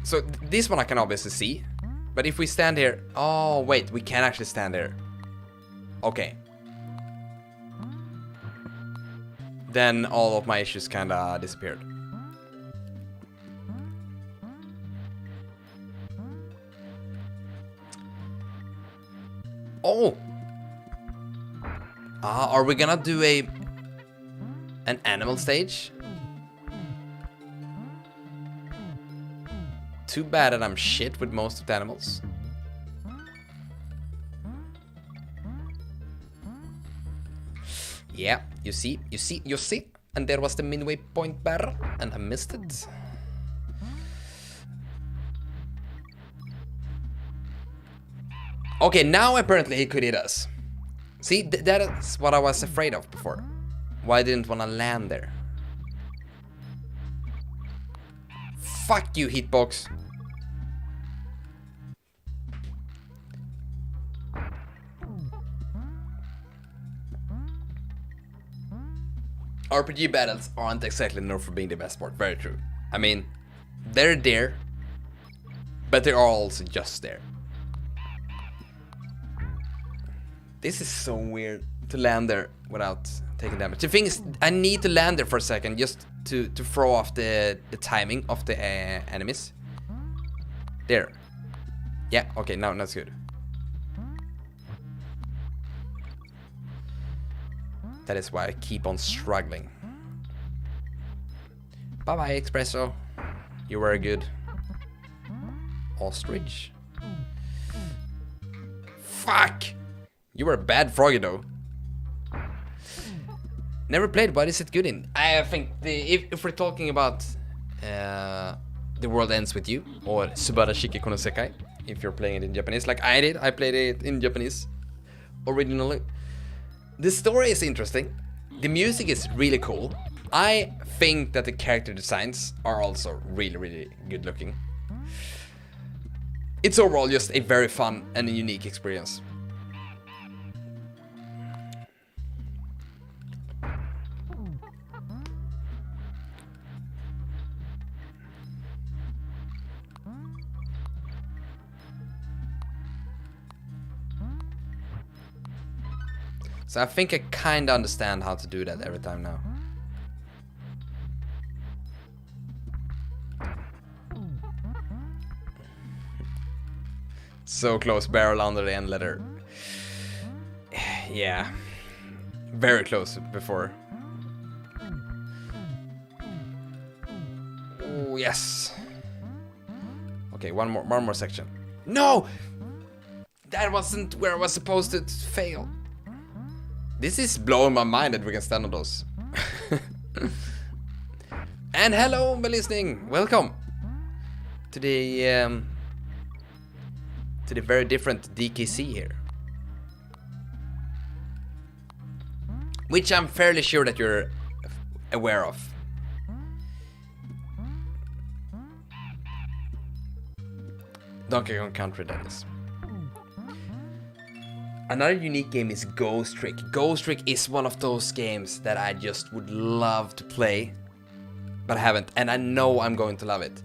So this one I can obviously see, but if we stand here, oh wait, we can actually stand there. Okay. Then all of my issues kinda disappeared. Oh! Are we gonna do an animal stage? Too bad that I'm shit with most of the animals. Yeah, you see, and there was the midway point bar, and I missed it. Okay, now apparently he could hit us. See, that is what I was afraid of before. Why I didn't want to land there. Fuck you, hitbox. RPG battles aren't exactly known for being the best part, very true. I mean, they're there, but they are also just there. This is so weird to land there without taking damage. The thing is, I need to land there for a second just to throw off the timing of the enemies. There. Yeah, okay, now that's good. That is why I keep on struggling. Bye-bye, Espresso. You were good. Ostrich. Fuck! You were a bad froggy though. Never played, what is it good in? I think if we're talking about The World Ends With You, or Subara Shiki Kono Sekai, if you're playing it in Japanese, like I did, I played it in Japanese originally. The story is interesting. The music is really cool. I think that the character designs are also really, really good looking. It's overall just a very fun and a unique experience. So I think I kinda understand how to do that every time now. So close, barrel under the end letter. Yeah, very close before. Oh yes. Okay, one more section. No, that wasn't where I was supposed to fail. This is blowing my mind that we can stand on those. And hello, by listening. Welcome to the very different DKC here, which I'm fairly sure that you're aware of. Donkey Kong Country, that is. Another unique game is Ghost Trick. Ghost Trick is one of those games that I just would love to play, but I haven't, and I know I'm going to love it.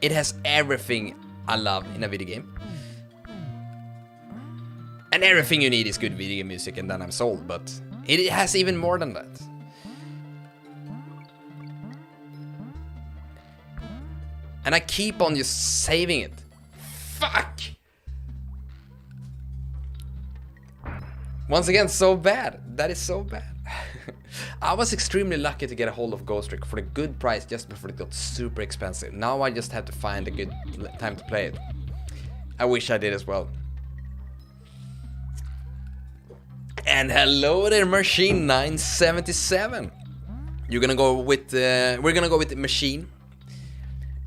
It has everything I love in a video game. And everything you need is good video game music, and then I'm sold, but it has even more than that. And I keep on just saving it. Fuck! Once again, so bad. That is so bad. I was extremely lucky to get a hold of Ghost Trick for a good price just before it got super expensive. Now I just have to find a good time to play it. I wish I did as well. And hello there, Machine 977. You're gonna go with we're gonna go with the Machine,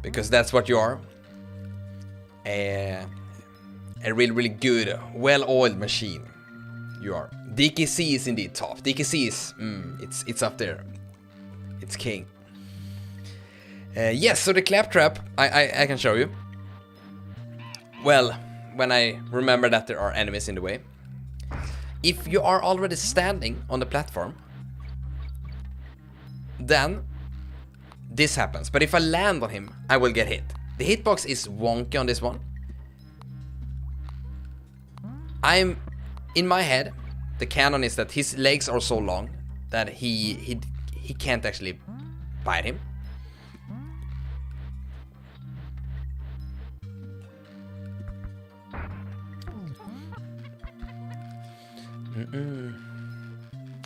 because that's what you are. A really good, well-oiled machine. You are. DKC is indeed top. DKC is it's up there. It's king. Yes, so the claptrap I can show you. Well, when I remember that there are enemies in the way. If you are already standing on the platform, then this happens. But if I land on him, I will get hit. The hitbox is wonky on this one. I'm in my head, the canon is that his legs are so long that he can't actually bite him.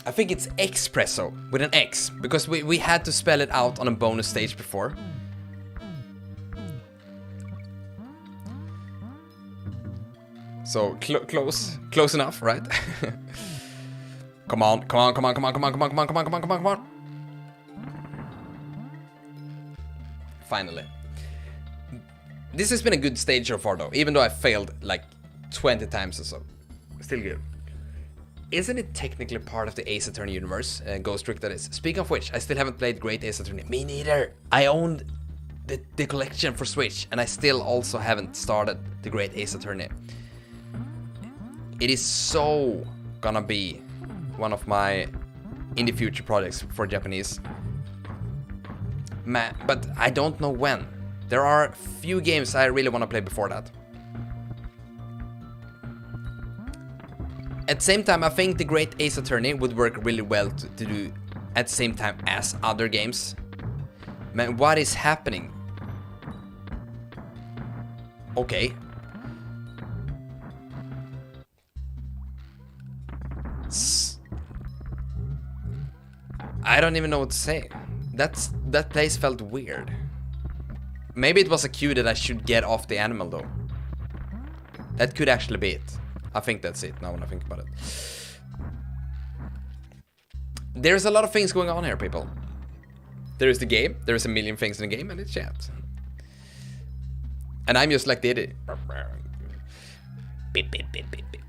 I think it's Expresso with an X, because we had to spell it out on a bonus stage before. So close enough, right? Come on. Finally. This has been a good stage so far though, even though I failed like 20 times or so. Still good. Isn't it technically part of the Ace Attorney universe? Ghost Trick, that is. Speaking of which, I still haven't played Great Ace Attorney. Me neither. I owned the collection for Switch, and I still also haven't started the Great Ace Attorney. It is so gonna be one of my in the future projects for Japanese. But I don't know when. There are few games I really want to play before that. At the same time, I think the Great Ace Attorney would work really well to do at the same time as other games. Man, what is happening? Okay. I don't even know what to say. That place felt weird. Maybe it was a cue that I should get off the animal though. That could actually be it. I think that's it now when I think about it. There's a lot of things going on here, people. There is the game, there's a million things in the game, and it's chat. And I'm just like the idiot. Beep, beep, beep, beep, beep.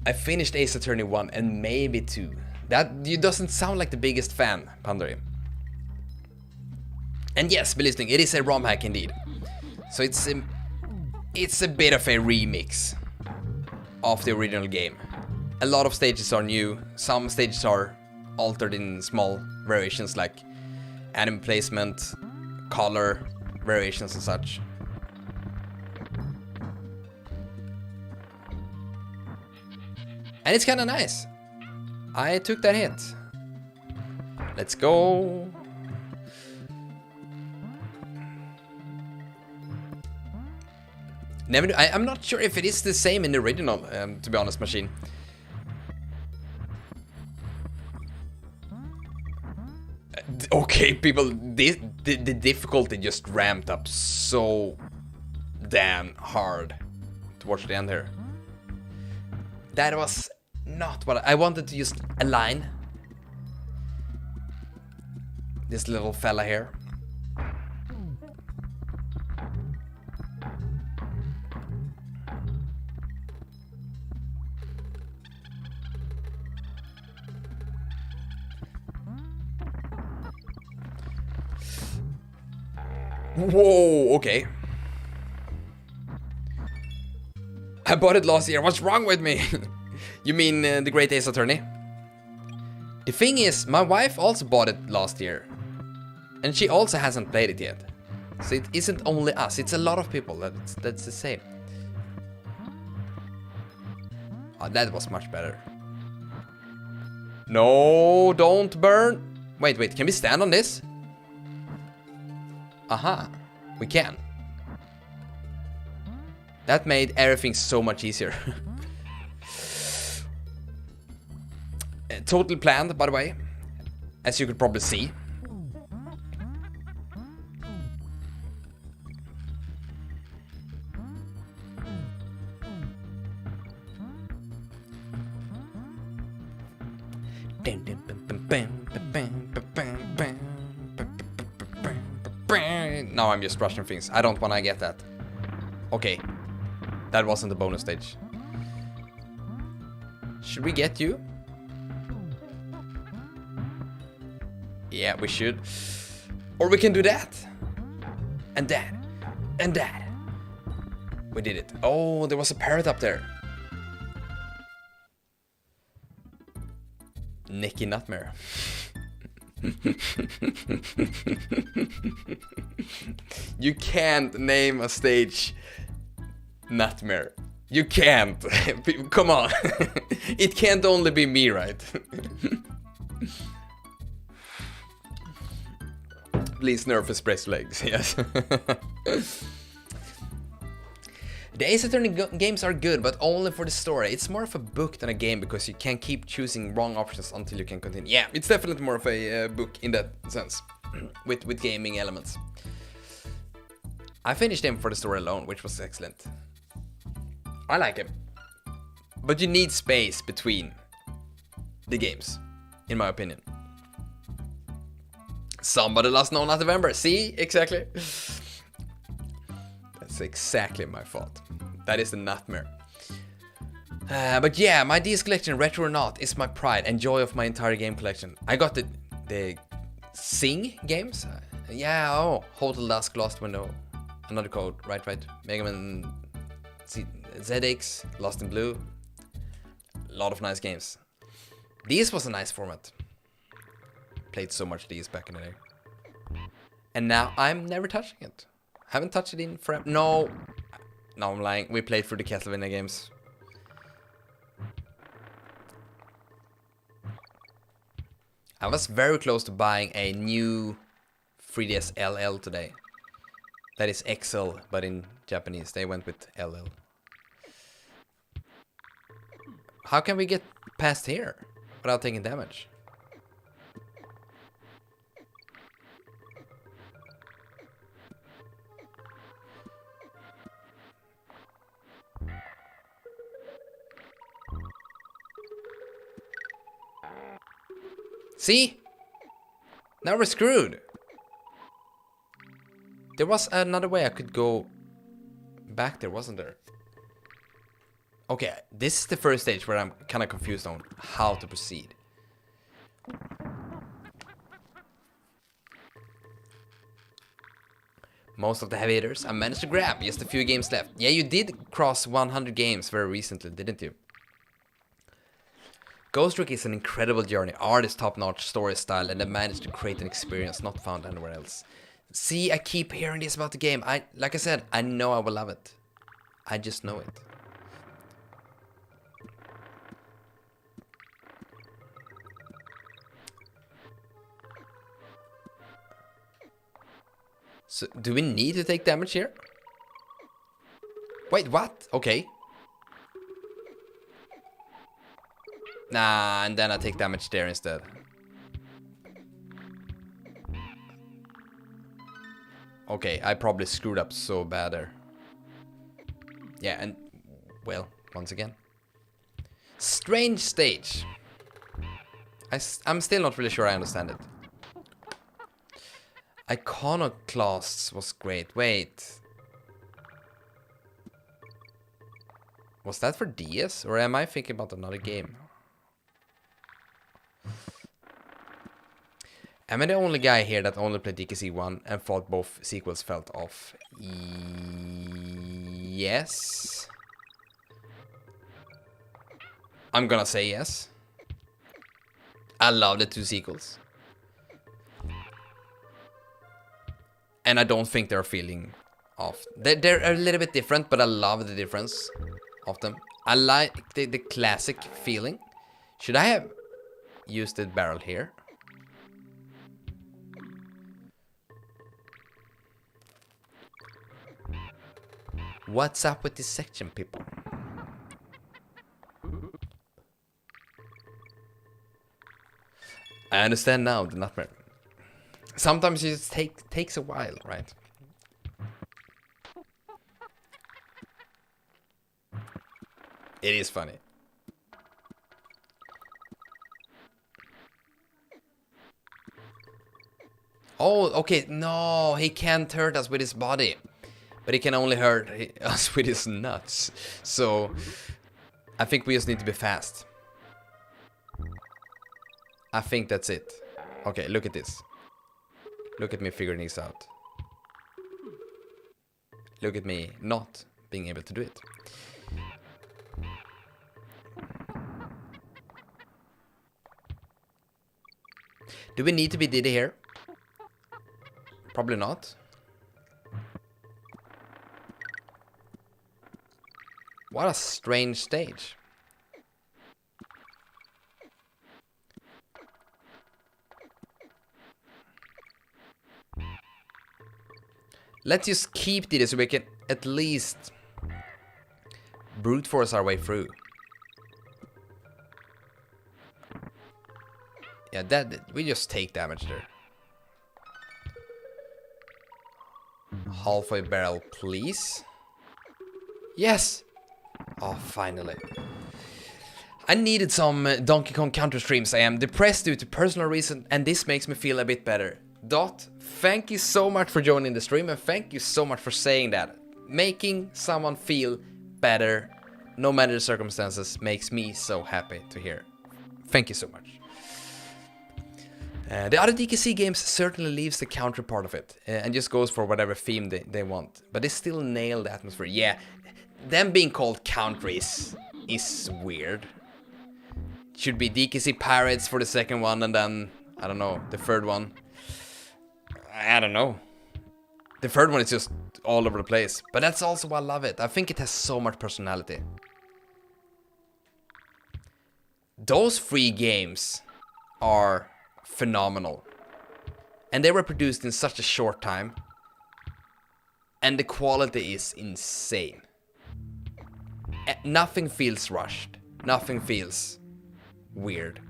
I finished Ace Attorney 1 and maybe 2. That you doesn't sound like the biggest fan, Pandori. And yes, be listening, it is a ROM hack indeed. So it's a bit of a remix of the original game. A lot of stages are new, some stages are altered in small variations like anime placement, color variations and such. And it's kinda nice. I took that hint. Let's go. Never knew. I'm not sure if it is the same in the original, to be honest, Machine. Okay, people, the difficulty just ramped up so damn hard towards the end here. That was not what I wanted to just align this little fella here. Whoa, okay. I bought it last year. What's wrong with me? You mean the Great Ace Attorney? The thing is, my wife also bought it last year. And she also hasn't played it yet. So it isn't only us, it's a lot of people that's the same. Oh, that was much better. No, don't burn. Wait, can we stand on this? Aha, we can. That made everything so much easier. Totally planned, by the way, as you could probably see. Now I'm just rushing things. I don't want to get that. Okay. That wasn't the bonus stage. Should we get you? Yeah, we should. Or we can do that. And that. And that. We did it. Oh, there was a parrot up there. Nicky Nutmare. You can't name a stage Nutmare. You can't. Come on. It can't only be me, right? Please nerf his breast legs, yes. The Ace Attorney games are good, but only for the story. It's more of a book than a game because you can keep choosing wrong options until you can continue. Yeah, it's definitely more of a book in that sense, with gaming elements. I finished him for the story alone, which was excellent. I like him. But you need space between the games, in my opinion. Somebody lost No Not November. See? Exactly. That's exactly my fault. That is the nightmare. But yeah, my DS collection, retro or not, is my pride and joy of my entire game collection. I got the Sing games. Yeah, oh, Hotel Dusk, Lost Window, another code, right. Mega Man ZX, Lost in Blue. A lot of nice games. DS was a nice format. Played so much DS back in the day. And now I'm never touching it. Haven't touched it in forever. No, I'm lying. We played through the Castlevania games. I was very close to buying a new 3DS LL today. That is XL, but in Japanese they went with LL. How can we get past here without taking damage? See? Now we're screwed. There was another way I could go back there, wasn't there? Okay, this is the first stage where I'm kind of confused on how to proceed. Most of the heavy hitters I managed to grab, just a few games left. Yeah, you did cross 100 games very recently, didn't you? Ghost Trick is an incredible journey, art is top-notch, story style, and they managed to create an experience not found anywhere else. See, I keep hearing this about the game. Like I said, I know I will love it. I just know it. So, do we need to take damage here? Wait, what? Okay. Nah, and then I take damage there instead. Okay, I probably screwed up so bad there. Yeah, and, well, once again. Strange stage. I'm still not really sure I understand it. Iconoclasts was great. Wait. Was that for DS? Or am I thinking about another game? Am I the only guy here that only played DKC 1 and thought both sequels felt off? Yes. I'm gonna say yes. I love the two sequels. And I don't think they're feeling off. They're a little bit different, but I love the difference of them. I like the classic feeling. Should I have used the barrel here? What's up with this section, people? I understand now, the nightmare. Sometimes it just takes a while, right? It is funny. Oh, okay, no, he can't hurt us with his body. But he can only hurt us with his nuts. So, I think we just need to be fast. I think that's it. Okay, look at this. Look at me figuring this out. Look at me not being able to do it. Do we need to be Diddy here? Probably not. What a strange stage. Let's just keep Diddy so we can at least brute force our way through. Yeah, that we just take damage there. Halfway barrel, please. Yes! Oh, finally. I needed some Donkey Kong Country streams. I am depressed due to personal reasons, and this makes me feel a bit better. Dot, thank you so much for joining the stream, and thank you so much for saying that. Making someone feel better, no matter the circumstances, makes me so happy to hear. Thank you so much. The other DKC games certainly leaves the country part of it, and just goes for whatever theme they want. But they still nail the atmosphere. Yeah, them being called countries is weird. Should be DKC Pirates for the second one, and then, I don't know, the third one. I don't know. The third one is just all over the place. But that's also why I love it. I think it has so much personality. Those 3 games are phenomenal. And they were produced in such a short time. And the quality is insane. Nothing feels rushed. Nothing feels weird.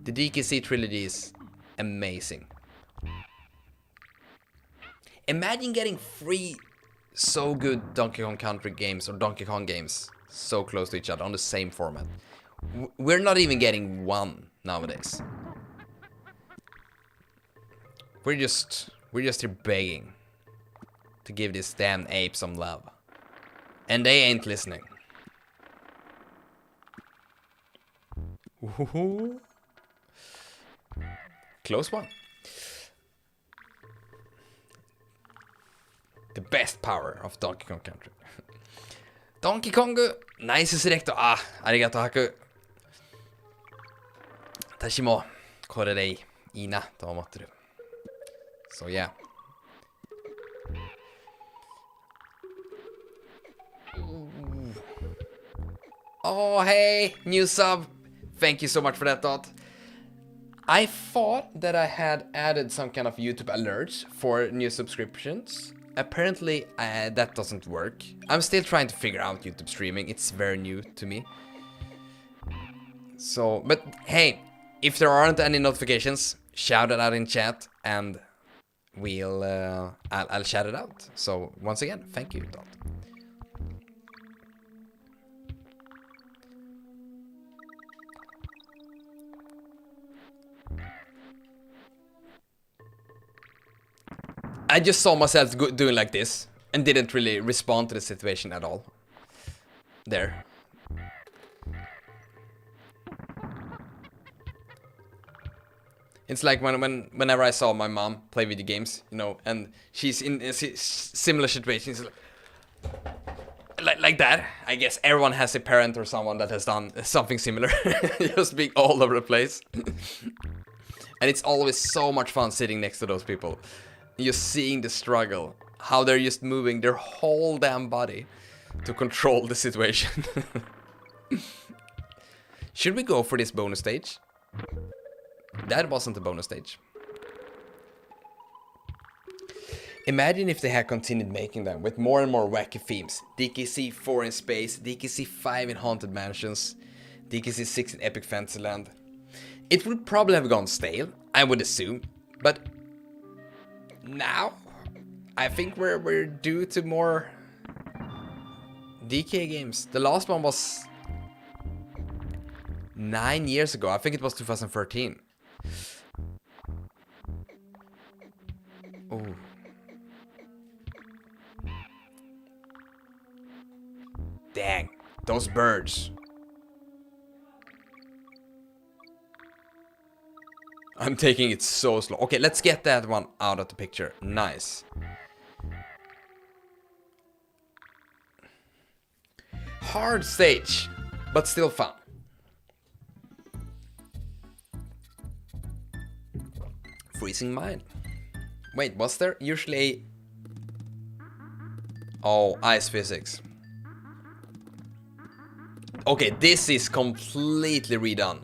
The DKC trilogy is amazing. Imagine getting 3 so good Donkey Kong Country games or Donkey Kong games so close to each other on the same format. We're not even getting 1 nowadays. We're just here begging to give this damn ape some love. And they ain't listening. Ooh. Close one. The best power of Donkey Kong Country. Donkey Kong, nice selector. Ah, arigato haku. Tashi mo kore de ii na to omotte ru. So yeah. Oh, hey, new sub. Thank you so much for that, Dot. I thought that I had added some kind of YouTube alerts for new subscriptions. Apparently, that doesn't work. I'm still trying to figure out YouTube streaming. It's very new to me. So, but hey, if there aren't any notifications, shout it out in chat and I'll shout it out. So, once again, thank you, Dot. I just saw myself doing like this and didn't really respond to the situation at all. There. It's like whenever I saw my mom play video games, you know, and she's in a similar situations, like that. I guess everyone has a parent or someone that has done something similar, just being all over the place. And it's always so much fun sitting next to those people. You're seeing the struggle, how they're just moving their whole damn body to control the situation. Should we go for this bonus stage? That wasn't a bonus stage. Imagine if they had continued making them with more and more wacky themes. DKC 4 in space, DKC 5 in haunted mansions, DKC 6 in epic fantasyland. it would probably have gone stale, I would assume. But now, I think we're due to more DK games. The last one was 9 years ago. I think it was 2013. Oh. Dang, those birds. I'm taking it so slow. Okay, let's get that one out of the picture. Nice. Hard stage, but still fun. Freezing mine. Wait, was there usually a... Oh, ice physics. Okay, this is completely redone.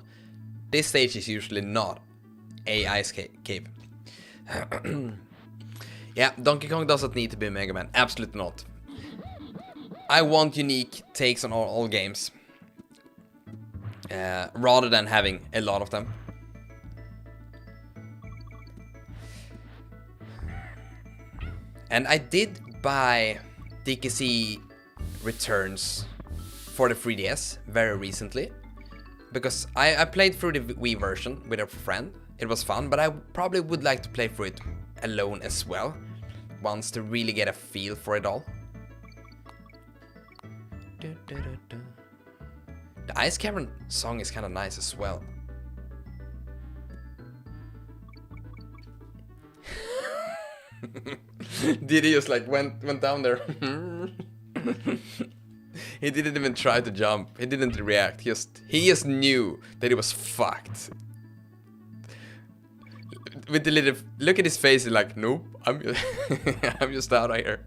This stage is usually not a ice cave. Yeah, Donkey Kong doesn't need to be Mega Man. Absolutely not. I want unique takes on all games. Rather than having a lot of them. And I did buy DKC Returns for the 3DS very recently. Because I played through the Wii version with a friend. It was fun, but I probably would like to play through it alone as well. Once to really get a feel for it all. The Ice Cavern song is kind of nice as well. Did he just like went down there? He didn't even try to jump. He didn't react. He just knew that he was fucked. With the little look at his face, he's like, nope, I'm just out of here.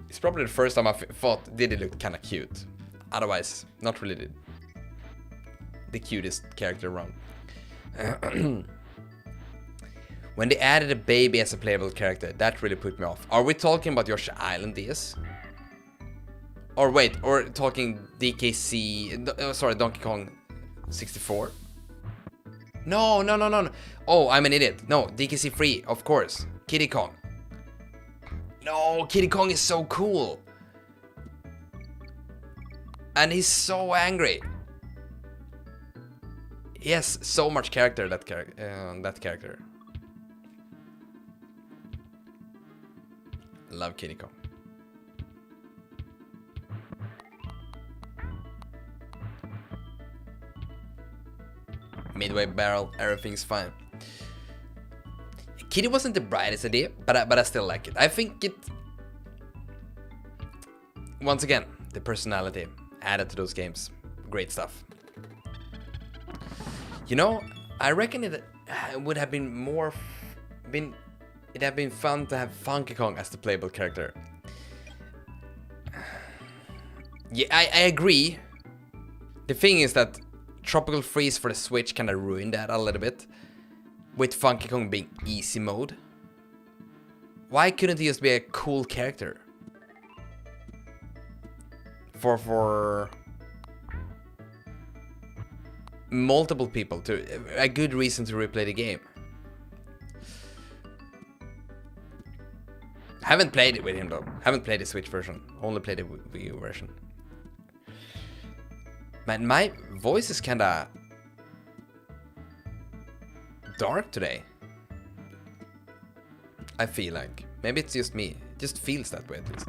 It's probably the first time I thought Diddy looked kind of cute. Otherwise, not really the cutest character around. When they added a baby as a playable character, that really put me off. Are we talking about Yoshi Island DS? Or wait, or talking DKC... sorry, Donkey Kong 64? No. Oh, I'm an idiot. No, DKC 3, of course. Kiddy Kong. No, Kiddy Kong is so cool. And he's so angry. He has so much character, that character. Love Kiddy Kong. Midway barrel, everything's fine. Kiddy wasn't the brightest idea, but I still like it. I think it... Once again, the personality added to those games. Great stuff. You know, I reckon it would have been more... It'd have been fun to have Funky Kong as the playable character. Yeah, I agree. The thing is that Tropical Freeze for the Switch kind of ruined that a little bit. With Funky Kong being easy mode. Why couldn't he just be a cool character? For multiple people, to a good reason to replay the game. Haven't played it with him though. Haven't played the Switch version. Only played the Wii U version. Man, my voice is kinda dark today. I feel like. Maybe it's just me. It just feels that way at least.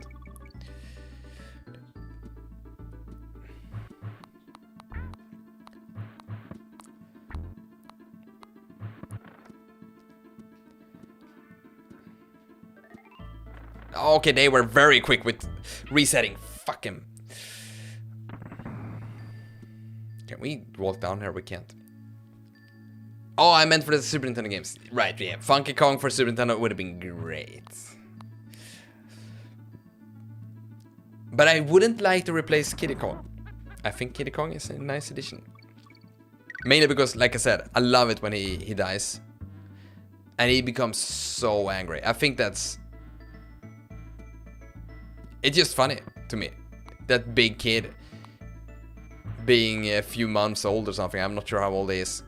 Okay, they were very quick with resetting. Fuck him. Can we walk down here? We can't. Oh, I meant for the Super Nintendo games. Right, yeah. Funky Kong for Super Nintendo would have been great. But I wouldn't like to replace Kiddy Kong. I think Kiddy Kong is a nice addition. Mainly because, like I said, I love it when he dies. And he becomes so angry. I think that's... It's just funny to me. That big kid being a few months old or something. I'm not sure how old he is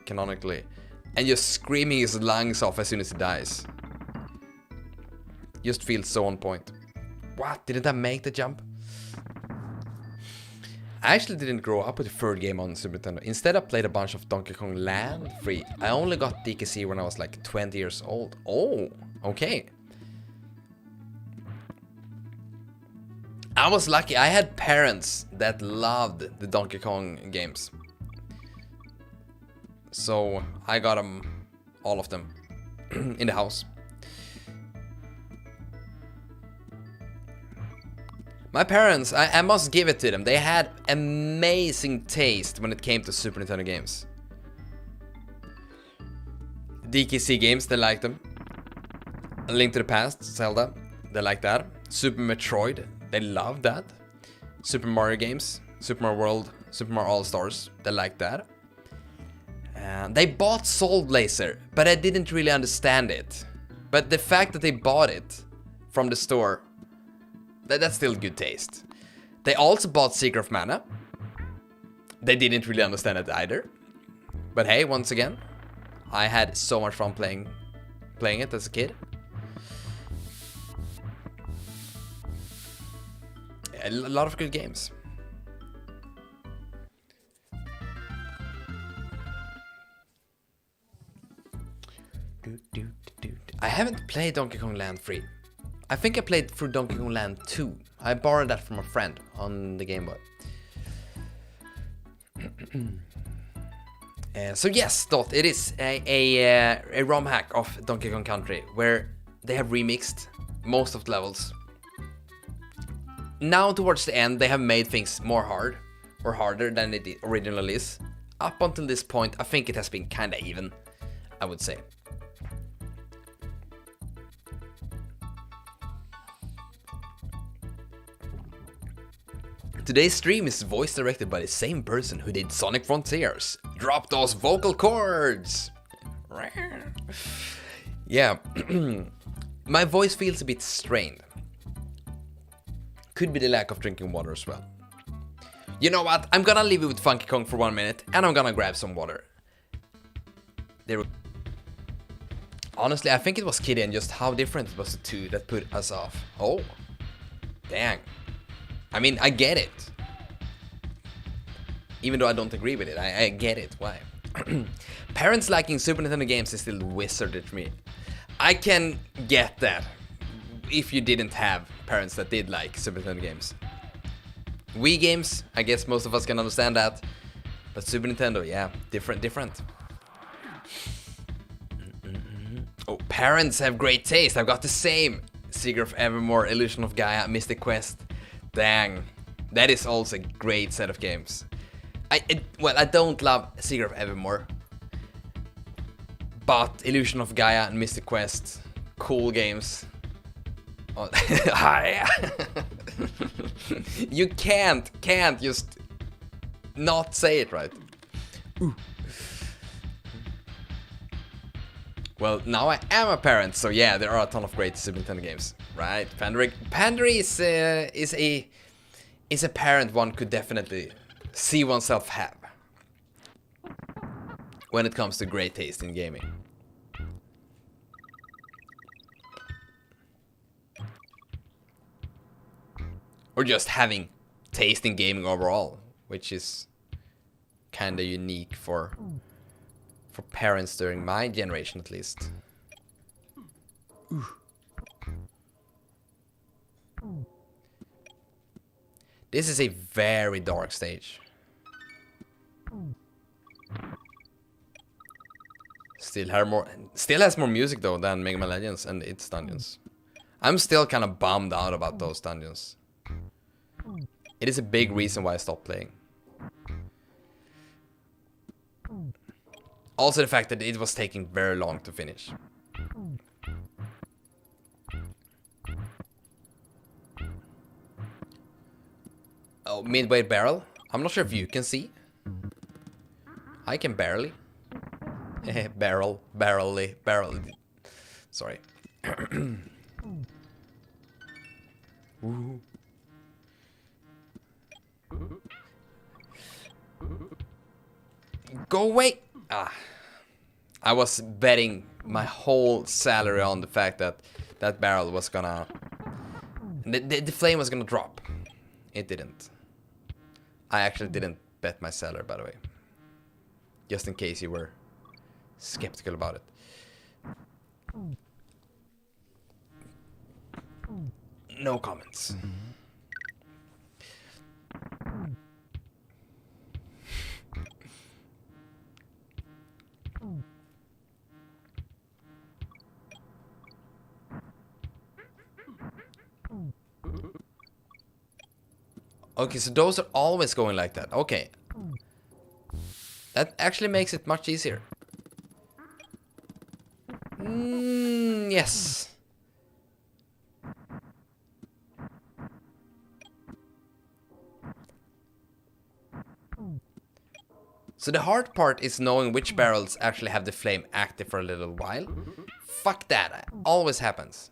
canonically. And just screaming his lungs off as soon as he dies. Just feels so on point. What? Didn't I make the jump? I actually didn't grow up with the third game on Super Nintendo. Instead, I played a bunch of Donkey Kong Land free. I only got DKC when I was like 20 years old. Oh, okay. I was lucky. I had parents that loved the Donkey Kong games. So I got them, all of them, in the house. My parents, I must give it to them. They had amazing taste when it came to Super Nintendo games. DKC games, they liked them. A Link to the Past, Zelda, they liked that. Super Metroid, they loved that. Super Mario games, Super Mario World, Super Mario All-Stars, they liked that. They bought Soul Blazer, but I didn't really understand it. But the fact that they bought it from the store, that's still good taste. They also bought Secret of Mana. They didn't really understand it either. But hey, once again, I had so much fun playing it as a kid. A lot of good games. I haven't played Donkey Kong Land 3. I think I played through Donkey Kong Land 2. I borrowed that from a friend on the Game Boy. So yes, Dot, it is a ROM hack of Donkey Kong Country where they have remixed most of the levels. Now towards the end, they have made things more harder than it originally is. Up until this point, I think it has been kinda even, I would say. Today's stream is voice directed by the same person who did Sonic Frontiers. Drop those vocal cords! Yeah, my voice feels a bit strained. Could be the lack of drinking water as well. You know what? I'm gonna leave it with Funky Kong for 1 minute and I'm gonna grab some water. Honestly, I think it was Kitty and just how different it was the two that put us off. Oh, dang. I mean, I get it. Even though I don't agree with it, I get it. Why? Parents liking Super Nintendo games is still wizarded to me. I can get that if you didn't have parents that did like Super Nintendo games. Wii games, I guess most of us can understand that. But Super Nintendo, yeah, different. Oh, parents have great taste. I've got the same. Secret of Evermore, Illusion of Gaia, Mystic Quest. Dang, that is also a great set of games. I don't love Secret of Evermore, but Illusion of Gaia and Mystic Quest, cool games. Oh, you can't just not say it right. Ooh. Well, now I am a parent, so yeah, there are a ton of great Super Nintendo games, right? Pandery is a parent one could definitely see oneself have when it comes to great taste in gaming. Or just having taste in gaming overall, which is kinda unique for parents during my generation at least. Ooh. This is a very dark stage. Still has more music though than Mega Man Legends and its dungeons. I'm still kind of bummed out about those dungeons. It is a big reason why I stopped playing. Also the fact that it was taking very long to finish. Oh, midway barrel? I'm not sure if you can see. I can barely. barely. Sorry. Go away! Ah. I was betting my whole salary on the fact that that barrel was gonna... The flame was gonna drop. It didn't. I actually didn't bet my salary, by the way. Just in case you were skeptical about it. No comments. Okay, so those are always going like that. Okay. That actually makes it much easier. Yes. So the hard part is knowing which barrels actually have the flame active for a little while. Fuck that. Always happens.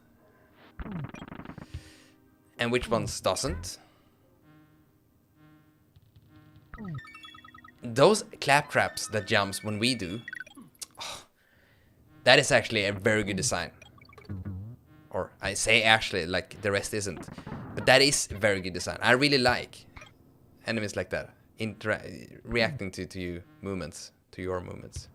And which ones doesn't. Those claptraps that jumps when we do, oh, that is actually a very good design. Or I say actually, like the rest isn't. But that is very good design. I really like enemies like that. Reacting to you movements, to your movements.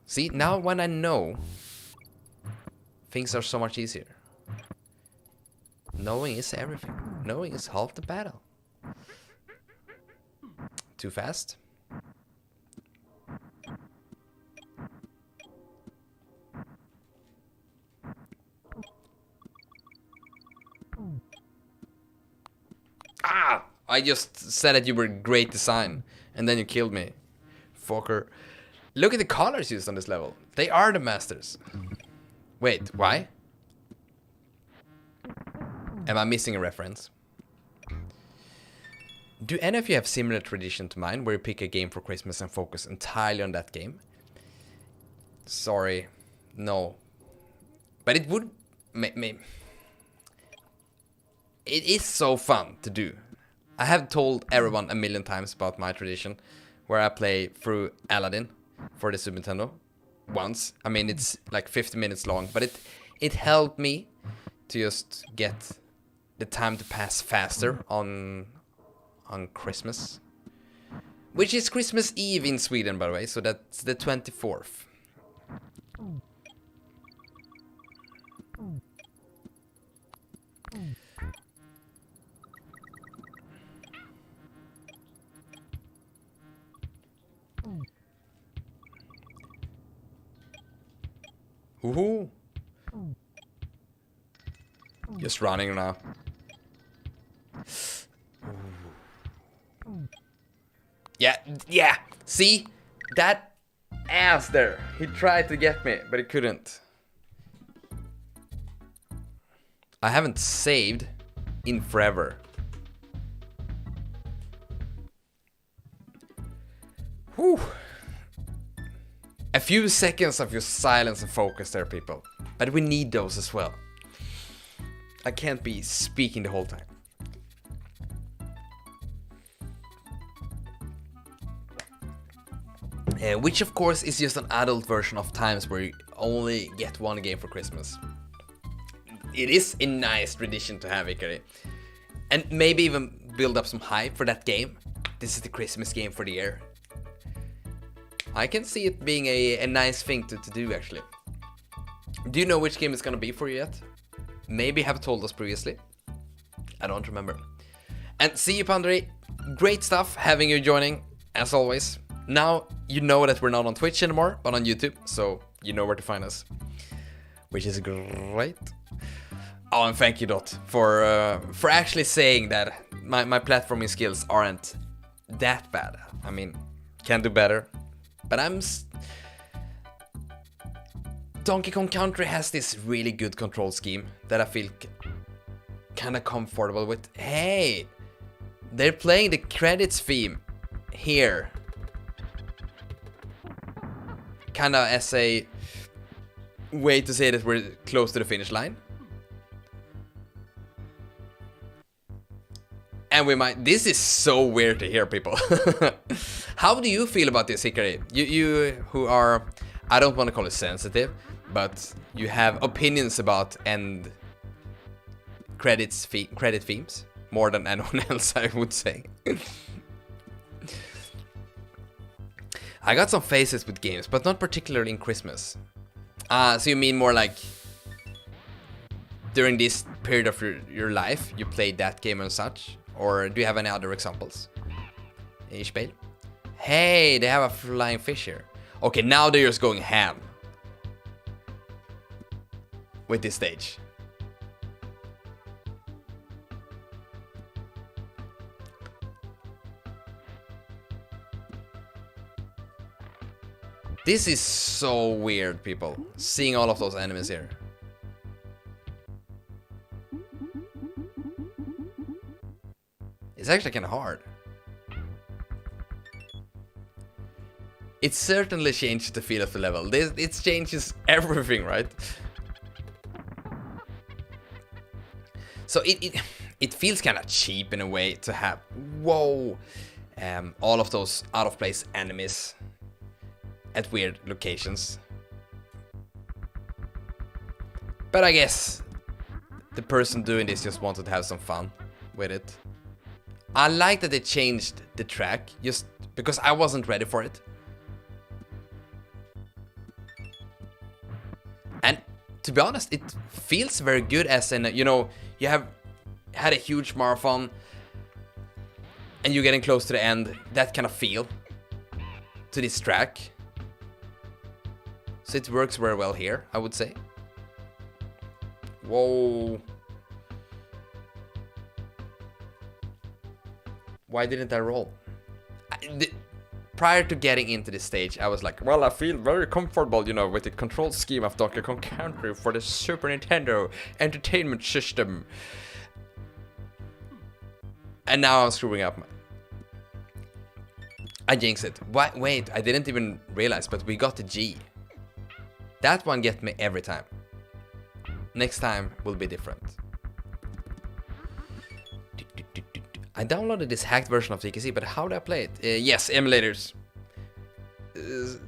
See, now when I know, things are so much easier. Knowing is everything. Knowing is half the battle. Too fast? Ah! I just said that you were great design, and then you killed me. Fucker. Look at the colors used on this level. They are the masters. Wait, why? Am I missing a reference? Do any of you have similar tradition to mine, where you pick a game for Christmas and focus entirely on that game? Sorry, no. But it would... It is so fun to do. I have told everyone a million times about my tradition, where I play through Aladdin for the Super Nintendo once. I mean, it's like 50 minutes long, but it helped me to just get the time to pass faster on Christmas, which is Christmas Eve in Sweden, by the way, so that's the 24th. Woohoo! Just running now. Yeah. See? That ass there. He tried to get me, but he couldn't. I haven't saved in forever. Whew. A few seconds of your silence and focus there, people. But we need those as well. I can't be speaking the whole time. Which of course is just an adult version of times where you only get one game for Christmas. It is a nice tradition to have, Ikari. And maybe even build up some hype for that game. This is the Christmas game for the year. I can see it being a nice thing to do, actually. Do you know which game it's gonna be for you yet? Maybe have told us previously. I don't remember. And see you, Pandri. Great stuff having you joining, as always. Now you know that we're not on Twitch anymore, but on YouTube, so you know where to find us, which is great. Oh, and thank you, Dot, for actually saying that my platforming skills aren't that bad. I mean, can do better, but Donkey Kong Country has this really good control scheme that I feel kind of comfortable with. Hey, they're playing the credits theme here. Kind of as a way to say that we're close to the finish line. And we might. This is so weird to hear, people. How do you feel about this, Hikari? You who are, I don't want to call it sensitive, but you have opinions about end credit themes more than anyone else, I would say. I got some phases with games, but not particularly in Christmas. So you mean more like during this period of your life, you played that game and such? Or do you have any other examples? Ishbale? Hey, they have a flying fish here. Okay, now they're just going ham with this stage. This is so weird, people. Seeing all of those enemies here. It's actually kind of hard. It certainly changes the feel of the level. It changes everything, right? So it feels kind of cheap in a way to have, whoa, all of those out of place enemies at weird locations. But I guess the person doing this just wanted to have some fun with it. I like that they changed the track just because I wasn't ready for it. And to be honest, it feels very good as in, you know, you have had a huge marathon and you're getting close to the end. That kind of feel to this track. So it works very well here, I would say. Whoa. Why didn't I roll? Prior to getting into this stage, I was like, well, I feel very comfortable, you know, with the control scheme of Donkey Kong Country for the Super Nintendo Entertainment System. And now I'm screwing up. I jinxed it. Wait, I didn't even realize, but we got the G. That one gets me every time. Next time will be different. I downloaded this hacked version of DKC, but how do I play it? Yes, emulators.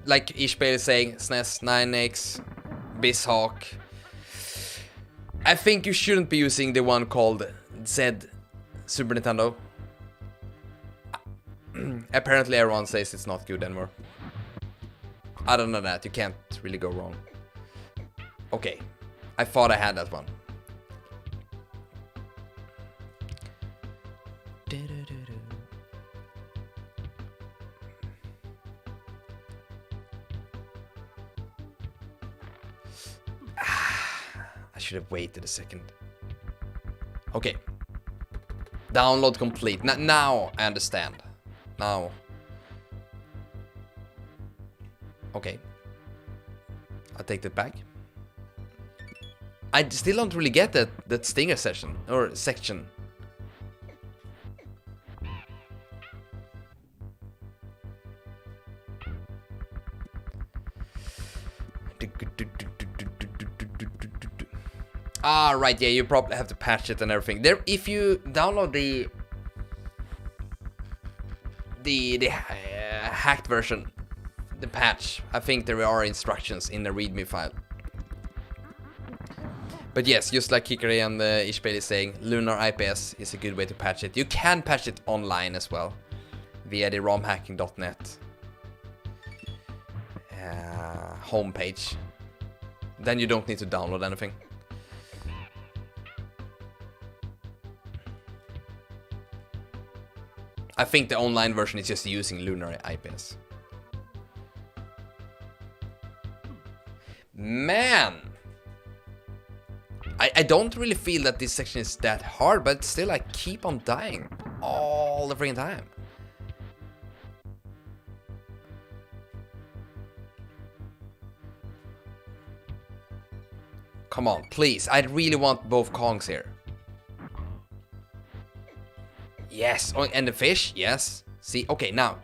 Like Ishbale is saying, SNES, 9X, BizHawk. I think you shouldn't be using the one called Z Super Nintendo. Apparently everyone says it's not good anymore. Other than that, you can't really go wrong. Okay, I thought I had that one. I should have waited a second. Okay. Download complete. Now I understand. Now. Okay. I'll take that back. I still don't really get that stinger session or section. Ah, right, yeah, you probably have to patch it and everything. There, if you download the hacked version, the patch, I think there are instructions in the README file. But yes, just like Hikari and Ishbale is saying, Lunar IPS is a good way to patch it. You can patch it online as well, via the romhacking.net homepage. Then you don't need to download anything. I think the online version is just using Lunar IPS. Man! I don't really feel that this section is that hard, but still I keep on dying all the freaking time. Come on, please. I really want both Kongs here. Yes, oh, and the fish, yes. See, okay, now.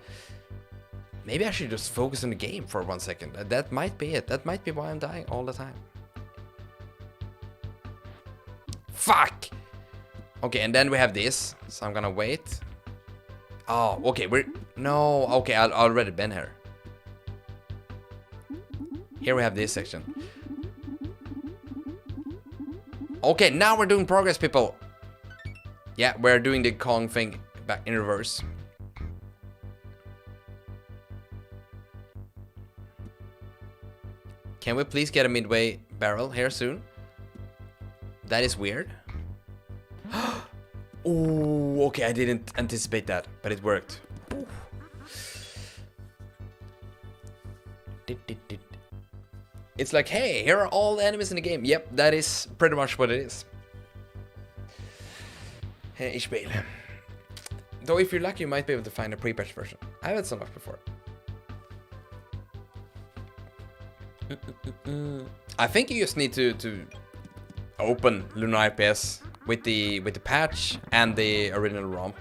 Maybe I should just focus on the game for 1 second. That might be it. That might be why I'm dying all the time. Fuck! Okay, and then we have this. So I'm gonna wait. Oh, okay, no, okay, I already been here. Here we have this section. Okay, now we're doing progress, people. Yeah, we're doing the Kong thing back in reverse. Can we please get a midway barrel here soon? That is weird. Oh, okay, I didn't anticipate that, but it worked. Ooh. It's like, hey, here are all the enemies in the game. Yep, that is pretty much what it is. Hey, spel. Though if you're lucky, you might be able to find a pre-patch version. I've had some luck before. I think you just need to open Lunar IPS with the patch and the original ROM.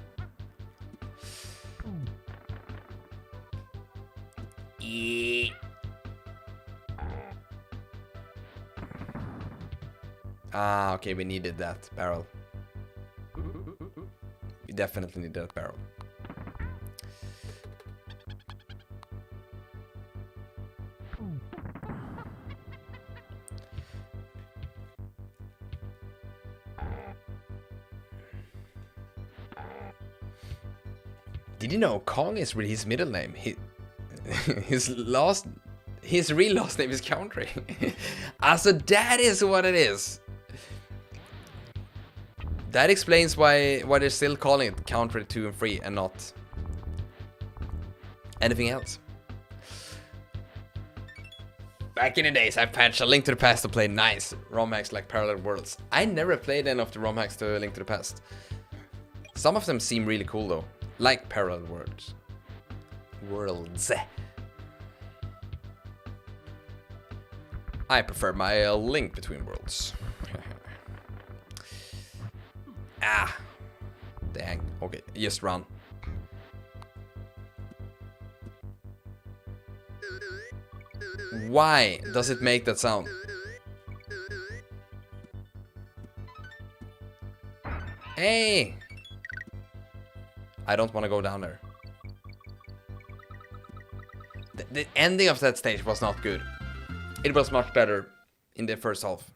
Ah, okay, we needed that barrel. We definitely need that barrel. Did you know Kong is really his middle name? His real last name is Country. Also, that is what it is. That explains why they're still calling it Country 2 and 3 and not anything else. Back in the days, I patched A Link to the Past to play nice romhacks like Parallel Worlds. I never played any of the romhacks to A Link to the Past. Some of them seem really cool though, like Parallel Worlds. I prefer my Link Between Worlds. Ah, dang. Okay, just run. Why does it make that sound? Hey! I don't want to go down there. The ending of that stage was not good. It was much better in the first half.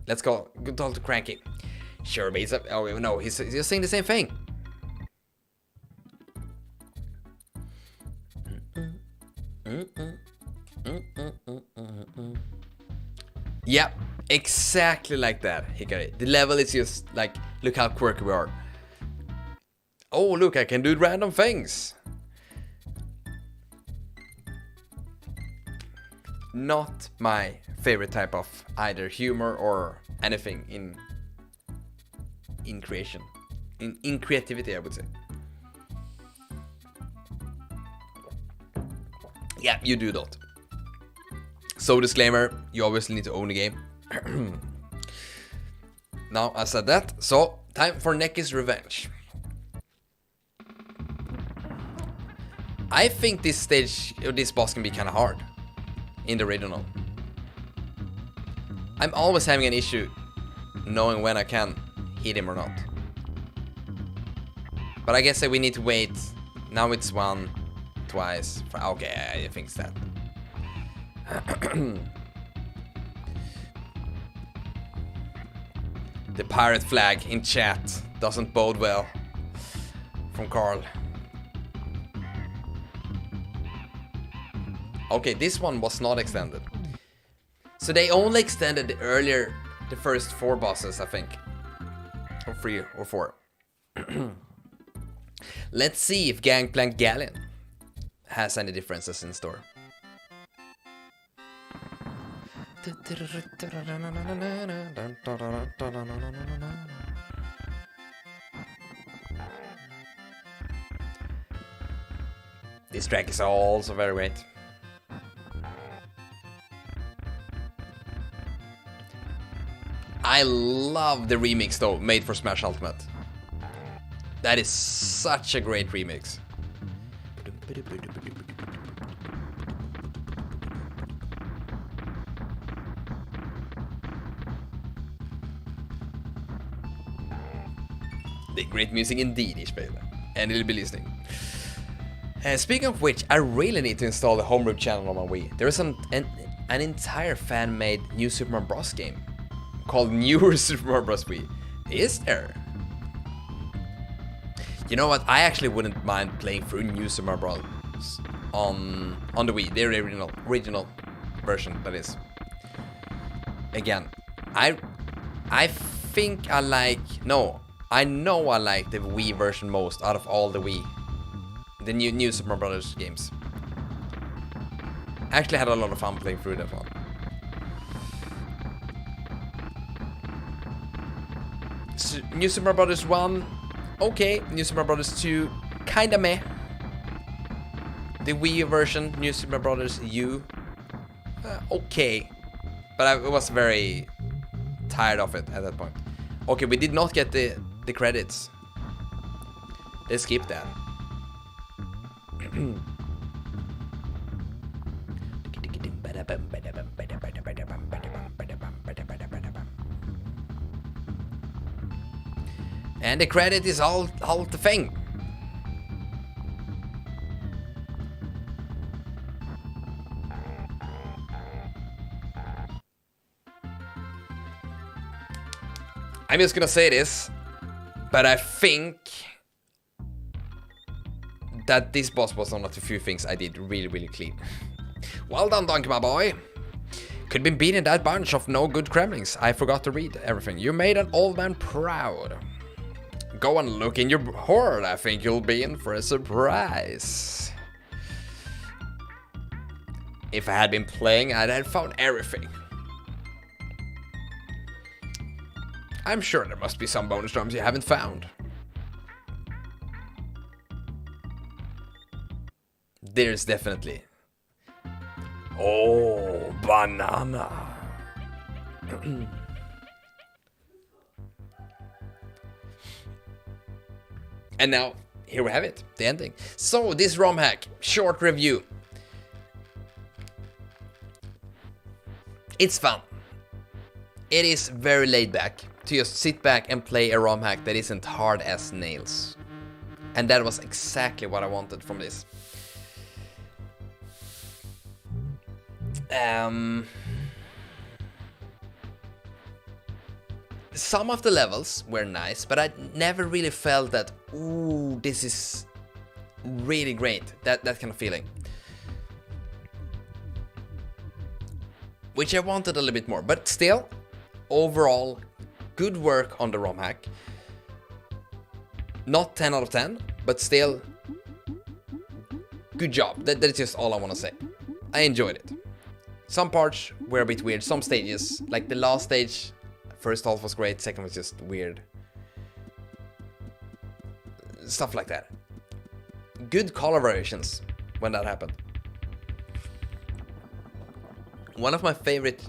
Let's go. Good talk to Cranky. Sure, but he's up. Oh no, he's just saying the same thing. Yeah, exactly like that, Hikari. The level is just like, look how quirky we are. Oh, look, I can do random things. Not my favorite type of either humor or anything in creation. In creativity, I would say. Yeah, you do that. So disclaimer, you obviously need to own the game. Now I said that, so time for Necky's Revenge. I think this stage, or this boss can be kind of hard in the original. I'm always having an issue knowing when I can hit him or not. But I guess that we need to wait. Now it's one, twice. Okay, I think it's that. The pirate flag in chat doesn't bode well. From Carl. Okay, this one was not extended. So they only extended the first 4 bosses, I think. Or 3 or 4. Let's see if Gangplank Galleon has any differences in store. This track is also very great. I love the remix though, made for Smash Ultimate. That is such a great remix. The great music indeed, Ishbela. And you'll be listening. Speaking of which, I really need to install the homebrew channel on my Wii. There is an entire fan-made New Super Mario Bros. Game called Newer Super Mario Bros. Wii. Is there? You know what? I actually wouldn't mind playing through New Super Mario Bros. on the Wii, the original version, that is. Again, I think I like... No, I know I like the Wii version most out of all the Wii. The new Super Mario Brothers games. Actually had a lot of fun playing through that one. So, New Super Mario Brothers 1, okay. New Super Mario Brothers 2, kinda meh. The Wii version, New Super Mario Brothers U, okay. But I was very tired of it at that point. Okay, we did not get the credits. Let's skip that. And the credit is all the thing. I'm just gonna say this, but I think that this boss was one of the few things I did really clean. Well done, Donkey, my boy. Could be beating that bunch of no good Kremlings. I forgot to read everything. You made an old man proud. Go and look in your hoard. I think you'll be in for a surprise. If I had been playing, I'd have found everything. I'm sure there must be some bonus drums you haven't found. There's definitely. Oh, banana. And now, here we have it, the ending. So, this ROM hack, short review. It's fun. It is very laid back to just sit back and play a ROM hack that isn't hard as nails. And that was exactly what I wanted from this. Some of the levels were nice, but I never really felt that, ooh, this is really great. That kind of feeling. Which I wanted a little bit more, but still, overall, good work on the ROM hack. Not 10 out of 10, but still, good job. That's just all I want to say. I enjoyed it. Some parts were a bit weird, some stages, like the last stage, first half was great, second was just weird. Stuff like that. Good color variations when that happened. One of my favorite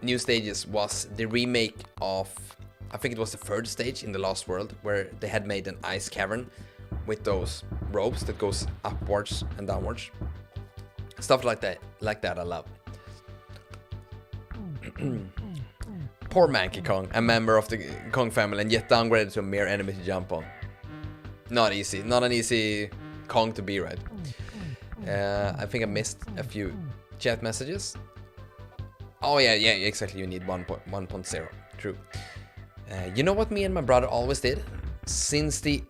new stages was the remake of, I think it was the third stage in the Lost World, where they had made an ice cavern with those ropes that goes upwards and downwards. Stuff like that I love. Poor Manky Kong, a member of the Kong family and yet downgraded to a mere enemy to jump on. Not easy, not an easy Kong to be, right? I think I missed a few chat messages. Oh yeah, exactly, you need 1.0, true. You know what me and my brother always did? Since the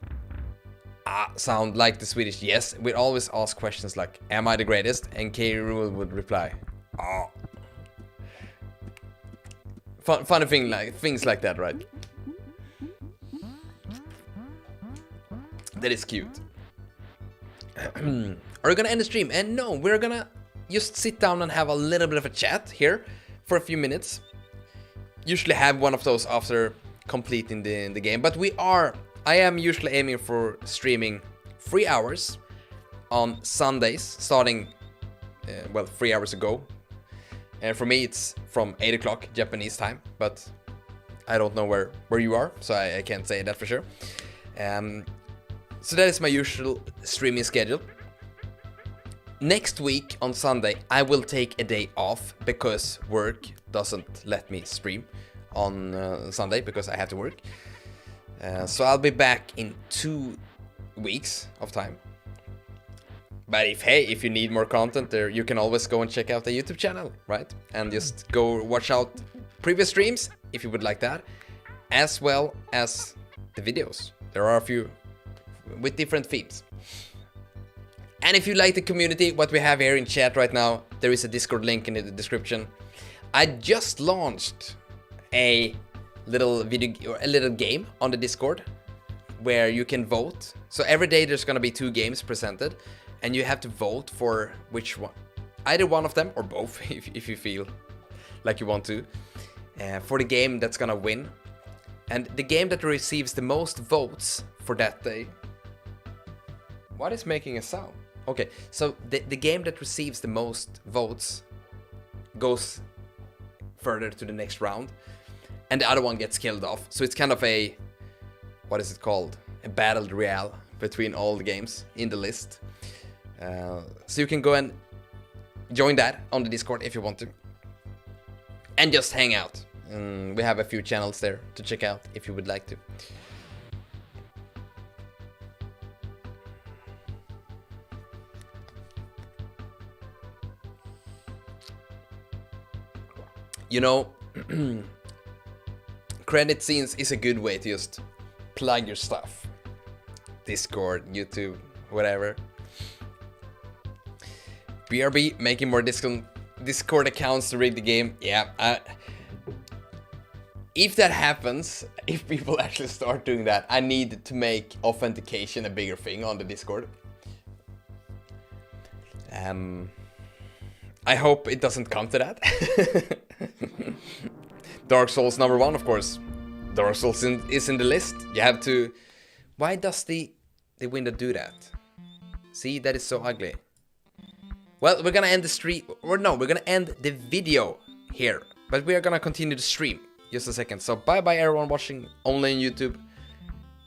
sound like the Swedish yes, we'd always ask questions like, am I the greatest? And K. Rool would reply, oh. Funny thing, like things like that, right? That is cute. Are we gonna end the stream? And no, we're gonna just sit down and have a little bit of a chat here for a few minutes. Usually have one of those after completing the game, but I am usually aiming for streaming 3 hours on Sundays, starting 3 hours ago. And for me, it's from 8 o'clock Japanese time, but I don't know where you are, so I can't say that for sure. So that is my usual streaming schedule. Next week on Sunday, I will take a day off because work doesn't let me stream on Sunday because I have to work. So I'll be back in 2 weeks of time. But if you need more content there, you can always go and check out the YouTube channel, right? And just go watch out previous streams if you would like that, as well as the videos. There are a few with different themes. And if you like the community, what we have here in chat right now, there is a Discord link in the description. I just launched a little game on the Discord where you can vote. So every day there's gonna be 2 games presented, and you have to vote for which one, either one of them or both, if you feel like you want to, for the game that's gonna win. And the game that receives the most votes for that day. What is making a sound? Okay, so the game that receives the most votes goes further to the next round, and the other one gets killed off. So it's kind of a, what is it called? A battle royale between all the games in the list. So you can go and join that on the Discord if you want to, and just hang out. We have a few channels there to check out if you would like to. You know, credit scenes is a good way to just plug your stuff. Discord, YouTube, whatever. BRB making more Discord accounts to rig the game. Yeah, if that happens, if people actually start doing that, I need to make authentication a bigger thing on the Discord. I hope it doesn't come to that. Dark Souls #1, of course. Dark Souls is in the list. You have to... Why does the window do that? See, that is so ugly. Well, we're gonna end the stream... Or no, we're gonna end the video here. But we are gonna continue the stream. Just a second. So bye-bye everyone watching only on YouTube.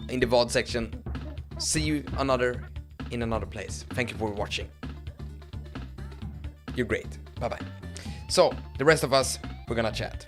In the VOD section. See you in another place. Thank you for watching. You're great. Bye-bye. So, the rest of us, we're gonna chat.